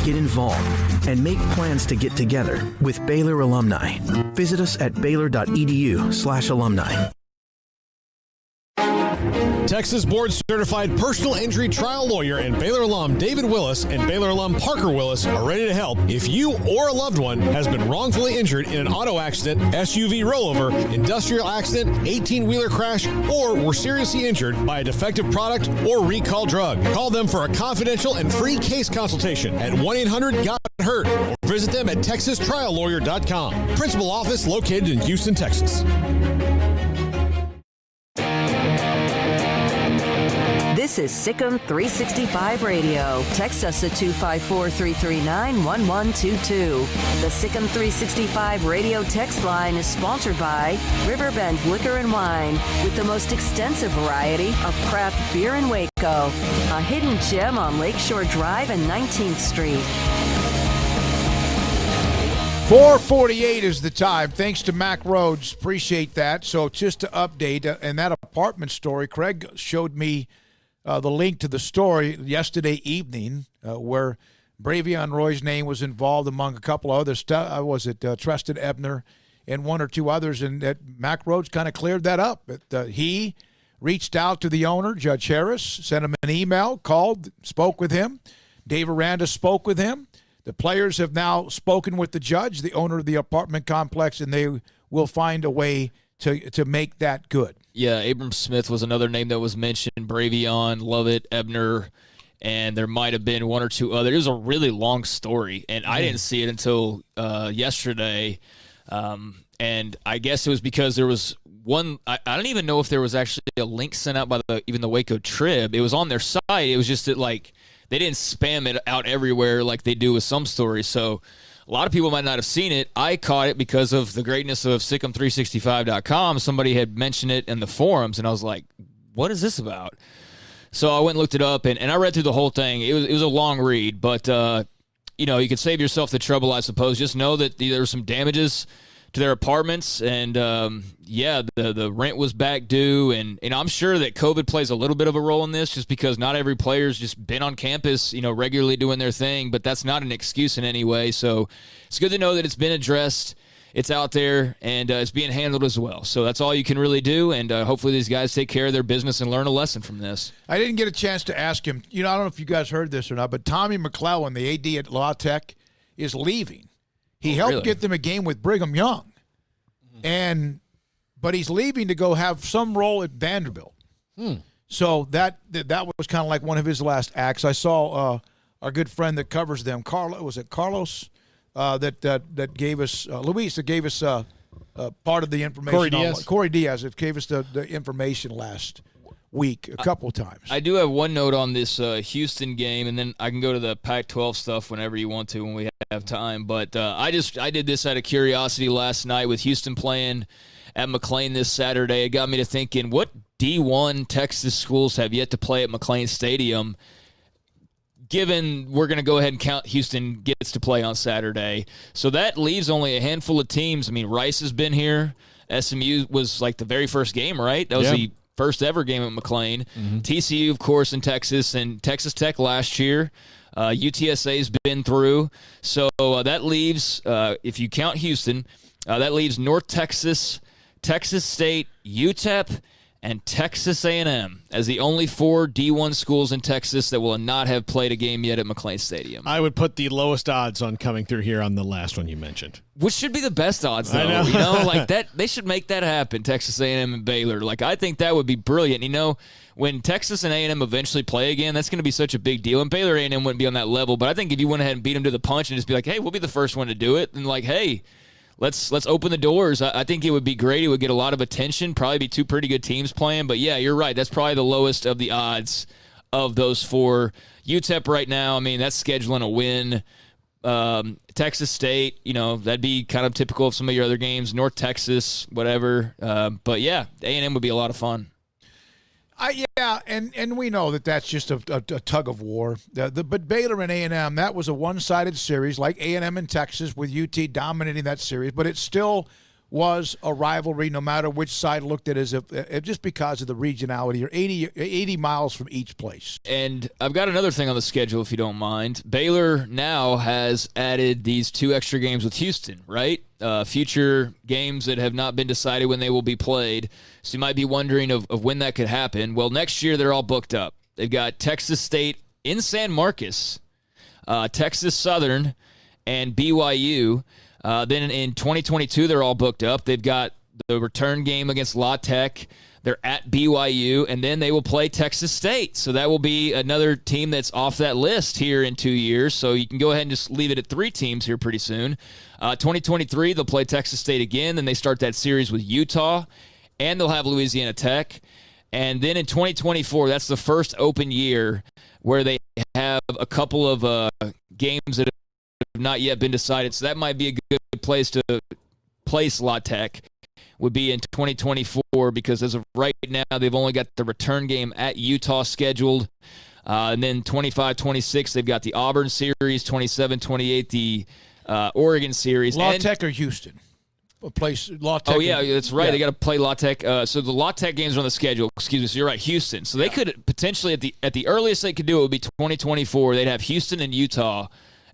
get involved, and make plans to get together with Baylor alumni. Visit us at baylor.edu/alumni. Texas Board Certified Personal Injury Trial Lawyer and Baylor alum David Willis and Baylor alum Parker Willis are ready to help if you or a loved one has been wrongfully injured in an auto accident, SUV rollover, industrial accident, 18-wheeler crash, or were seriously injured by a defective product or recall drug. Call them for a confidential and free case consultation at 1-800-GOT-HURT or visit them at TexasTrialLawyer.com. Principal office located in Houston, Texas. This is Sikkim 365 Radio. Text us at 254-339-1122. The Sikkim 365 Radio text line is sponsored by Riverbend Liquor and Wine, with the most extensive variety of craft beer in Waco. A hidden gem on Lakeshore Drive and 19th Street. 4:48 is the time. Thanks to Mack Rhoades. Appreciate that. So just to update, in that apartment story, Craig showed me the link to the story yesterday evening where Bravion Roy's name was involved among a couple of others. Treston Ebner and one or two others, and that Mack Rhoades kind of cleared that up. He reached out to the owner, Judge Harris, sent him an email, called, spoke with him. Dave Aranda spoke with him. The players have now spoken with the judge, the owner of the apartment complex, and they will find a way to make that good. Yeah, Abram Smith was another name that was mentioned, Bravion, Lovett, Ebner, and there might have been one or two others. It was a really long story, and I didn't see it until yesterday. And I guess it was because there was one – I don't even know if there was actually a link sent out by even the Waco Trib. It was on their site. It was just that, like, they didn't spam it out everywhere like they do with some stories. So a lot of people might not have seen it. I caught it because of the greatness of Sikkim365.com. Somebody had mentioned it in the forums, and I was like, what is this about? So I went and looked it up, and I read through the whole thing. It was a long read, but, you can save yourself the trouble, I suppose. Just know that there were some damages to their apartments, and, the rent was back due, and I'm sure that COVID plays a little bit of a role in this just because not every player's just been on campus, regularly doing their thing, but that's not an excuse in any way. So it's good to know that it's been addressed. It's out there, and it's being handled as well. So that's all you can really do, and hopefully these guys take care of their business and learn a lesson from this. I didn't get a chance to ask him. I don't know if you guys heard this or not, but Tommy McClellan, the AD at La Tech, is leaving. He helped get them a game with Brigham Young, but he's leaving to go have some role at Vanderbilt. So that was kind of like one of his last acts. I saw our good friend that covers them, Carlos? That gave us Luis that gave us part of the information. Corey Diaz that gave us the information last week a couple of times. I do have one note on this Houston game, and then I can go to the Pac-12 stuff whenever you want to when we have time. But I did this out of curiosity last night with Houston playing at McLean this Saturday. It got me to thinking, what D1 Texas schools have yet to play at McLean Stadium? Given we're going to go ahead and count Houston gets to play on Saturday. So that leaves only a handful of teams. I mean, Rice has been here. SMU was like the very first game, right? That was the first ever game at McLean. TCU, of course, in Texas, and Texas Tech last year. UTSA's been through. So that leaves, if you count Houston, that leaves North Texas, Texas State, UTEP, and Texas A&M as the only 4 D1 schools in Texas that will not have played a game yet at McLean Stadium. I would put the lowest odds on coming through here on the last one you mentioned. Which should be the best odds, though. I know. Like that, they should make that happen, Texas A&M and Baylor. Like, I think that would be brilliant. When Texas and A&M eventually play again, that's going to be such a big deal. And Baylor A&M wouldn't be on that level, but I think if you went ahead and beat them to the punch and just be like, hey, we'll be the first one to do it, and like, hey, Let's open the doors. I think it would be great. It would get a lot of attention. Probably be 2 pretty good teams playing. But, yeah, you're right. That's probably the lowest of the odds of those 4. UTEP right now, I mean, that's scheduling a win. Texas State, that'd be kind of typical of some of your other games. North Texas, whatever. But, yeah, A&M would be a lot of fun. And we know that that's just a tug of war. But Baylor and A&M, that was a one-sided series, like A&M in Texas, with UT dominating that series. But it still was a rivalry, no matter which side looked at it, just because of the regionality. You're 80 miles from each place. And I've got another thing on the schedule, if you don't mind. Baylor now has added these 2 extra games with Houston, right? Future games that have not been decided when they will be played. So you might be wondering of when that could happen. Well, next year they're all booked up. They've got Texas State in San Marcos, Texas Southern, and BYU. Then in 2022, they're all booked up. They've got the return game against La Tech. They're at BYU, and then they will play Texas State. So that will be another team that's off that list here in 2 years. So you can go ahead and just leave it at 3 teams here pretty soon. 2023, they'll play Texas State again. Then they start that series with Utah, and they'll have Louisiana Tech. And then in 2024, that's the first open year where they have a couple of games that have not yet been decided. So that might be a good place to place La Tech, would be in 2024, because as of right now, they've only got the return game at Utah scheduled. And then 25-26, they've got the Auburn series, 27-28, the Oregon series. La Tech or Houston? La Tech. Oh, yeah, that's right. Yeah. They got to play La Tech. So the La Tech games are on the schedule. Excuse me. So you're right, Houston. So they could potentially, at the earliest they could do it would be 2024. They'd have Houston and Utah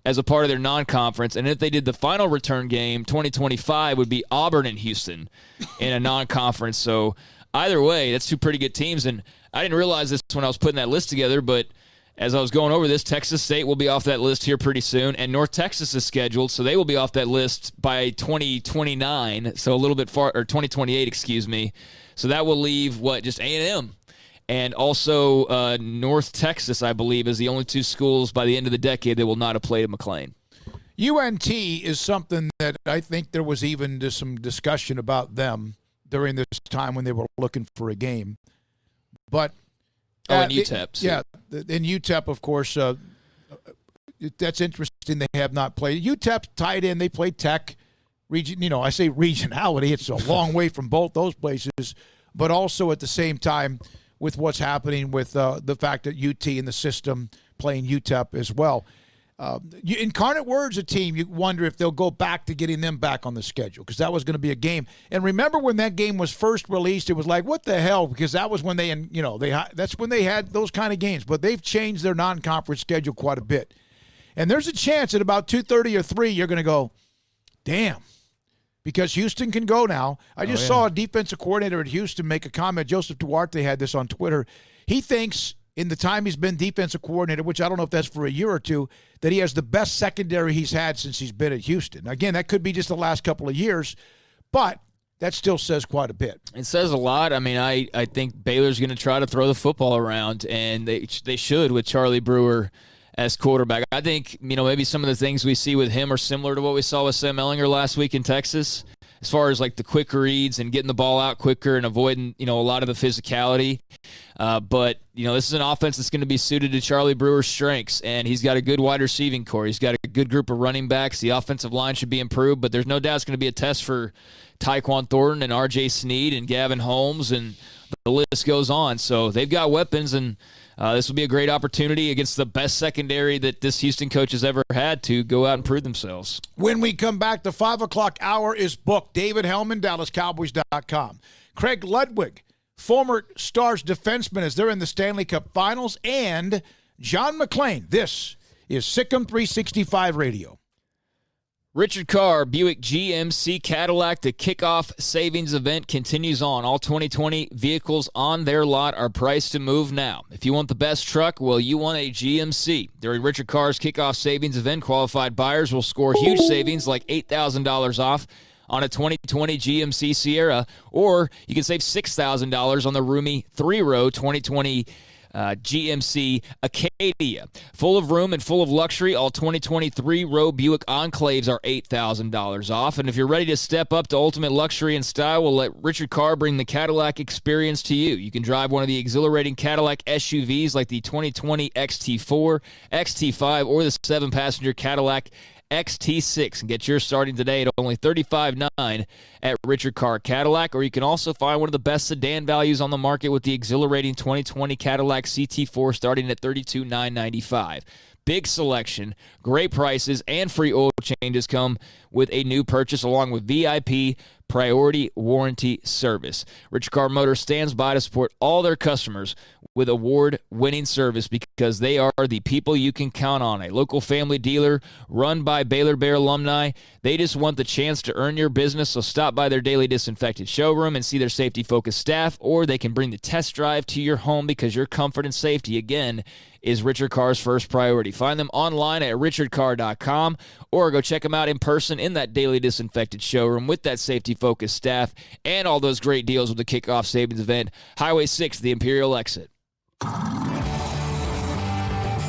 as a part of their non-conference. And if they did the final return game, 2025 would be Auburn and Houston in a non-conference. So either way, that's 2 pretty good teams. And I didn't realize this when I was putting that list together, but as I was going over this, Texas State will be off that list here pretty soon, and North Texas is scheduled, so they will be off that list by 2029, so a little bit far, or 2028, excuse me. So that will leave, just A&M. And also North Texas, I believe, is the only 2 schools by the end of the decade that will not have played at McLean. UNT is something that I think there was even just some discussion about them during this time when they were looking for a game. But in UTEP. Yeah, in UTEP, of course. That's interesting. They have not played. UTEP tied in. They play Tech. Region, I say regionality. It's a long way from both those places, but also at the same time with what's happening with the fact that UT in the system playing UTEP as well. Incarnate Word's a team you wonder if they'll go back to getting them back on the schedule because that was going to be a game. And remember when that game was first released, it was like, what the hell? Because that was when that's when they had those kind of games. But they've changed their non-conference schedule quite a bit. And there's a chance at about 2:30 or 3 you're going to go, damn. Because Houston can go now. I just saw a defensive coordinator at Houston make a comment. Joseph Duarte had this on Twitter. He thinks in the time he's been defensive coordinator, which I don't know if that's for a year or two, that he has the best secondary he's had since he's been at Houston. Again, that could be just the last couple of years, but that still says quite a bit. It says a lot. I mean, I think Baylor's going to try to throw the football around, and they should with Charlie Brewer as quarterback. I think, maybe some of the things we see with him are similar to what we saw with Sam Ehlinger last week in Texas, as far as like the quick reads and getting the ball out quicker and avoiding, a lot of the physicality. But this is an offense that's going to be suited to Charlie Brewer's strengths, and he's got a good wide receiving core. He's got a good group of running backs. The offensive line should be improved, but there's no doubt it's going to be a test for Tyquan Thornton and R.J. Sneed and Gavin Holmes, and the list goes on. So they've got weapons, and this will be a great opportunity against the best secondary that this Houston coach has ever had to go out and prove themselves. When we come back, the 5 o'clock hour is booked. David Hellman, DallasCowboys.com. Craig Ludwig, former Stars defenseman, as they're in the Stanley Cup Finals, and John McClain. This is Sikkim 365 Radio. Richard Carr, Buick GMC Cadillac, the kickoff savings event continues on. All 2020 vehicles on their lot are priced to move now. If you want the best truck, well, you want a GMC. During Richard Carr's kickoff savings event, qualified buyers will score huge savings like $8,000 off on a 2020 GMC Sierra, or you can save $6,000 on the roomy 3-row 2020 GMC Acadia. Full of room and full of luxury, all 2023 row Buick Enclaves are $8,000 off. And if you're ready to step up to ultimate luxury and style, we'll let Richard Carr bring the Cadillac experience to you. You can drive one of the exhilarating Cadillac SUVs like the 2020 XT4, XT5, or the 7-passenger Cadillac XT6 and get yours starting today at only $35,900 at Richard Carr Cadillac, or you can also find one of the best sedan values on the market with the exhilarating 2020 Cadillac CT4 starting at $32,995. Big selection, great prices, and free oil changes come with a new purchase along with VIP priority warranty service. Richard Carr Motors stands by to support all their customers with award-winning service because they are the people you can count on. A local family dealer run by Baylor Bear alumni. They just want the chance to earn your business, so stop by their daily disinfected showroom and see their safety-focused staff, or they can bring the test drive to your home because your comfort and safety, again, is Richard Carr's first priority. Find them online at richardcarr.com or go check them out in person in that daily disinfected showroom with that safety-focused staff and all those great deals with the kickoff savings event. Highway 6, the Imperial exit.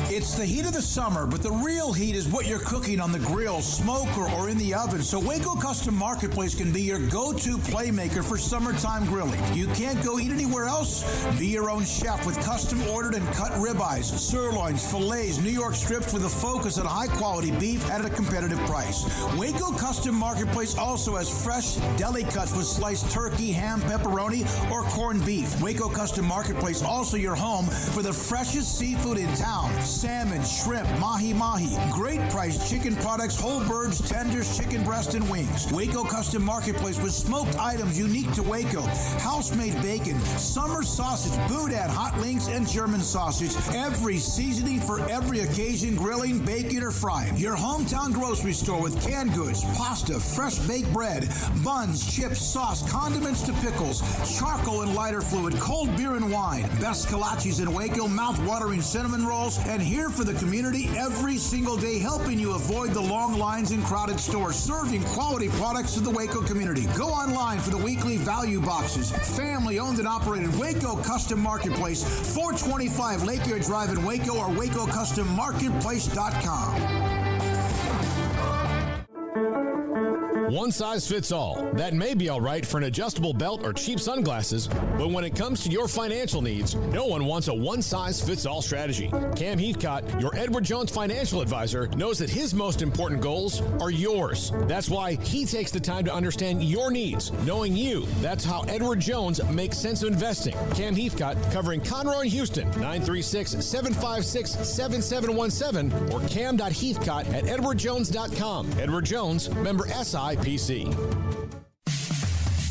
It's the heat of the summer, but the real heat is what you're cooking on the grill, smoker, or in the oven. So Waco Custom Marketplace can be your go-to playmaker for summertime grilling. You can't go eat anywhere else? Be your own chef with custom-ordered and cut ribeyes, sirloins, fillets, New York strips with a focus on high-quality beef at a competitive price. Waco Custom Marketplace also has fresh deli cuts with sliced turkey, ham, pepperoni, or corned beef. Waco Custom Marketplace also your home for the freshest seafood in town. Salmon, shrimp, mahi-mahi, great priced chicken products, whole birds, tenders, chicken breast, and wings. Waco Custom Marketplace with smoked items unique to Waco, house-made bacon, summer sausage, boudin, hot links, and German sausage. Every seasoning for every occasion, grilling, baking, or frying. Your hometown grocery store with canned goods, pasta, fresh baked bread, buns, chips, sauce, condiments to pickles, charcoal and lighter fluid, cold beer and wine, best kolaches in Waco, mouth-watering cinnamon rolls, and here for the community every single day, helping you avoid the long lines in crowded stores, serving quality products to the Waco community. Go online for the weekly value boxes. Family owned and operated Waco Custom Marketplace, 425 Lakeview Drive in Waco, or WacoCustomMarketplace.com. One size fits all. That may be all right for an adjustable belt or cheap sunglasses, but when it comes to your financial needs, no one wants a one-size-fits-all strategy. Cam Heathcott, your Edward Jones financial advisor, knows that his most important goals are yours. That's why he takes the time to understand your needs. Knowing you, that's how Edward Jones makes sense of investing. Cam Heathcott, covering Conroe and Houston, 936-756-7717 or cam.heathcott@edwardjones.com. Edward Jones, member SIPC.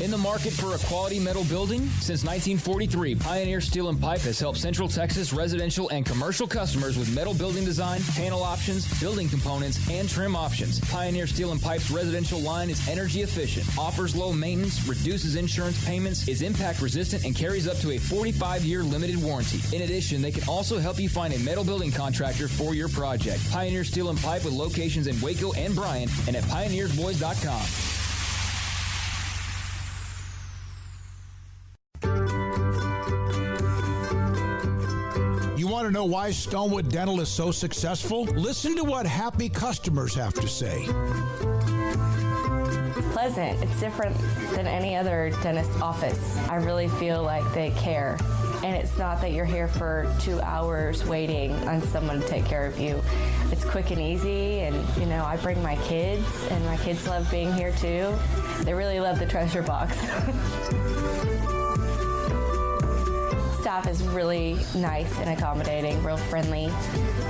In the market for a quality metal building? Since 1943, Pioneer Steel and Pipe has helped Central Texas residential and commercial customers with metal building design, panel options, building components, and trim options. Pioneer Steel and Pipe's residential line is energy efficient, offers low maintenance, reduces insurance payments, is impact resistant, and carries up to a 45-year limited warranty. In addition, they can also help you find a metal building contractor for your project. Pioneer Steel and Pipe with locations in Waco and Bryan and at pioneersboys.com. You want to know why Stonewood Dental is so successful? Listen to what happy customers have to say. Pleasant. It's different than any other dentist office. I really feel like they care. And it's not that you're here for 2 hours waiting on someone to take care of you. It's quick and easy, and I bring my kids, and my kids love being here too. They really love the treasure box. Staff is really nice and accommodating, real friendly.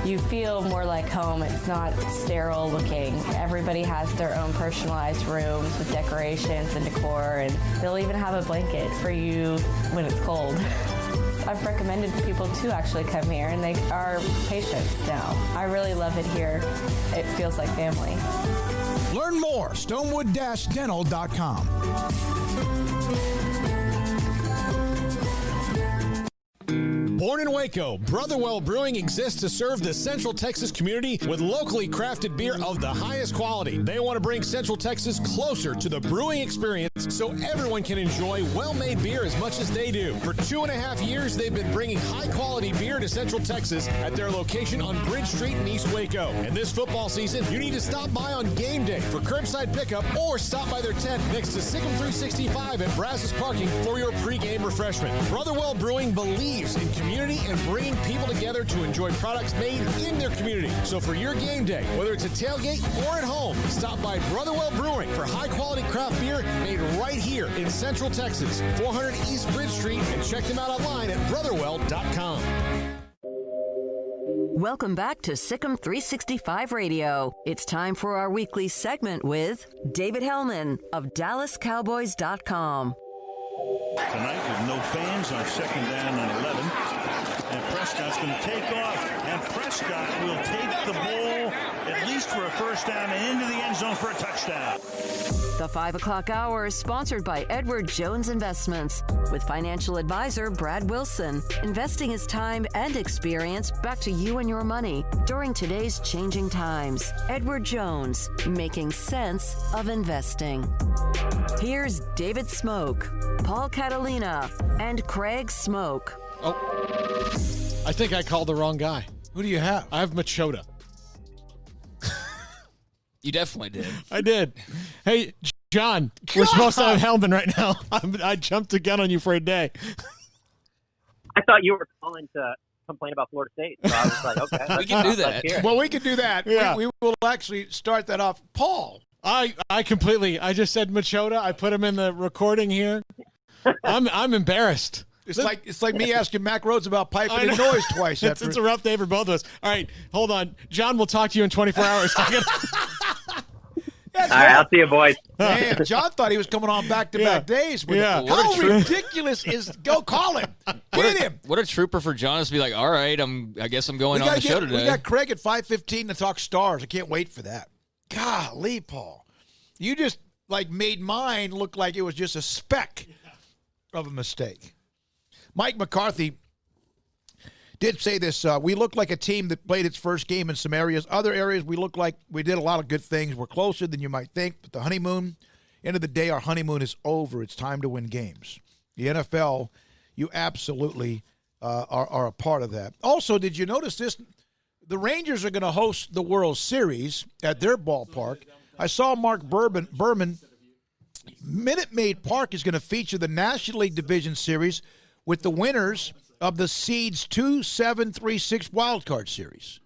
You feel more like home. It's not sterile looking. Everybody has their own personalized rooms with decorations and decor, and they'll even have a blanket for you when it's cold. I've recommended people to actually come here, and they are patients now. I really love it here. It feels like family. Learn more, stonewood-dental.com. Born in Waco, Brotherwell Brewing exists to serve the Central Texas community with locally crafted beer of the highest quality. They want to bring Central Texas closer to the brewing experience so everyone can enjoy well-made beer as much as they do. For 2.5 years, they've been bringing high-quality beer to Central Texas at their location on Bridge Street in East Waco. And this football season, you need to stop by on game day for curbside pickup or stop by their tent next to Sikkim 365 at Brazos Parking for your pregame refreshment. Brotherwell Brewing believes in community and bringing people together to enjoy products made in their community. So for your game day, whether it's a tailgate or at home, stop by Brotherwell Brewing for high-quality craft beer made right here in Central Texas, 400 East Bridge Street, and check them out online at brotherwell.com. Welcome back to Sikkim 365 Radio. It's time for our weekly segment with David Hellman of DallasCowboys.com. Tonight with no fans on 2nd down and 11. And Prescott's going to take off. And Prescott will take the ball at least for a first down and into the end zone for a touchdown. The 5 o'clock hour is sponsored by Edward Jones Investments with financial advisor Brad Wilson. Investing his time and experience back to you and your money during today's changing times. Edward Jones, making sense of investing. Here's David Smoke, Paul Catalina, and Craig Smoke. Oh, I think I called the wrong guy. Who do you have? I have Machota. You definitely did. I did. Hey, John, we're supposed to have Hellman right now. I jumped the gun on you for a day. I thought you were calling to complain about Florida State. So I was like, okay. We can do that. Well, we can do that. Yeah. We will actually start that off. Paul. I just said Machota. I put him in the recording here. I'm embarrassed. It's like me asking Mack Rhoades about piping and noise twice. It's a rough day for both of us. All right, hold on. John, we'll talk to you in 24 hours. All right, I'll see you, boys. Man, John thought he was coming on back-to-back days. How ridiculous is – go call him. Get him. What a trooper for John is to be like, all right, I guess I'm going on the show today. We got Craig at 5:15 to talk Stars. I can't wait for that. Golly, Paul. You just, made mine look like it was just a speck of a mistake. Mike McCarthy did say this. We look like a team that played its first game in some areas. Other areas, we look like we did a lot of good things. We're closer than you might think. But the honeymoon, end of the day, our honeymoon is over. It's time to win games. The NFL, you absolutely are a part of that. Also, did you notice this? The Rangers are going to host the World Series at their ballpark. I saw Mark Berman. Minute Maid Park is going to feature the National League Division Series with the winners of the Seeds 2, 7, 3, 6 wildcard series.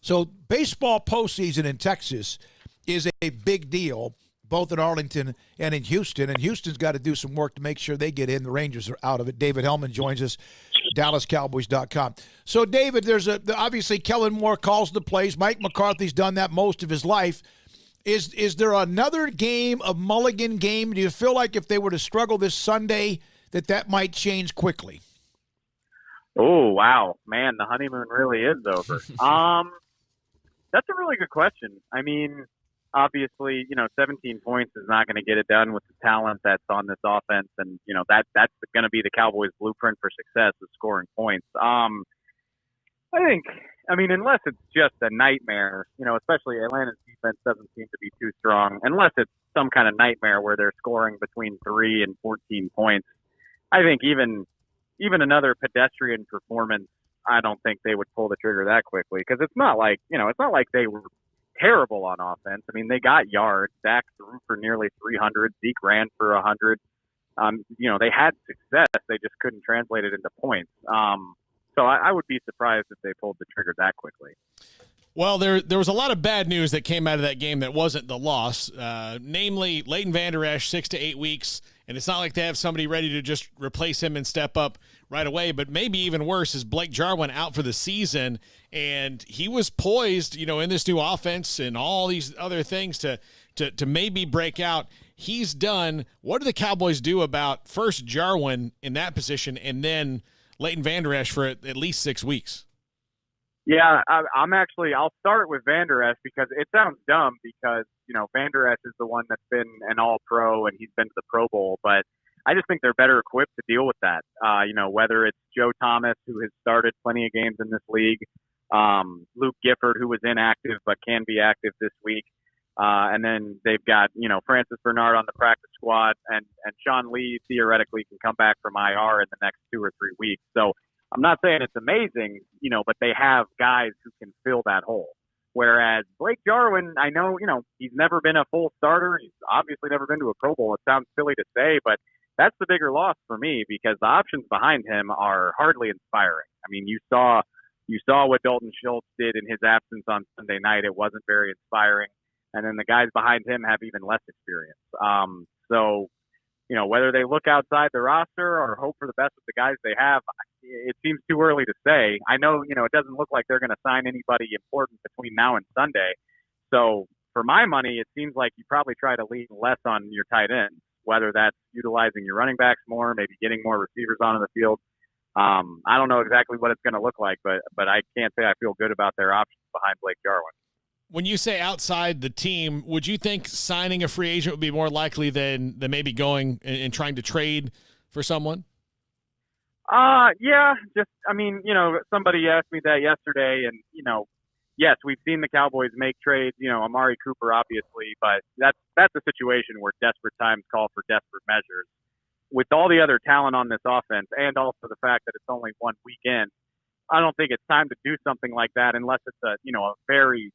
So baseball postseason in Texas is a big deal, both in Arlington and in Houston. And Houston's got to do some work to make sure they get in. The Rangers are out of it. David Hellman joins us, DallasCowboys.com. So, David, there's obviously Kellen Moore calls the plays. Mike McCarthy's done that most of his life. Is there another game, a mulligan game? Do you feel like if they were to struggle this Sunday that might change quickly? Oh, wow. Man, the honeymoon really is over. That's a really good question. I mean, obviously, 17 points is not going to get it done with the talent that's on this offense. And, that's going to be the Cowboys' blueprint for success is scoring points. I think, unless it's just a nightmare, especially Atlanta's defense doesn't seem to be too strong, unless it's some kind of nightmare where they're scoring between 3 and 14 points. I think even another pedestrian performance, I don't think they would pull the trigger that quickly, because it's not like they were terrible on offense. I mean, they got yards. Dak threw for nearly 300. Zeke ran for 100. They had success. They just couldn't translate it into points. So I would be surprised if they pulled the trigger that quickly. Well, there was a lot of bad news that came out of that game that wasn't the loss, namely Leighton Vander Esch, 6 to 8 weeks, and it's not like they have somebody ready to just replace him and step up right away. But maybe even worse is Blake Jarwin out for the season, and he was poised, in this new offense and all these other things to maybe break out. He's done. What do the Cowboys do about first Jarwin in that position and then Leighton Vander Esch for at least 6 weeks? Yeah, I'll start with Vander Esch because it sounds dumb because, Vander Esch is the one that's been an all-pro and he's been to the Pro Bowl, but I just think they're better equipped to deal with that. Whether it's Joe Thomas, who has started plenty of games in this league, Luke Gifford, who was inactive but can be active this week, and then they've got, Francis Bernard on the practice squad, and Sean Lee theoretically can come back from IR in the next 2 or 3 weeks. So I'm not saying it's amazing, but they have guys who can fill that hole. Whereas Blake Jarwin, I know, he's never been a full starter. He's obviously never been to a Pro Bowl. It sounds silly to say, but that's the bigger loss for me because the options behind him are hardly inspiring. I mean, you saw what Dalton Schultz did in his absence on Sunday night. It wasn't very inspiring. And then the guys behind him have even less experience. So, whether they look outside the roster or hope for the best with the guys they have, it seems too early to say. I know, it doesn't look like they're going to sign anybody important between now and Sunday. So for my money, it seems like you probably try to lean less on your tight end, whether that's utilizing your running backs more, maybe getting more receivers onto the field. I don't know exactly what it's going to look like, but I can't say I feel good about their options behind Blake Jarwin. When you say outside the team, would you think signing a free agent would be more likely than maybe going and trying to trade for someone? Yeah, somebody asked me that yesterday, and, yes, we've seen the Cowboys make trades, Amari Cooper, obviously, but that's a situation where desperate times call for desperate measures. With all the other talent on this offense and also the fact that it's only 1 weekend, I don't think it's time to do something like that unless it's a very,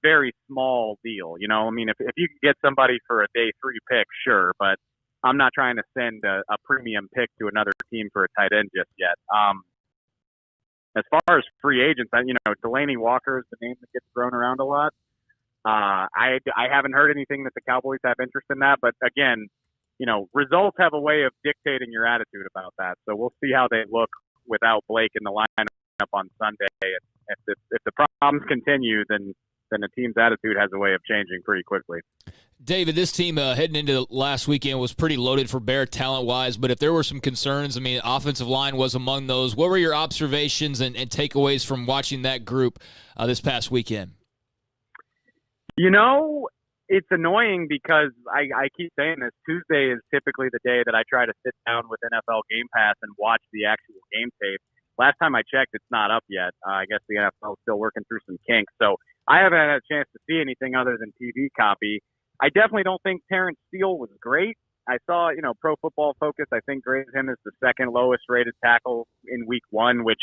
very small deal. If you can get somebody for a day 3 pick, sure, but I'm not trying to send a premium pick to another team for a tight end just yet. As far as free agents, Delaney Walker is the name that gets thrown around a lot. I haven't heard anything that the Cowboys have interest in that, but again, results have a way of dictating your attitude about that. So we'll see how they look without Blake in the lineup on Sunday. If the problems continue, then the team's attitude has a way of changing pretty quickly. David, this team heading into last weekend was pretty loaded for bear talent-wise, but if there were some concerns, offensive line was among those. What were your observations and takeaways from watching that group this past weekend? It's annoying because I keep saying this. Tuesday is typically the day that I try to sit down with NFL Game Pass and watch the actual game tape. Last time I checked, it's not up yet. I guess the NFL is still working through some kinks, so I haven't had a chance to see anything other than TV copy. I definitely don't think Terrence Steele was great. I saw, Pro Football Focus, I think, graded him as the second lowest rated tackle in week 1, which,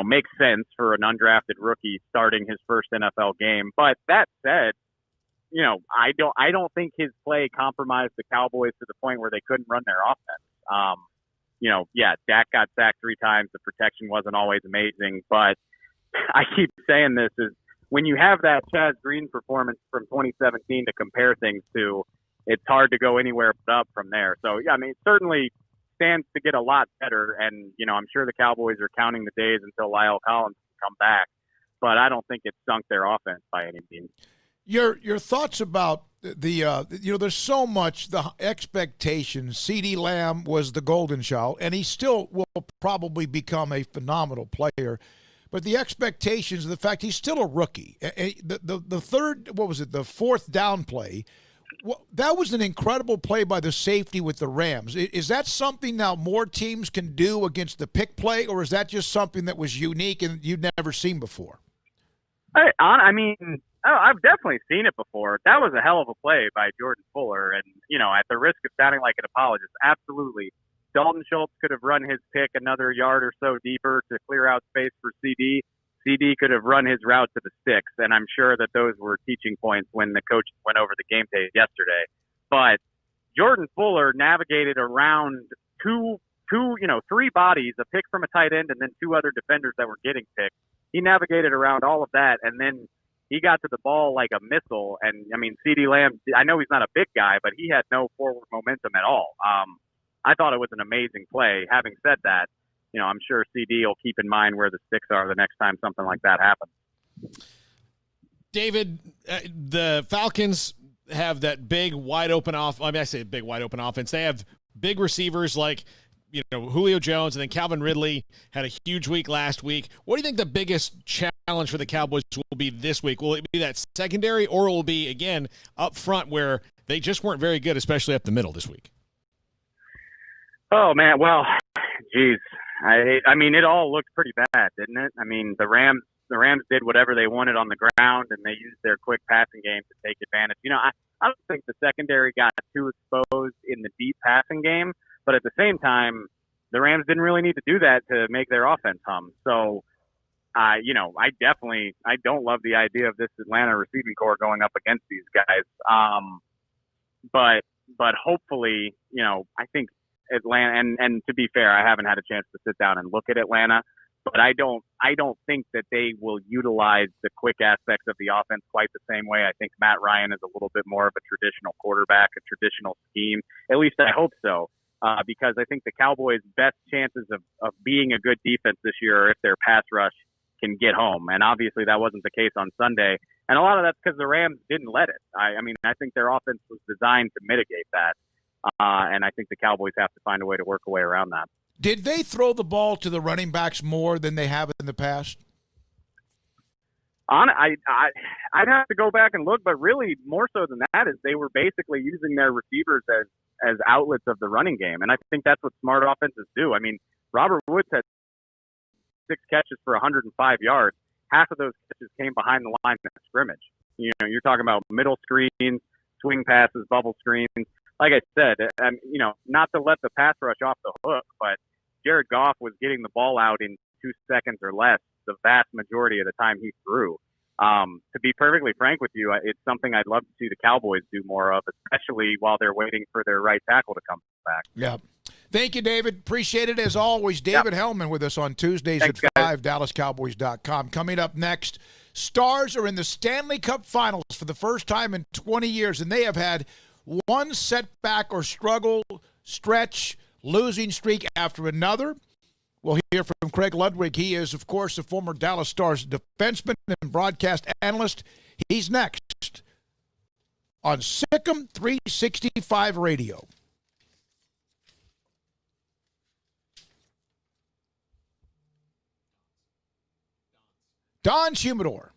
makes sense for an undrafted rookie starting his first NFL game. But that said, I don't think his play compromised the Cowboys to the point where they couldn't run their offense. Dak got sacked 3 times. The protection wasn't always amazing, but I keep saying this is when you have that Chaz Green performance from 2017 to compare things to, it's hard to go anywhere but up from there. So, yeah, I mean, it certainly stands to get a lot better. And, I'm sure the Cowboys are counting the days until Lyle Collins can come back, but I don't think it sunk their offense by any means. Your thoughts about there's so much, the expectations. CeeDee Lamb was the golden child, and he still will probably become a phenomenal player. But the expectations, the fact he's still a rookie. The fourth down play, that was an incredible play by the safety with the Rams. Is that something now more teams can do against the pick play, or is that just something that was unique and you'd never seen before? I've definitely seen it before. That was a hell of a play by Jordan Fuller. And, at the risk of sounding like an apologist, absolutely. Dalton Schultz could have run his pick another yard or so deeper to clear out space for CD. CD could have run his route to the sticks. And I'm sure that those were teaching points when the coach went over the game tape yesterday. But Jordan Fuller navigated around three bodies, a pick from a tight end and then 2 other defenders that were getting picked. He navigated around all of that, and then he got to the ball like a missile. And, CeeDee Lamb, I know he's not a big guy, but he had no forward momentum at all. I thought it was an amazing play. Having said that, I'm sure CD will keep in mind where the sticks are the next time something like that happens. David, the Falcons have that big, wide open I say big, wide open offense. They have big receivers like Julio Jones, and then Calvin Ridley had a huge week last week. What do you think the biggest challenge for the Cowboys will be this week? Will it be that secondary, or will it be, again, up front where they just weren't very good, especially up the middle this week? Oh, man. Well, geez. It all looked pretty bad, didn't it? The Rams did whatever they wanted on the ground, and they used their quick passing game to take advantage. I don't think the secondary got too exposed in the deep passing game. But at the same time, the Rams didn't really need to do that to make their offense hum. So, I don't love the idea of this Atlanta receiving core going up against these guys. But hopefully, I think Atlanta, and to be fair, I haven't had a chance to sit down and look at Atlanta, but I don't think that they will utilize the quick aspects of the offense quite the same way. I think Matt Ryan is a little bit more of a traditional quarterback, a traditional scheme. At least I hope so. Because I think the Cowboys' best chances of being a good defense this year are if their pass rush can get home. And obviously that wasn't the case on Sunday. And a lot of that's because the Rams didn't let it. I think their offense was designed to mitigate that. And I think the Cowboys have to find a way to work a way around that. Did they throw the ball to the running backs more than they have in the past? I'd have to go back and look, but really more so than that is they were basically using their receivers as outlets of the running game. And I think that's what smart offenses do. Robert Woods had 6 catches for 105 yards. Half of those catches came behind the line of scrimmage. You're talking about middle screens, swing passes, bubble screens. Like I said, not to let the pass rush off the hook, but Jared Goff was getting the ball out in 2 seconds or less the vast majority of the time he threw. To be perfectly frank with you, it's something I'd love to see the Cowboys do more of, especially while they're waiting for their right tackle to come back. Yeah. Thank you, David. Appreciate it as always. David Hellman with us on Tuesdays at 5, DallasCowboys.com. Coming up next, Stars are in the Stanley Cup Finals for the first time in 20 years, and they have had one setback or struggle, stretch, losing streak after another. We'll hear from Craig Ludwig. He is, of course, a former Dallas Stars defenseman and broadcast analyst. He's next on Sikkim 365 Radio. Don's Humidor,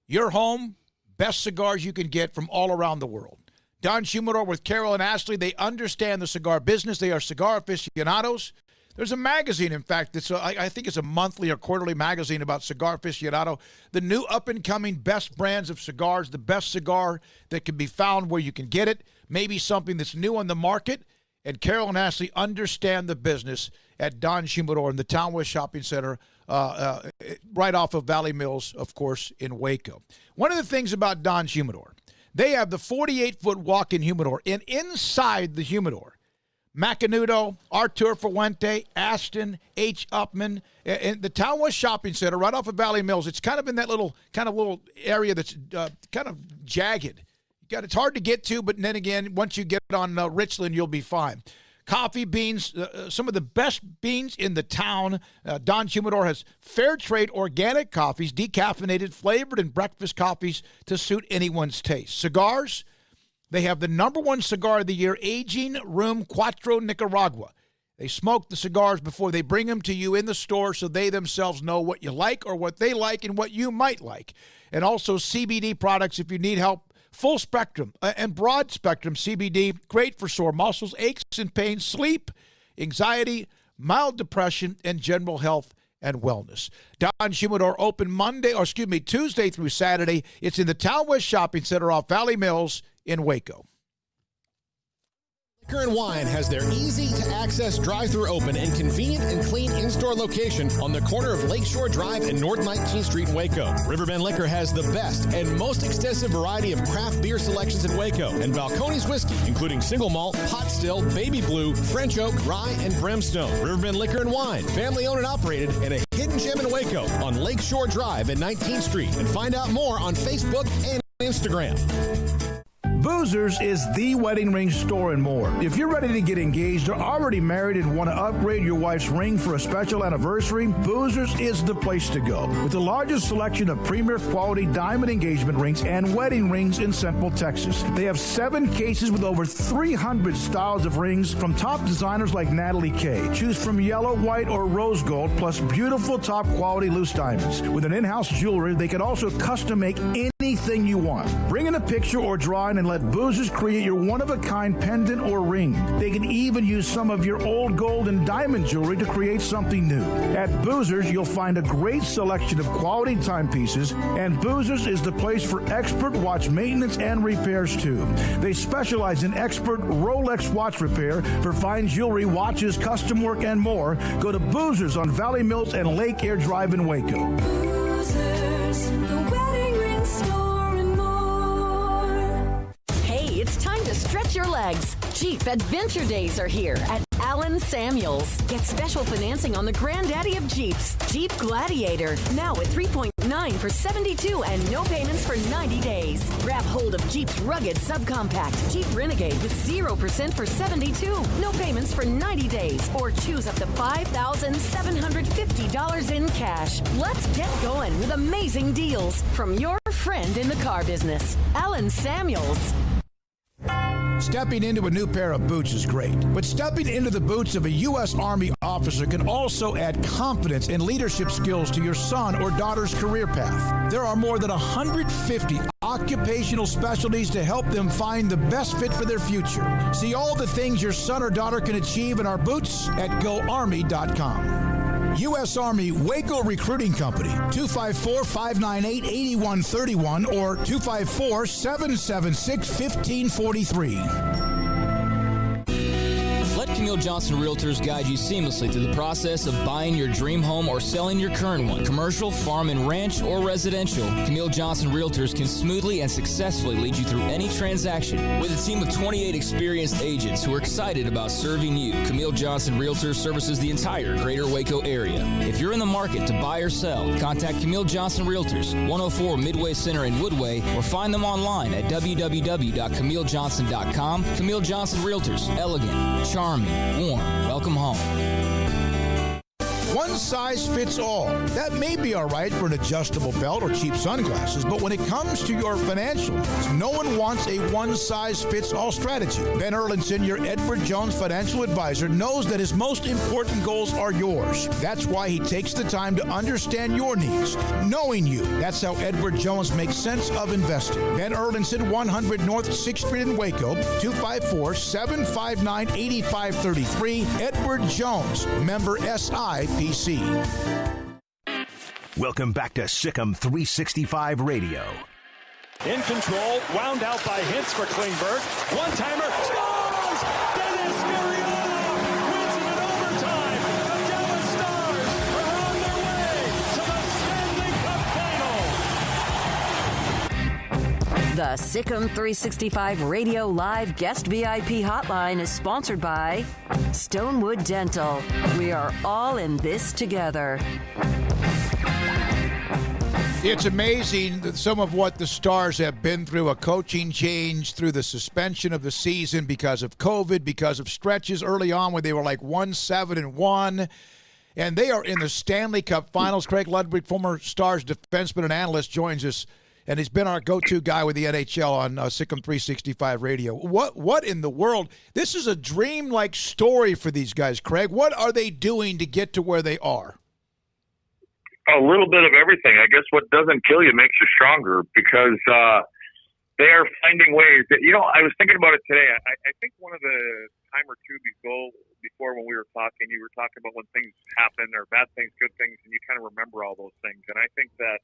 your home, best cigars you can get from all around the world. Don's Humidor with Carol and Ashley, they understand the cigar business. They are cigar aficionados. There's a magazine, in fact, that's I think it's a monthly or quarterly magazine about Cigar Aficionado, the new up-and-coming best brands of cigars, the best cigar that can be found where you can get it, maybe something that's new on the market. And Carol and Ashley understand the business at Don's Humidor in the Town West Shopping Center, right off of Valley Mills, of course, in Waco. One of the things about Don's Humidor, They have the 48-foot walk-in humidor. And inside the humidor, Macanudo, Artur Fuente, Ashton, H. Upman, and the Town West Shopping Center right off of Valley Mills. It's kind of in that little area that's kind of jagged. It's hard to get to, but then again, once you get on Richland, you'll be fine. Coffee beans, some of the best beans in the town. Don's Humidor has fair trade organic coffees, decaffeinated, flavored, and breakfast coffees to suit anyone's taste. Cigars, they have the #1 cigar of the year, Aging Room Cuatro Nicaragua. They smoke the cigars before they bring them to you in the store so they themselves know what you like or what they like and what you might like. And also CBD products if you need help. Full spectrum and broad spectrum CBD, great for sore muscles, aches and pains, sleep, anxiety, mild depression, and general health and wellness. Don's Humidor open Tuesday through Saturday. It's in the Town West Shopping Center off Valley Mills in Waco. Liquor and Wine has their easy-to-access drive-thru open and convenient and clean in-store location on the corner of Lakeshore Drive and North 19th Street in Waco. Riverbend Liquor has the best and most extensive variety of craft beer selections in Waco, and Balcones Whiskey, including single malt, pot still, baby blue, French oak, rye, and brimstone. Riverbend Liquor and Wine, family-owned and operated, and a hidden gem in Waco on Lakeshore Drive at 19th Street. And find out more on Facebook and Instagram. Boozers is the wedding ring store and more. If you're ready to get engaged or already married and want to upgrade your wife's ring for a special anniversary, Boozers is the place to go. With the largest selection of premier quality diamond engagement rings and wedding rings in Central Texas. They have 7 cases with over 300 styles of rings from top designers like Natalie Kay. Choose from yellow, white, or rose gold, plus beautiful top quality loose diamonds. With an in-house jewelry, they can also custom make anything you want. Bring in a picture or drawing and let Boozers create your one-of-a-kind pendant or ring. They can even use some of your old gold and diamond jewelry to create something new. At Boozers, you'll find a great selection of quality timepieces, and Boozers is the place for expert watch maintenance and repairs, too. They specialize in expert Rolex watch repair for fine jewelry, watches, custom work, and more. Go to Boozers on Valley Mills and Lake Air Drive in Waco. Boozers, the wedding ring store and more. Hey, it's time to stretch your legs. Jeep Adventure Days are here at Allen Samuels. Get special financing on the granddaddy of Jeeps, Jeep Gladiator. Now at 3.9 for 72 and no payments for 90 days. Grab hold of Jeep's rugged subcompact, Jeep Renegade with 0% for 72. No payments for 90 days. Or choose up to $5,750 in cash. Let's get going with amazing deals from your friend in the car business, Allen Samuels. Stepping into a new pair of boots is great, but stepping into the boots of a U.S. Army officer can also add confidence and leadership skills to your son or daughter's career path. There are more than 150 occupational specialties to help them find the best fit for their future. See all the things your son or daughter can achieve in our boots at GoArmy.com. U.S. Army Waco Recruiting Company, 254-598-8131 or 254-776-1543. Let Camille Johnson Realtors guide you seamlessly through the process of buying your dream home or selling your current one. Commercial, farm and ranch, or residential, Camille Johnson Realtors can smoothly and successfully lead you through any transaction. With a team of 28 experienced agents who are excited about serving you, Camille Johnson Realtors services the entire greater Waco area. If you're in the market to buy or sell, contact Camille Johnson Realtors, 104 Midway Center in Woodway, or find them online at www.camillejohnson.com. Camille Johnson Realtors, elegant, charming, warm. Welcome home. One size fits all. That may be all right for an adjustable belt or cheap sunglasses, but when it comes to your financial needs, no one wants a one-size-fits-all strategy. Ben Erlinson, your Edward Jones financial advisor, knows that his most important goals are yours. That's why he takes the time to understand your needs, knowing you. That's how Edward Jones makes sense of investing. Ben Erlinson, 100 North 6th Street in Waco, 254-759-8533. Edward Jones, member SIPC. Welcome back to Sikkim 365 Radio. In control, wound out by Hintz for Klingberg. One-timer, scores! Dennis Gurianov wins it in overtime. The Dallas Stars are on their way to the Stanley Cup final. The Sikkim 365 Radio Live Guest VIP Hotline is sponsored by Stonewood Dental. We are all in this together. It's amazing that some of what the Stars have been through, a coaching change, through the suspension of the season because of COVID, because of stretches early on where they were like 1-7-1, and they are in the Stanley Cup Finals. Craig Ludwig, former Stars defenseman and analyst, joins us, and he's been our go-to guy with the NHL on Sikkim 365 Radio. What in the world? This is a dream-like story for these guys, Craig. What are they doing to get to where they are? A little bit of everything. I guess what doesn't kill you makes you stronger, because they are finding ways that, I was thinking about it today. I think one of the time or two before when we were talking, you were talking about when things happen or bad things, good things, and you kind of remember all those things. And I think that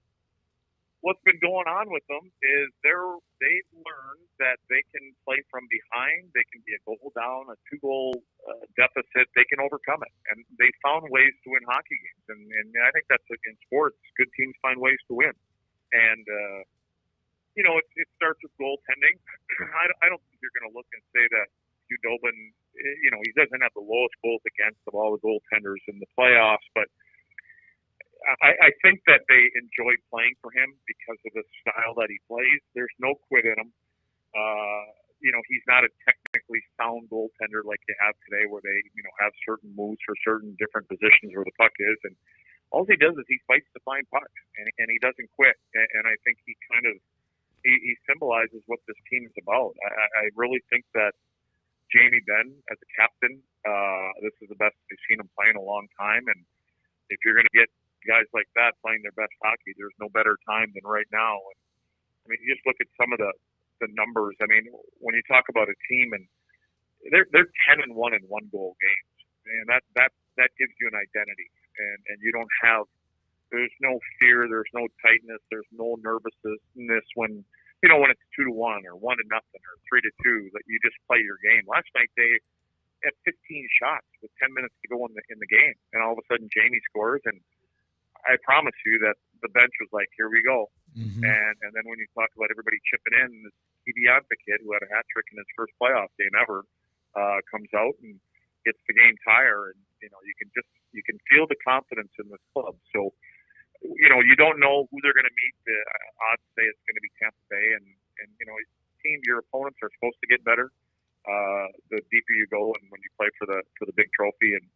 what's been going on with them is they've learned that they can play from behind. They can be a goal down, a 2-goal deficit. They can overcome it. And they found ways to win hockey games. And I think that's in sports. Good teams find ways to win. And, it starts with goaltending. I don't think you're going to look and say that Hugh Dobin, he doesn't have the lowest goals against of all the goaltenders in the playoffs, but I think that they enjoy playing for him because of the style that he plays. There's no quit in him. He's not a technically sound goaltender like you have today, where they, have certain moves for certain different positions where the puck is. And all he does is he fights to find pucks, and he doesn't quit. And I think he kind of he symbolizes what this team is about. I really think that Jamie Benn as a captain, this is the best we've seen him play in a long time. And if you're going to get guys like that playing their best hockey, there's no better time than right now. And, you just look at some of the numbers. When you talk about a team, and they're 10-1 in 1-goal games, and that gives you an identity. And you don't have, there's no fear, there's no tightness, there's no nervousness when when it's 2-1 or 1-0 or 3-2, that you just play your game. Last night they had 15 shots with 10 minutes to go in the game, and all of a sudden Jamie scores, and I promise you that the bench was like, here we go. Mm-hmm. And then when you talk about everybody chipping in, this Kibianta kid who had a hat trick in his first playoff game ever comes out and gets the game tire, and you can feel the confidence in this club. So you don't know who they're going to meet. The odds say it's going to be Tampa Bay, and your opponents are supposed to get better the deeper you go, and when you play for the big trophy. And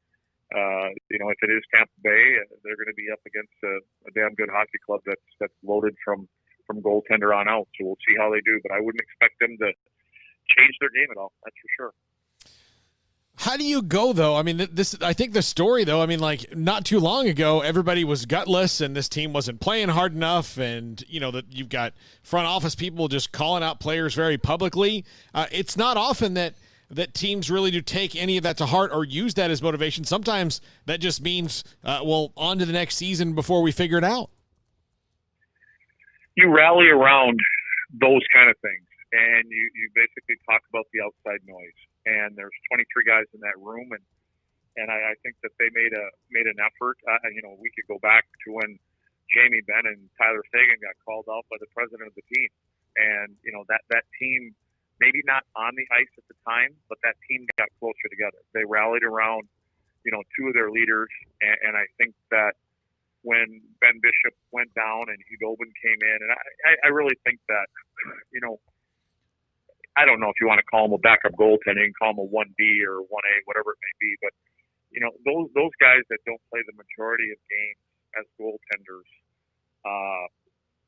if it is Tampa Bay, they're going to be up against a damn good hockey club that's loaded from goaltender on out. So we'll see how they do. But I wouldn't expect them to change their game at all. That's for sure. How do you go, though? I think the story, though, not too long ago, everybody was gutless and this team wasn't playing hard enough. And, that you've got front office people just calling out players very publicly. It's not often that teams really do take any of that to heart or use that as motivation. Sometimes that just means, on to the next season before we figure it out. You rally around those kind of things, and you basically talk about the outside noise. And there's 23 guys in that room, and I think that they made an effort. We could go back to when Jamie Benn and Tyler Seguin got called out by the president of the team, and that team, maybe not on the ice at the time, but that team got closer together. They rallied around, two of their leaders, and I think that when Ben Bishop went down and Hugh Dobin came in, and I really think that, I don't know if you want to call him a backup goaltender, call him a 1B or 1A, whatever it may be, but those guys that don't play the majority of games as goaltenders,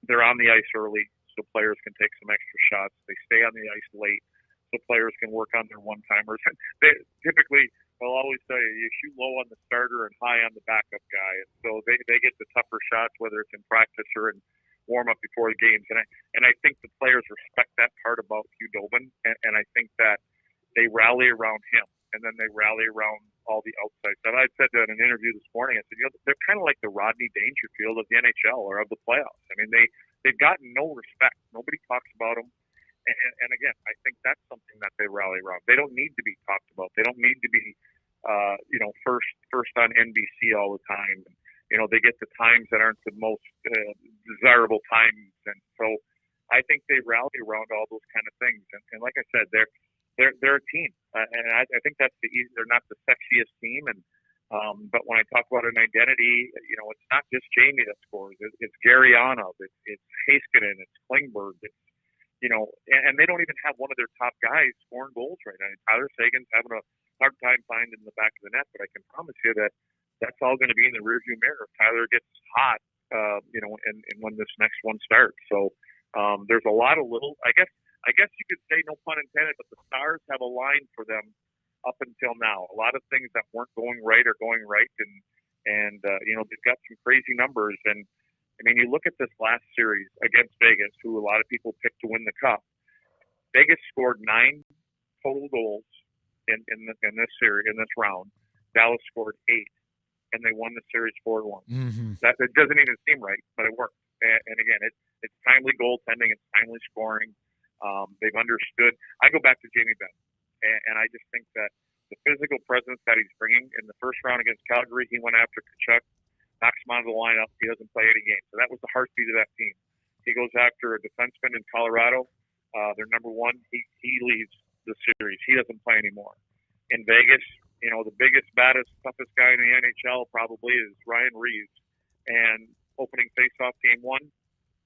they're on the ice early, so players can take some extra shots. They stay on the ice late, so players can work on their one-timers. They typically, they'll always say you shoot low on the starter and high on the backup guy, and so they get the tougher shots, whether it's in practice or in warm-up before the games. And I think the players respect that part about Hugh Dobin, and I think that they rally around him, and then they rally around all the outside stuff. I said that in an interview this morning, I said, they're kind of like the Rodney Dangerfield of the NHL or of the playoffs. They've gotten no respect. Nobody talks about them. And again, I think that's something that they rally around. They don't need to be talked about. They don't need to be, first on NBC all the time. They get the times that aren't the most desirable times. And so I think they rally around all those kind of things. And like I said, they're a team, and I think that's they're not the sexiest team, and but when I talk about an identity, it's not just Jamie that scores. It's Gary Onov, it's Heiskanen, it's Klingberg, it's and they don't even have one of their top guys scoring goals right now. Tyler Sagan's having a hard time finding the back of the net, but I can promise you that that's all going to be in the rearview mirror if Tyler gets hot, and when this next one starts. So there's a lot of little. I guess you could say, no pun intended, but the stars have aligned for them up until now. A lot of things that weren't going right are going right, and they've got some crazy numbers. And I mean, you look at this last series against Vegas, who a lot of people picked to win the cup. Vegas scored 9 total goals in this series, in this round. Dallas scored 8, and they won the series 4-1. Mm-hmm. That it doesn't even seem right, but it worked. And again, it's timely goaltending, it's timely scoring. They've understood. I go back to Jamie Benn, and I just think that the physical presence that he's bringing in the first round against Calgary, he went after Tkachuk, knocks him out of the lineup. He doesn't play any games. So that was the heartbeat of that team. He goes after a defenseman in Colorado. They're number one. He leaves the series. He doesn't play anymore. In Vegas, the biggest, baddest, toughest guy in the NHL probably is Ryan Reeves. And opening face-off game 1,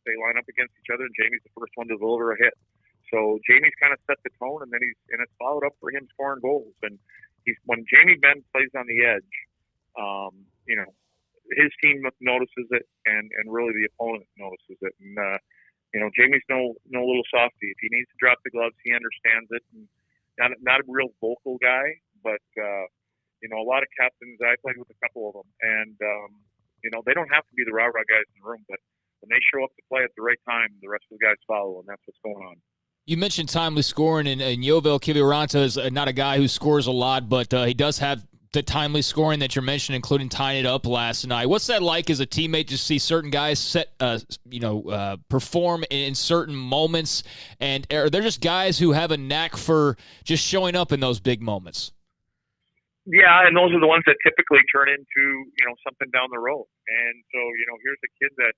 they line up against each other, and Jamie's the first one to deliver a hit. So Jamie's kind of set the tone, and then it's followed up for him scoring goals. And when Jamie Benn plays on the edge, his team notices it, and really the opponent notices it. And Jamie's no little softy. If he needs to drop the gloves, he understands it. And not a real vocal guy, but a lot of captains. I played with a couple of them, and they don't have to be the rah-rah guys in the room, but when they show up to play at the right time, the rest of the guys follow, and that's what's going on. You mentioned timely scoring, and Yovel Kiviranta is not a guy who scores a lot, but he does have the timely scoring that you're mentioning, including tying it up last night. What's that like as a teammate to see certain guys perform in certain moments? And are there just guys who have a knack for just showing up in those big moments? Yeah, and those are the ones that typically turn into, something down the road. And so, here's a kid that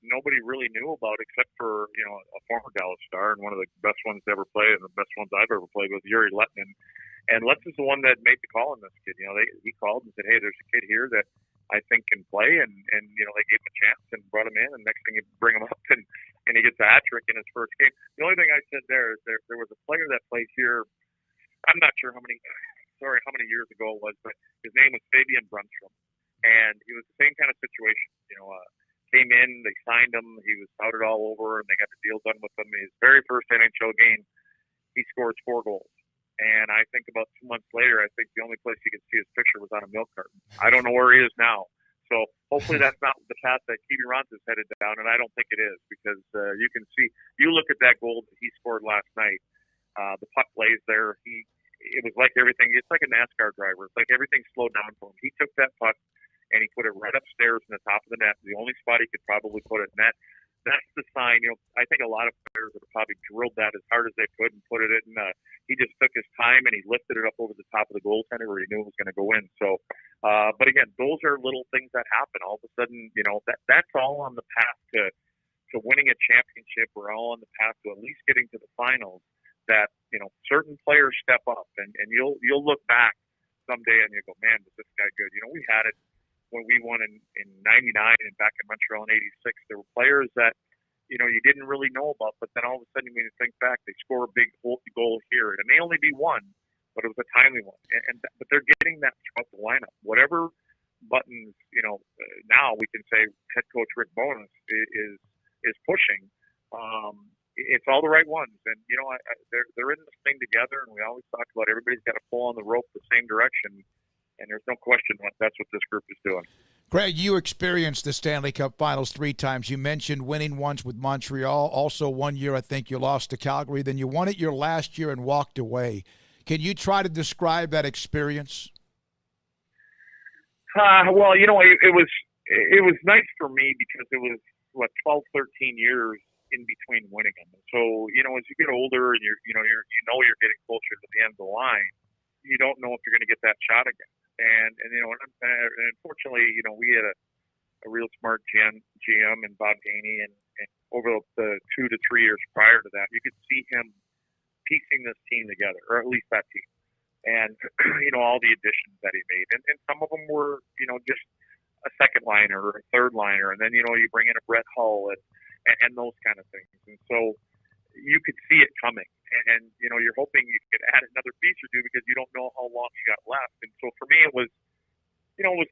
nobody really knew about except for, a former Dallas Star and one of the best ones to ever play and the best ones I've ever played with, Yuri Lettman. And Letts is the one that made the call on this kid. He called and said, hey, there's a kid here that I think can play. And they gave him a chance and brought him in. And next thing you bring him up and he gets a hat trick in his first game. The only thing I said there is there was a player that played here. I'm not sure how many years ago it was, but his name was Fabian Brunstrom. And it was the same kind of situation. Came in, they signed him, he was touted all over, and they got the deal done with him. His very first NHL game, he scores 4 goals. And I think about 2 months later, I think the only place you could see his picture was on a milk carton. I don't know where he is now. So hopefully that's not the path that Kiviranta is headed down, and I don't think it is, because you can see, you look at that goal that he scored last night, the puck lays there. It was like everything, it's like a NASCAR driver. It's like everything slowed down for him. He took that puck, and he put it right upstairs in the top of the net, the only spot he could probably put it in. That's the sign. I think a lot of players would have probably drilled that as hard as they could and put it in. He just took his time and he lifted it up over the top of the goaltender where he knew it was going to go in. So, but again, those are little things that happen. All of a sudden, that's all on the path to winning a championship. We're all on the path to at least getting to the finals. That certain players step up, and you'll look back someday and you go, man, was this guy good? We had it when we won in 99 and back in Montreal in 86. There were players that, you didn't really know about, but then all of a sudden when you think back, they score a big goal here. It may only be one, but it was a timely one. But they're getting that throughout the lineup. Whatever buttons, now we can say head coach Rick Bowness is pushing. It's all the right ones. And, they're in this thing together, and we always talk about everybody's got to pull on the rope the same direction. And there's no question that's what this group is doing. Greg, you experienced the Stanley Cup Finals 3 times. You mentioned winning once with Montreal. Also, 1 year, I think you lost to Calgary. Then you won it your last year and walked away. Can you try to describe that experience? Well, it was nice for me because it was 12, 13 years in between winning them. So, as you get older and you're getting closer to the end of the line, you don't know if you're going to get that shot again. And unfortunately, we had a real smart GM and Bob Gainey, and and over the 2 to 3 years prior to that, you could see him piecing this team together, or at least that team. And, all the additions that he made. And some of them were, just a second liner or a third liner. And then, you bring in a Brett Hull and those kind of things. And so you could see it coming. And you're hoping you could add another piece or two because you don't know how long you got left. And so for me, it was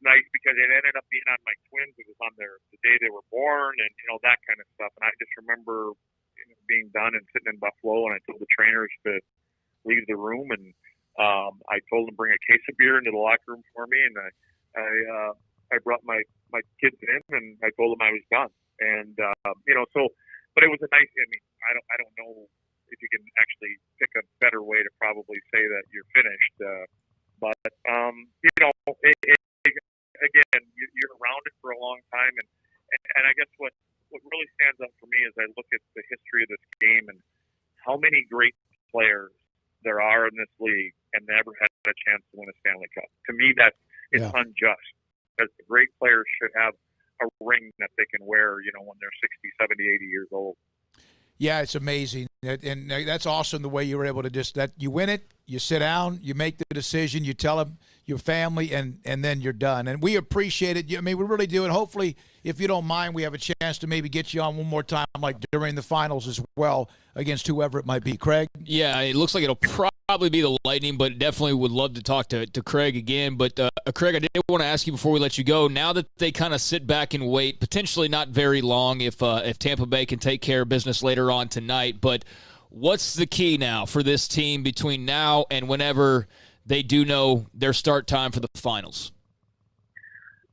nice because it ended up being on my twins. It was on the day they were born and, that kind of stuff. And I just remember being done and sitting in Buffalo, and I told the trainers to leave the room, and I told them to bring a case of beer into the locker room for me, and I brought my kids in, and I told them I was done. And but it was a nice. I mean, I don't know if you can actually pick a better way to probably say that you're finished. But again, you're around it for a long time, and I guess what really stands out for me is I look at the history of this game and how many great players there are in this league and never had a chance to win a Stanley Cup. To me, it's unjust, because the great players should have a ring that they can wear, when they're 60, 70, 80 years old. Yeah, it's amazing. And that's awesome the way you were able to you win it, you sit down, you make the decision, you tell them, your family, and then you're done. And we appreciate it. I mean, we really do. And hopefully, if you don't mind, we have a chance to maybe get you on one more time, like during the finals as well, against whoever it might be. Craig? Yeah, it looks like it'll probably be the Lightning, but definitely would love to talk to Craig again. But, Craig, I did want to ask you before we let you go, now that they kind of sit back and wait, potentially not very long if Tampa Bay can take care of business later on tonight, but what's the key now for this team between now and whenever they do know their start time for the finals?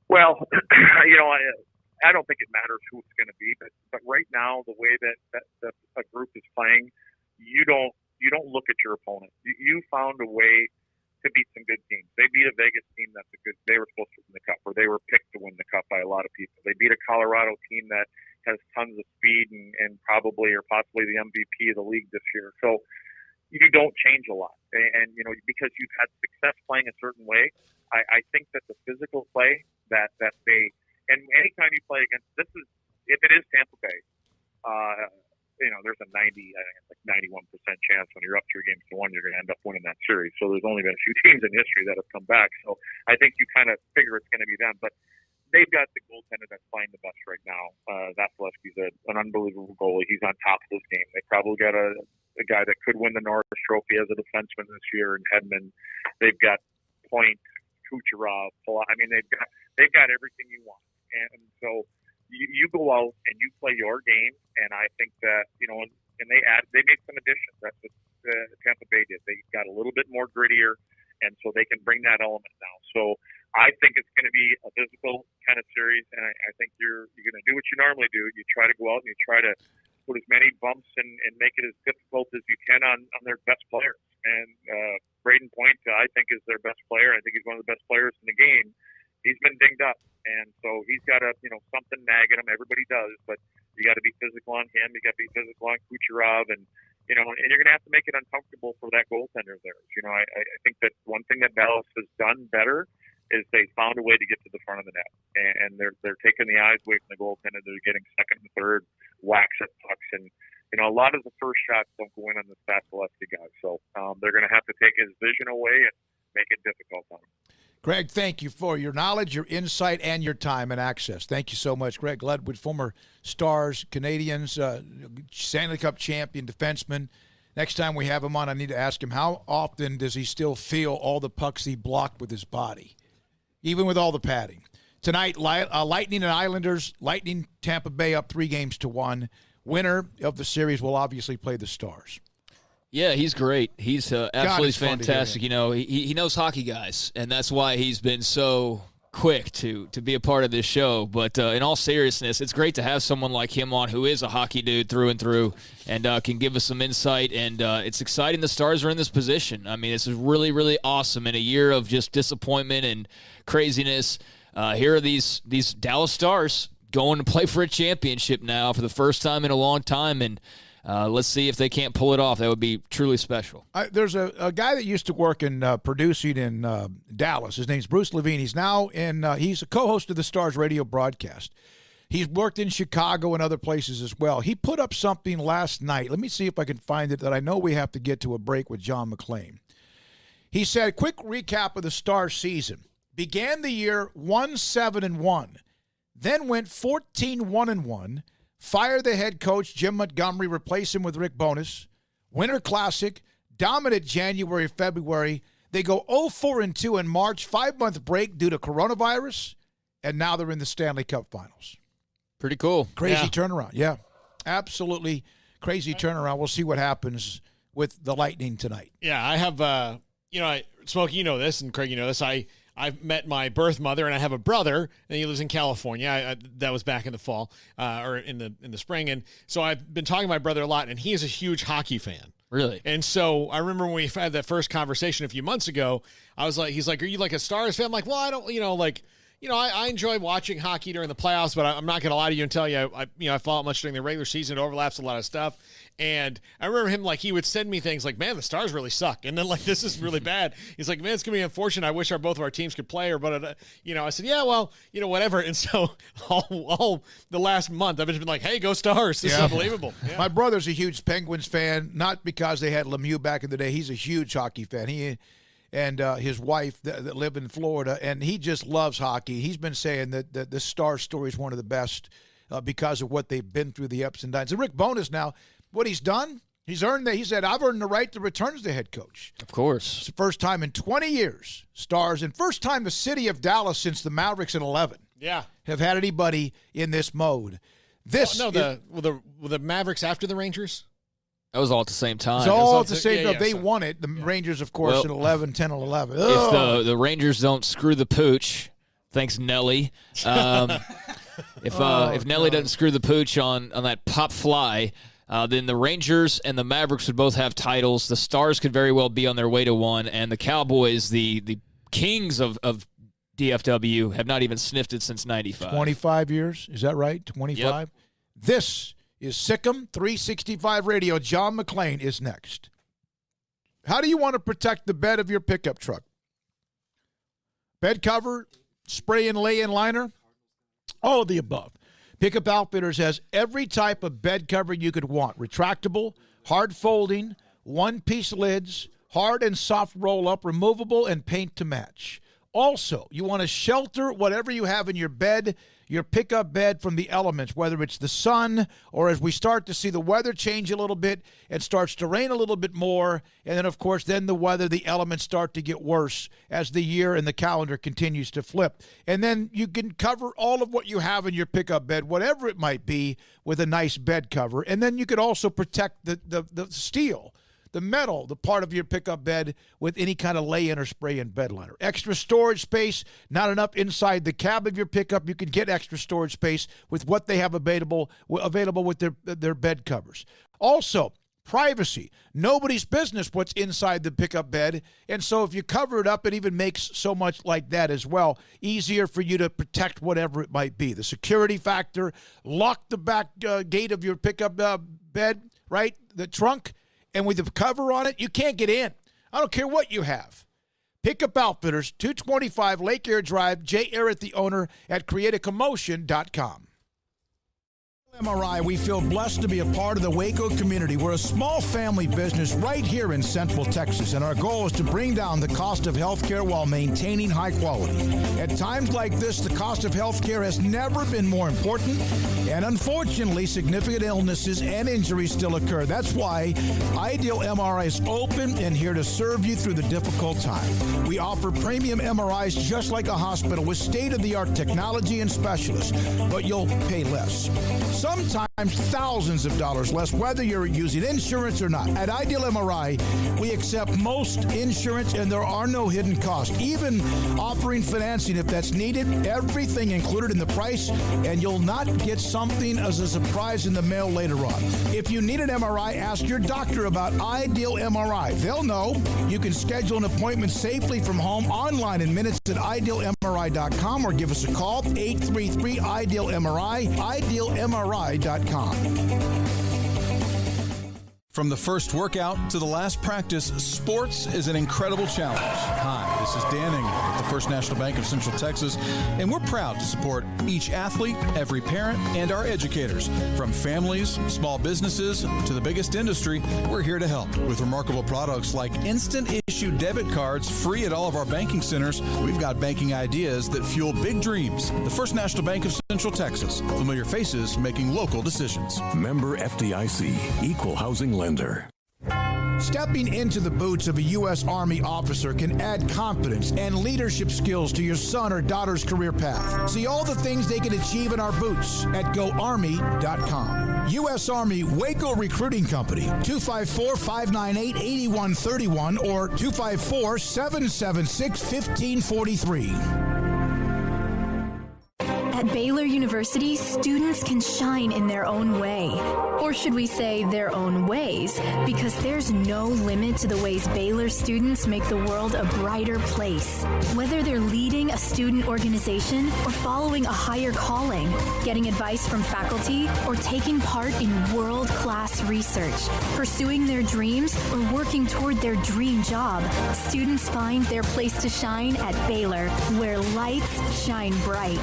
Well, I don't think it matters who it's going to be, but right now, the way that a group is playing, you don't look at your opponent. You found a way to beat some good teams. They beat a Vegas team they were supposed to win the Cup, or they were picked to win the Cup by a lot of people. They beat a Colorado team that has tons of speed and probably or possibly the MVP of the league this year. So you don't change a lot. And because you've had success playing a certain way, I think that the physical play that they, and anytime you play against, if it is Tampa Bay, there's a 91% chance when you're up 3 games to 1, you're going to end up winning that series. So there's only been a few teams in history that have come back. So I think you kind of figure it's going to be them. But they've got the goaltender that's playing the best right now. Vasilevsky's an unbelievable goalie. He's on top of his game. They probably got a guy that could win the Norris Trophy as a defenseman this year in Hedman. They've got Point, Kucherov. I mean, they've got everything you want. And so you go out and you play your game, and I think that, and they made some additions. That's what Tampa Bay did. They got a little bit more grittier, and so they can bring that element now. So I think it's going to be a physical kind of series, and I think you're going to do what you normally do. You try to go out and you try to put as many bumps and make it as difficult as you can on their best players. And Braden Point, I think, is their best player. I think he's one of the best players in the game. He's been dinged up, and so he's got something nagging him. Everybody does, but you got to be physical on him. You got to be physical on Kucherov, and you're going to have to make it uncomfortable for that goaltender there. I think that one thing that Dallas has done better is they found a way to get to the front of the net, and they're taking the eyes away from the goaltender. They're getting second and third whacks at pucks, and a lot of the first shots don't go in on the Vasilevsky guy. So they're going to have to take his vision away and make it difficult on him. Greg, thank you for your knowledge, your insight, and your time and access. Thank you so much. Greg Ludwig, former Stars, Canadians, Stanley Cup champion, defenseman. Next time we have him on, I need to ask him, how often does he still feel all the pucks he blocked with his body, even with all the padding? Tonight, Lightning and Islanders. Lightning, Tampa Bay up 3-1. Winner of the series will obviously play the Stars. Yeah, he's great. He's absolutely fantastic. He knows hockey guys, and that's why he's been so quick to be a part of this show. But in all seriousness, it's great to have someone like him on who is a hockey dude through and through and can give us some insight. And it's exciting the Stars are in this position. I mean, this is really, really awesome. In a year of just disappointment and craziness, here are these Dallas Stars going to play for a championship now for the first time in a long time, and let's see if they can't pull it off. That would be truly special. There's a guy that used to work in producing in Dallas. His name's Bruce Levine. He's now he's a co-host of the Stars radio broadcast. He's worked in Chicago and other places as well. He put up something last night. Let me see if I can find it, that I know we have to get to a break with John McClain. He said, quick recap of the Stars season. Began the year 1-7-1, then went 14-1-1, fired the head coach, Jim Montgomery, replaced him with Rick Bowness, Winter Classic, dominant January, February. They go 0-4-2 in March, 5-month break due to coronavirus, and now they're in the Stanley Cup Finals. Pretty cool. Crazy turnaround. Yeah, absolutely crazy turnaround. We'll see what happens with the Lightning tonight. Yeah, I have, Smokey, you know this, and Craig, you know this. I've met my birth mother, and I have a brother, and he lives in California. That was back in the fall, or in the spring. And so I've been talking to my brother a lot, and he is a huge hockey fan. Really? And so I remember when we had that first conversation a few months ago, I was like, he's like, are you like a Stars fan? I'm like, well, I don't, I enjoy watching hockey during the playoffs, but I'm not going to lie to you and tell you I follow it much during the regular season. It overlaps a lot of stuff. And I remember him, like, he would send me things like, man, the Stars really suck. And then, like, this is really bad. He's like, man, it's going to be unfortunate. I wish both of our teams could play. I said, yeah, well, whatever. And so all the last month, I've been like, hey, go Stars. This is unbelievable. Yeah. My brother's a huge Penguins fan, not because they had Lemieux back in the day. He's a huge hockey fan. He and his wife that live in Florida, and he just loves hockey. He's been saying that the Star story is one of the best because of what they've been through, the ups and downs. And Rick Bowness now, what he's done, he's earned that. He said, I've earned the right to return as the head coach. Of course. It's the first time in 20 years, Stars, and first time the city of Dallas since the Mavericks in 11 have had anybody in this mode. Were the Mavericks after the Rangers? That was all at the same time. It's all at the same time. They won it. The Rangers, of course, in 11, 10, and 11. If the Rangers don't screw the pooch, thanks, Nelly. If Nelly doesn't screw the pooch on that pop fly, then the Rangers and the Mavericks would both have titles. The Stars could very well be on their way to one, and the Cowboys, the kings of DFW, have not even sniffed it since 95. 25 years. Is that right? 25? Yep. This is Sikkim 365 Radio. John McClain is next. How do you want to protect the bed of your pickup truck? Bed cover, spray and lay-in liner, all of the above. Pickup Outfitters has every type of bed cover you could want. Retractable, hard folding, one-piece lids, hard and soft roll-up, removable, and paint to match. Also, you want to shelter whatever you have in your bed, your pickup bed, from the elements, whether it's the sun or as we start to see the weather change a little bit, it starts to rain a little bit more, and then, of course, then the weather, the elements start to get worse as the year and the calendar continues to flip. And then you can cover all of what you have in your pickup bed, whatever it might be, with a nice bed cover. And then you could also protect the steel, the metal, the part of your pickup bed, with any kind of lay-in or spray-in bed liner. Extra storage space, not enough inside the cab of your pickup. You can get extra storage space with what they have available with their bed covers. Also, privacy. Nobody's business what's inside the pickup bed, and so if you cover it up, it even makes so much like that as well easier for you to protect whatever it might be. The security factor, lock the back gate of your pickup bed, right? The trunk. And with the cover on it, you can't get in. I don't care what you have. Pickup Outfitters, 225 Lake Air Drive, Jay Arrett, the owner, at createacommotion.com. MRI, we feel blessed to be a part of the Waco community. We're a small family business right here in Central Texas, and our goal is to bring down the cost of healthcare while maintaining high quality. At times like this, the cost of healthcare has never been more important, and unfortunately, significant illnesses and injuries still occur. That's why Ideal MRI is open and here to serve you through the difficult time. We offer premium MRIs just like a hospital with state-of-the-art technology and specialists, but you'll pay less. Sometimes thousands of dollars less, whether you're using insurance or not. At Ideal MRI, we accept most insurance, and there are no hidden costs, even offering financing if that's needed. Everything included in the price, and you'll not get something as a surprise in the mail later on. If you need an MRI, ask your doctor about Ideal MRI. They'll know. You can schedule an appointment safely from home online in minutes at idealmri.com, or give us a call, 833-IDEAL-MRI, idealmri.com. From the first workout to the last practice, sports is an incredible challenge. Hi, this is Dan Engel with the First National Bank of Central Texas, and we're proud to support each athlete, every parent, and our educators. From families, small businesses, to the biggest industry, we're here to help. With remarkable products like instant issue debit cards free at all of our banking centers, we've got banking ideas that fuel big dreams. The First National Bank of Central Texas. Familiar faces making local decisions. Member FDIC, Equal Housing Lender. Stepping into the boots of a U.S. Army officer can add confidence and leadership skills to your son or daughter's career path. See all the things they can achieve in our boots at GoArmy.com. U.S. Army Waco Recruiting Company, 254-598-8131 or 254-776-1543. At Baylor University, students can shine in their own way. Or should we say their own ways? Because there's no limit to the ways Baylor students make the world a brighter place. Whether they're leading a student organization or following a higher calling, getting advice from faculty, or taking part in world-class research, pursuing their dreams, or working toward their dream job, students find their place to shine at Baylor, where lights shine bright.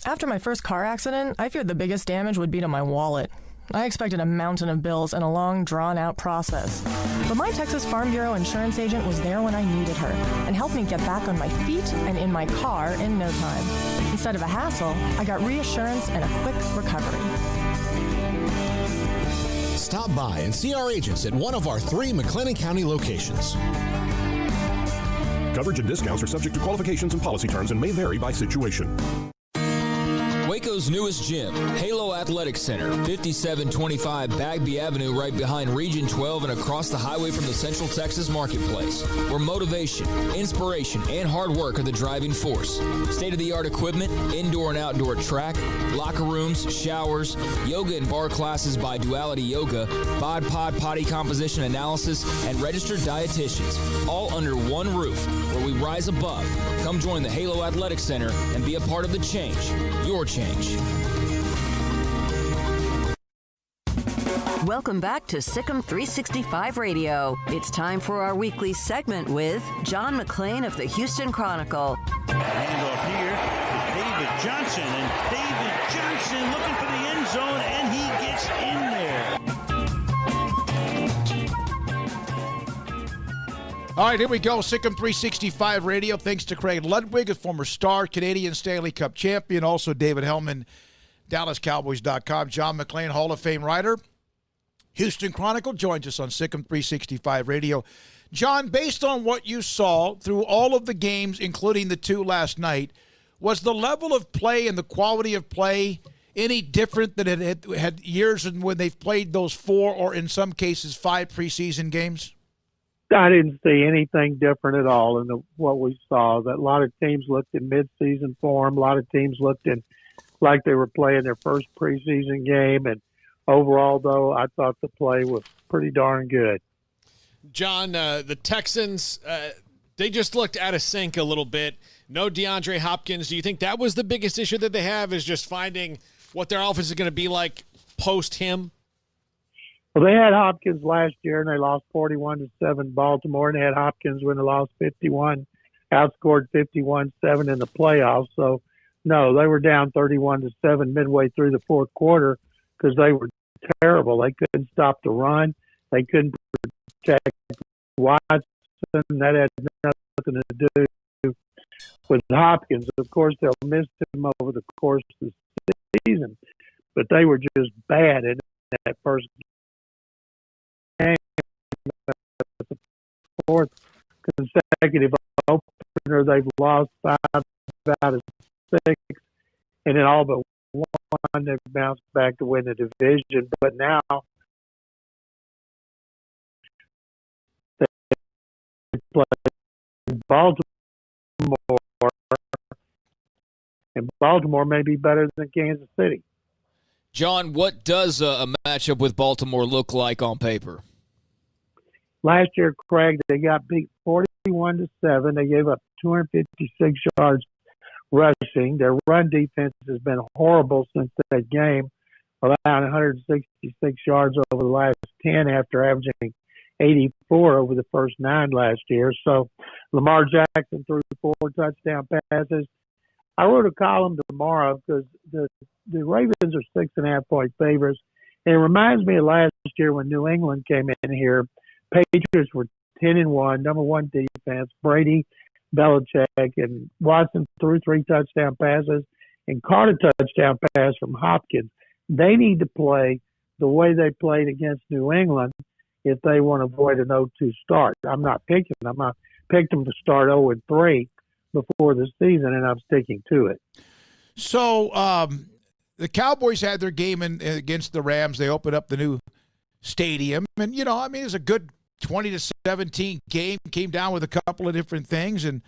After my first car accident, I feared the biggest damage would be to my wallet. I expected a mountain of bills and a long, drawn-out process. But my Texas Farm Bureau insurance agent was there when I needed her and helped me get back on my feet and in my car in no time. Instead of a hassle, I got reassurance and a quick recovery. Stop by and see our agents at one of our 3 McLennan County locations. Coverage and discounts are subject to qualifications and policy terms and may vary by situation. Waco's newest gym, Halo Athletic Center, 5725 Bagby Avenue, right behind Region 12 and across the highway from the Central Texas Marketplace, where motivation, inspiration, and hard work are the driving force. State-of-the-art equipment, indoor and outdoor track, locker rooms, showers, yoga and bar classes by Duality Yoga, Bod Pod potty composition analysis, and registered dietitians, all under one roof, where we rise above. Come join the Halo Athletic Center and be a part of the change, your change. Welcome back to Sikkim 365 Radio. It's time for our weekly segment with John McClain of the Houston Chronicle. Handoff here to David Johnson, and David Johnson looking for the end zone, and he gets in there. All right, here we go. Sikkim 365 Radio. Thanks to Craig Ludwig, a former star, Canadian Stanley Cup champion. Also David Hellman, DallasCowboys.com. John McClain, Hall of Fame writer. Houston Chronicle joins us on Sikkim 365 Radio. John, based on what you saw through all of the games, including the 2 last night, was the level of play and the quality of play any different than it had years when they've played those 4 or in some cases 5 preseason games? I didn't see anything different at all in what we saw. That a lot of teams looked in midseason form. A lot of teams looked in like they were playing their first preseason game. And overall, though, I thought the play was pretty darn good. John, the Texans, they just looked out of sync a little bit. No DeAndre Hopkins. Do you think that was the biggest issue that they have, is just finding what their offense is going to be like post him? Well, they had Hopkins last year, and they lost 41-7 Baltimore, and they had Hopkins when they lost outscored 51-7 in the playoffs. So, no, they were down 31-7 midway through the fourth quarter because they were terrible. They couldn't stop the run. They couldn't protect Watson. That had nothing to do with Hopkins. Of course, they'll miss him over the course of the season, but they were just bad in that first game. The 4th consecutive opener, they've lost 5 out of 6, and then all but one they've bounced back to win the division. But now they play Baltimore, and Baltimore may be better than Kansas City. John, what does a matchup with Baltimore look like on paper? Last year, Craig, they got beat 41-7. They gave up 256 yards rushing. Their run defense has been horrible since that game allowing 166 yards over the last 10 after averaging 84 over the first 9 last year. So Lamar Jackson threw 4 touchdown passes. I wrote a column tomorrow because the Ravens are 6.5-point favorites. And it reminds me of last year when New England came in here. Patriots were 10-1, number 1 defense. Brady, Belichick, and Watson threw 3 touchdown passes and caught a touchdown pass from Hopkins. They need to play the way they played against New England if they want to avoid an 0-2 start. I'm not picking them. I picked them to start 0-3 before the season, and I'm sticking to it. So the Cowboys had their game against the Rams. They opened up the new stadium. And, you know, I mean, it was a good 20-17 game. Came down with a couple of different things. And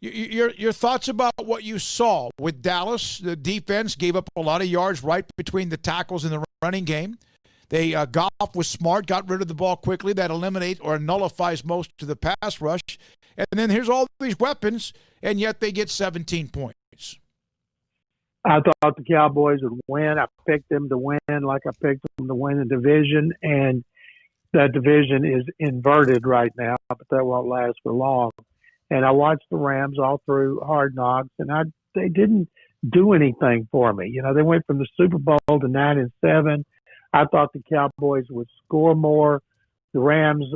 your thoughts about what you saw with Dallas? The defense gave up a lot of yards right between the tackles in the running game. They Goff was smart, got rid of the ball quickly. That eliminates or nullifies most of the pass rush. And then here's all these weapons, and yet they get 17 points. I thought the Cowboys would win. I picked them to win like I picked them to win the division, and that division is inverted right now, but that won't last for long. And I watched the Rams all through Hard Knocks, and they didn't do anything for me. You know, they went from the Super Bowl to 9-7. I thought the Cowboys would score more. The Rams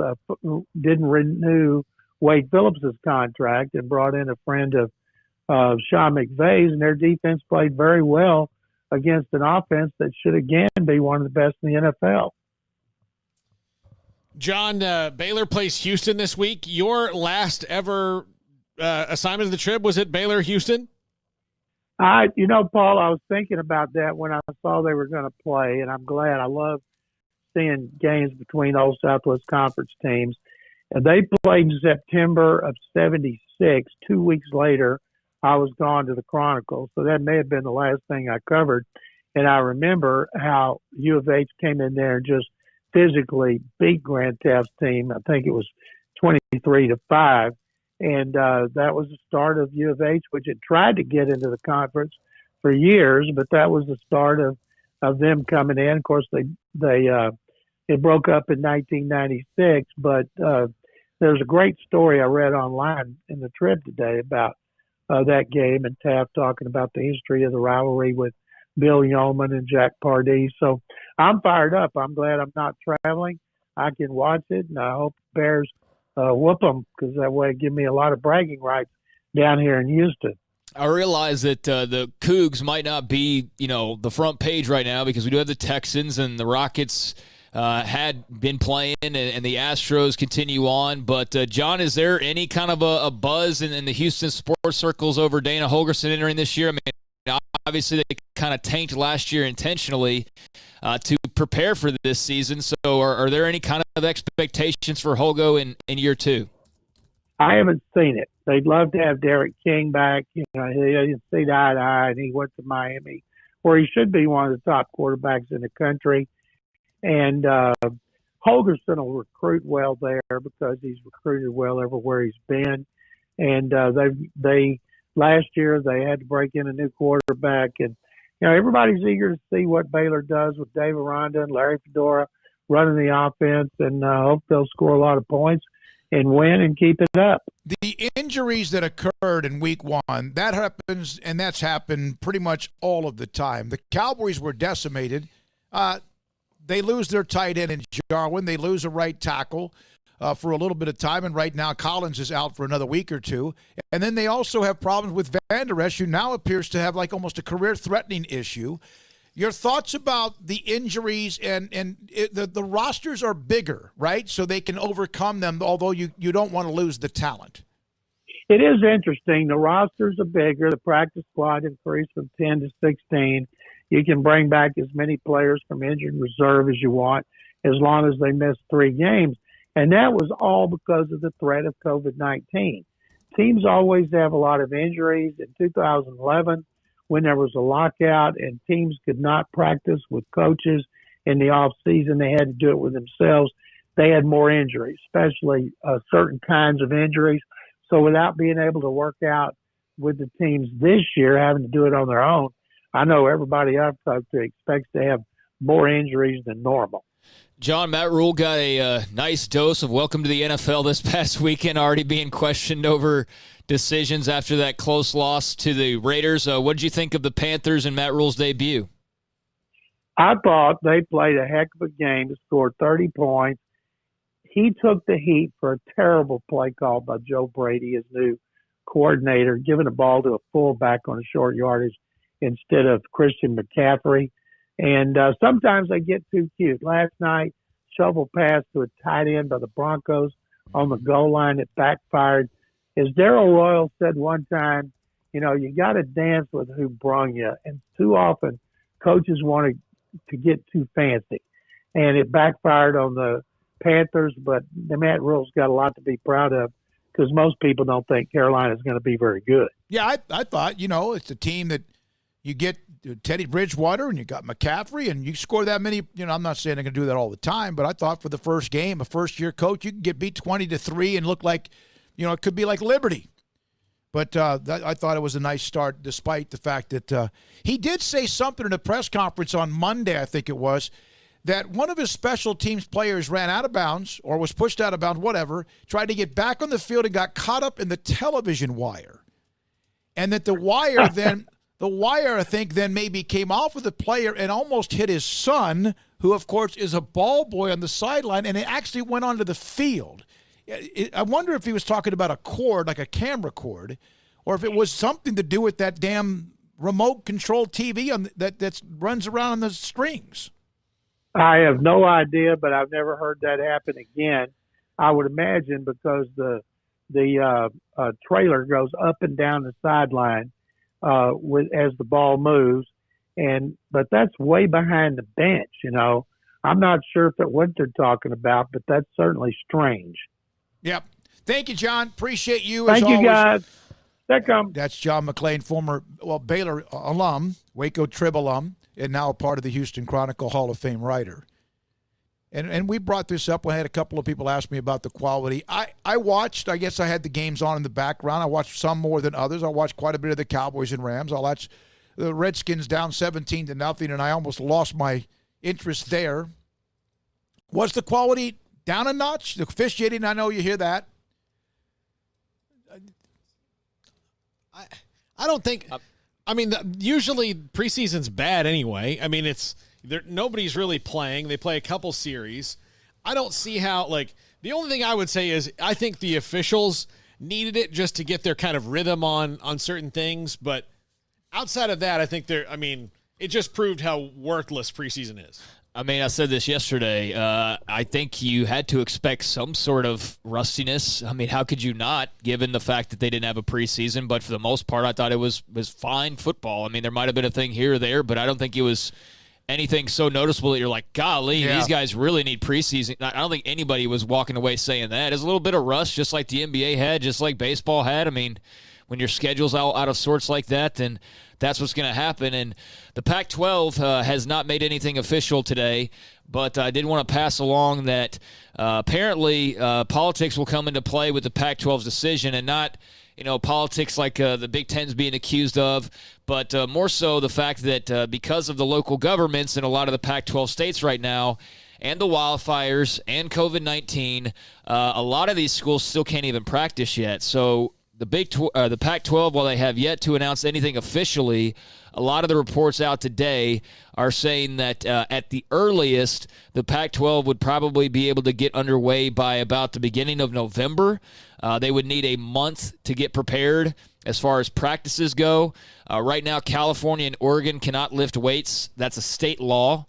didn't renew Wade Phillips' contract and brought in a friend of Sean McVay's, and their defense played very well against an offense that should again be one of the best in the NFL. John, Baylor plays Houston this week. Your last ever assignment of the trip was at Baylor, Houston? Paul, I was thinking about that when I saw they were going to play, and I'm glad. I love seeing games between old Southwest Conference teams. And they played in September of 76. 2 weeks later, I was gone to the Chronicle. So that may have been the last thing I covered. And I remember how U of H came in there and just physically beat Grant Taft's team. I think it was 23-5. And that was the start of U of H, which had tried to get into the conference for years, but that was the start of them coming in. Of course, it broke up in 1996, but there's a great story I read online in the Trib today about that game, and Taft talking about the history of the rivalry with Bill Yeoman and Jack Pardee. So I'm fired up. I'm glad I'm not traveling. I can watch it, and I hope the Bears whoop them, because that way it give me a lot of bragging rights down here in Houston. I realize that the Cougs might not be, the front page right now because we do have the Texans and the Rockets had been playing and the Astros continue on. But, John, is there any kind of a buzz in the Houston sports circles over Dana Holgorsen entering this year? I mean, obviously they kind of tanked last year intentionally to prepare for this season. So are there any kind of expectations for Holgo in year 2? I haven't seen it. They'd love to have Derek King back. He didn't see eye to eye, and he went to Miami, where he should be one of the top quarterbacks in the country. And Holgorsen will recruit well there because he's recruited well everywhere he's been. And they last year they had to break in a new quarterback, and everybody's eager to see what Baylor does with Dave Aranda and Larry Fedora running the offense, and hope they'll score a lot of points and win and keep it up. The injuries that occurred in week 1, that happens, and that's happened pretty much all of the time. The Cowboys were decimated. They lose their tight end in Jarwin. They lose a right tackle for a little bit of time, and right now Collins is out for another week or two. And then they also have problems with Van Der Esch, who now appears to have like almost a career-threatening issue. Your thoughts about the injuries and the rosters are bigger, right? So they can overcome them, although you don't want to lose the talent. It is interesting. The rosters are bigger. The practice squad increased from 10 to 16. You can bring back as many players from injured reserve as you want, as long as they miss 3 games. And that was all because of the threat of COVID-19. Teams always have a lot of injuries. In 2011, when there was a lockout and teams could not practice with coaches in the off season, they had to do it with themselves. They had more injuries, especially certain kinds of injuries. So without being able to work out with the teams this year, having to do it on their own, I know everybody I've talked to expects to have more injuries than normal. John, Matt Rhule got a nice dose of welcome to the NFL this past weekend, already being questioned over decisions after that close loss to the Raiders. What did you think of the Panthers and Matt Rhule's debut? I thought they played a heck of a game, scored 30 points. He took the heat for a terrible play call by Joe Brady, his new coordinator, giving the ball to a fullback on a short yardage instead of Christian McCaffrey. And sometimes they get too cute. Last night, shovel pass to a tight end by the Broncos on the goal line that backfired. As Darrell Royal said one time, you got to dance with who brung you. And too often, coaches want to get too fancy. And it backfired on the Panthers, but the Matt Rhule's got a lot to be proud of because most people don't think Carolina's going to be very good. Yeah, I thought, it's a team that you get Teddy Bridgewater and you got McCaffrey and you score that many. I'm not saying they're going to do that all the time, but I thought for the first game, a first-year coach, you can get beat 20-3 and look like, it could be like Liberty. But I thought it was a nice start despite the fact that he did say something in a press conference on Monday, I think it was, that one of his special teams players ran out of bounds or was pushed out of bounds, whatever, tried to get back on the field and got caught up in the television wire. And that the wire then, I think, then maybe came off of the player and almost hit his son, who, of course, is a ball boy on the sideline, and it actually went onto the field. I wonder if he was talking about a cord, like a camera cord, or if it was something to do with that damn remote control TV that runs around on the strings. I have no idea, but I've never heard that happen again. I would imagine because the trailer goes up and down the sideline as the ball moves, but that's way behind the bench. I'm not sure if that's what they're talking about, but that's certainly strange. Yep. Thank you, John. Appreciate you. Thank you, always. guys. That's John McClain, former Baylor alum, Waco Trib alum, and now a part of the Houston Chronicle Hall of Fame writer. And we brought this up. I had a couple of people ask me about the quality. I watched, I guess I had the games on in the background. I watched some more than others. I watched quite a bit of the Cowboys and Rams. I watched the Redskins down 17-0, and I almost lost my interest there. Was the quality down a notch? The officiating, I know you hear that. I don't think usually preseason's bad anyway. Nobody's really playing. They play a couple series. I don't see how, the only thing I would say is I think the officials needed it just to get their kind of rhythm on certain things. But outside of that, I think it just proved how worthless preseason is. I said this yesterday. I think you had to expect some sort of rustiness. How could you not, given the fact that they didn't have a preseason? But for the most part, I thought it was fine football. There might have been a thing here or there, but I don't think it was anything so noticeable that you're like, golly, these guys really need preseason. I don't think anybody was walking away saying that. It's a little bit of rust, just like the NBA had, just like baseball had. When your schedule's out of sorts like that, then that's what's going to happen. And the Pac-12 has not made anything official today, but I did want to pass along that apparently politics will come into play with the Pac-12's decision, and not politics like the Big Ten's being accused of, but more so the fact that because of the local governments in a lot of the Pac-12 states right now, and the wildfires and COVID-19, a lot of these schools still can't even practice yet. So the Pac-12, while they have yet to announce anything officially, a lot of the reports out today are saying that at the earliest, the Pac-12 would probably be able to get underway by about the beginning of November. They would need a month to get prepared as far as practices go. Right now, California and Oregon cannot lift weights. That's a state law.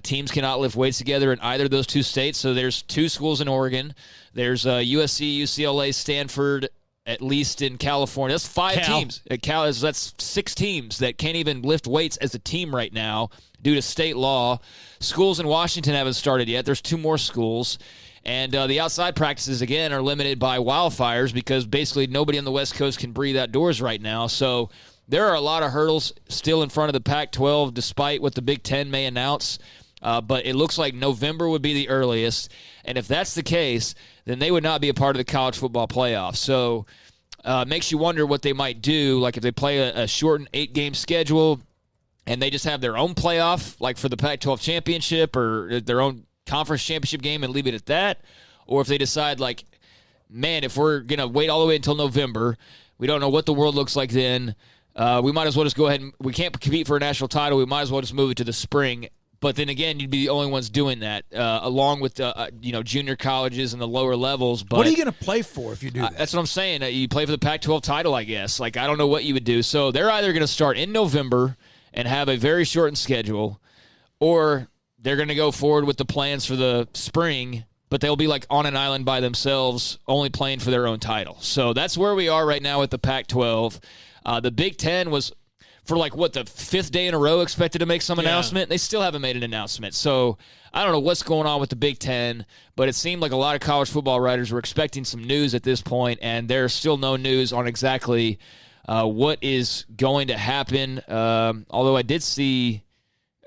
Teams cannot lift weights together in either of those two states. So there's two schools in Oregon. There's USC, UCLA, Stanford, at least in California. That's five teams. That's 6 teams that can't even lift weights as a team right now due to state law. Schools in Washington haven't started yet. There's 2 more schools. And the outside practices, again, are limited by wildfires because basically nobody on the West Coast can breathe outdoors right now. So there are a lot of hurdles still in front of the Pac-12, despite what the Big Ten may announce. But it looks like November would be the earliest. And if that's the case, then they would not be a part of the college football playoff. So makes you wonder what they might do, like if they play a shortened 8-game schedule, and they just have their own playoff, like for the Pac-12 championship or their own conference championship game and leave it at that, or if they decide, like, man, if we're going to wait all the way until November, we don't know what the world looks like then, we might as well just go ahead and we can't compete for a national title. We might as well just move it to the spring. But then again, you'd be the only ones doing that, along with junior colleges and the lower levels. But what are you going to play for if you do that? That's what I'm saying. You play for the Pac-12 title, I guess. Like, I don't know what you would do. So they're either going to start in November and have a very shortened schedule, or they're going to go forward with the plans for the spring, but they'll be like on an island by themselves, only playing for their own title. So that's where we are right now with the Pac-12. The Big Ten was, for like, the fifth day in a row expected to make some announcement. They still haven't made an announcement. So I don't know what's going on with the Big Ten, but it seemed like a lot of college football writers were expecting some news at this point, and there's still no news on exactly what is going to happen. Although I did see,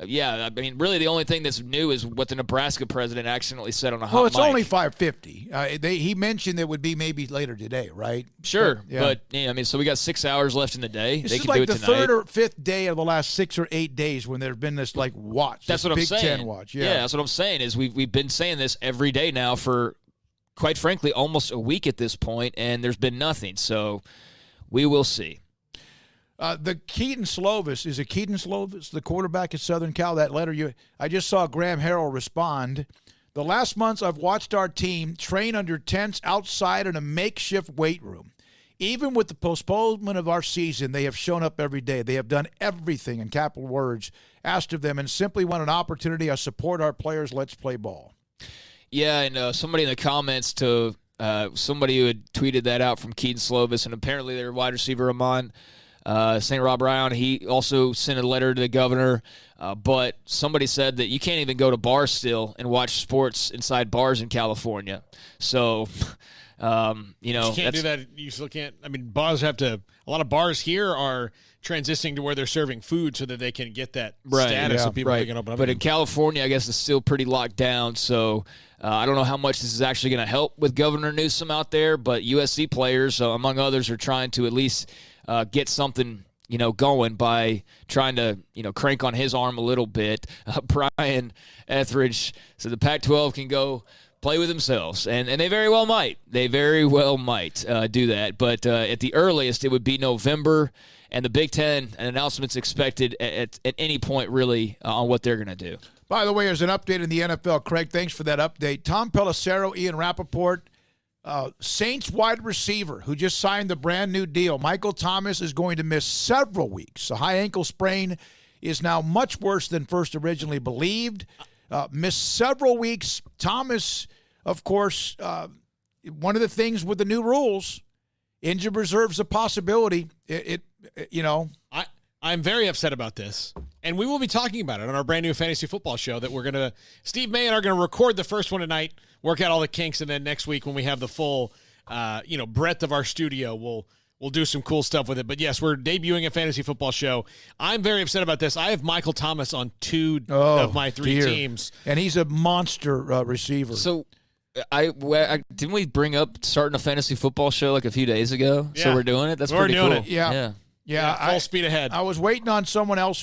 really the only thing that's new is what the Nebraska president accidentally said on a hot mic. Well, it's only 5:50. He mentioned it would be maybe later today, right? Sure, but so we got 6 hours left in the day. This they is can like do it the tonight. third or fifth day of the last 6 or 8 days when there's been this watch. That's this what I'm Big saying. Ten watch. Yeah, that's what I'm saying. Is we've been saying this every day now for, quite frankly, almost a week at this point, and there's been nothing. So we will see. The Keaton Slovis, is it Keaton Slovis, the quarterback at Southern Cal? That letter I just saw Graham Harrell respond. The last months I've watched our team train under tents outside in a makeshift weight room. Even with the postponement of our season, they have shown up every day. They have done everything, in capital words, asked of them, and simply want an opportunity. I support our players. Let's play ball. Yeah, and somebody in the comments to somebody who had tweeted that out from Keaton Slovis, and apparently their wide receiver Amon St. Rob Ryan, he also sent a letter to the governor, but somebody said that you can't even go to bars still and watch sports inside bars in California. So, you can't do that. You still can't. I mean, bars have to. A lot of bars here are transitioning to where they're serving food so that they can get that status so people can open up. But in California, I guess it's still pretty locked down. So I don't know how much this is actually going to help with Governor Newsom out there. But USC players, among others, are trying to at least get something, going by trying to, crank on his arm a little bit. Brian Etheridge said the Pac-12 can go play with themselves, and they very well might. They very well might do that. But at the earliest, it would be November, and the Big Ten, an announcement's expected at any point, really, on what they're going to do. By the way, there's an update in the NFL. Craig, thanks for that update. Tom Pelissero, Ian Rappaport, Saints wide receiver who just signed the brand new deal, Michael Thomas, is going to miss several weeks. A high ankle sprain is now much worse than first originally believed. Missed several weeks. Thomas, of course, one of the things with the new rules, injured reserve's a possibility. I'm very upset about this, and we will be talking about it on our brand new fantasy football show that Steve May and I are going to record the first one tonight, work out all the kinks, and then next week when we have the full, breadth of our studio, we'll do some cool stuff with it. But yes, we're debuting a fantasy football show. I'm very upset about this. I have Michael Thomas on two of my three teams, and he's a monster receiver. So, didn't we bring up starting a fantasy football show like a few days ago? Yeah. So we're doing it. That's pretty cool. Yeah. Full speed ahead. I was waiting on someone else who's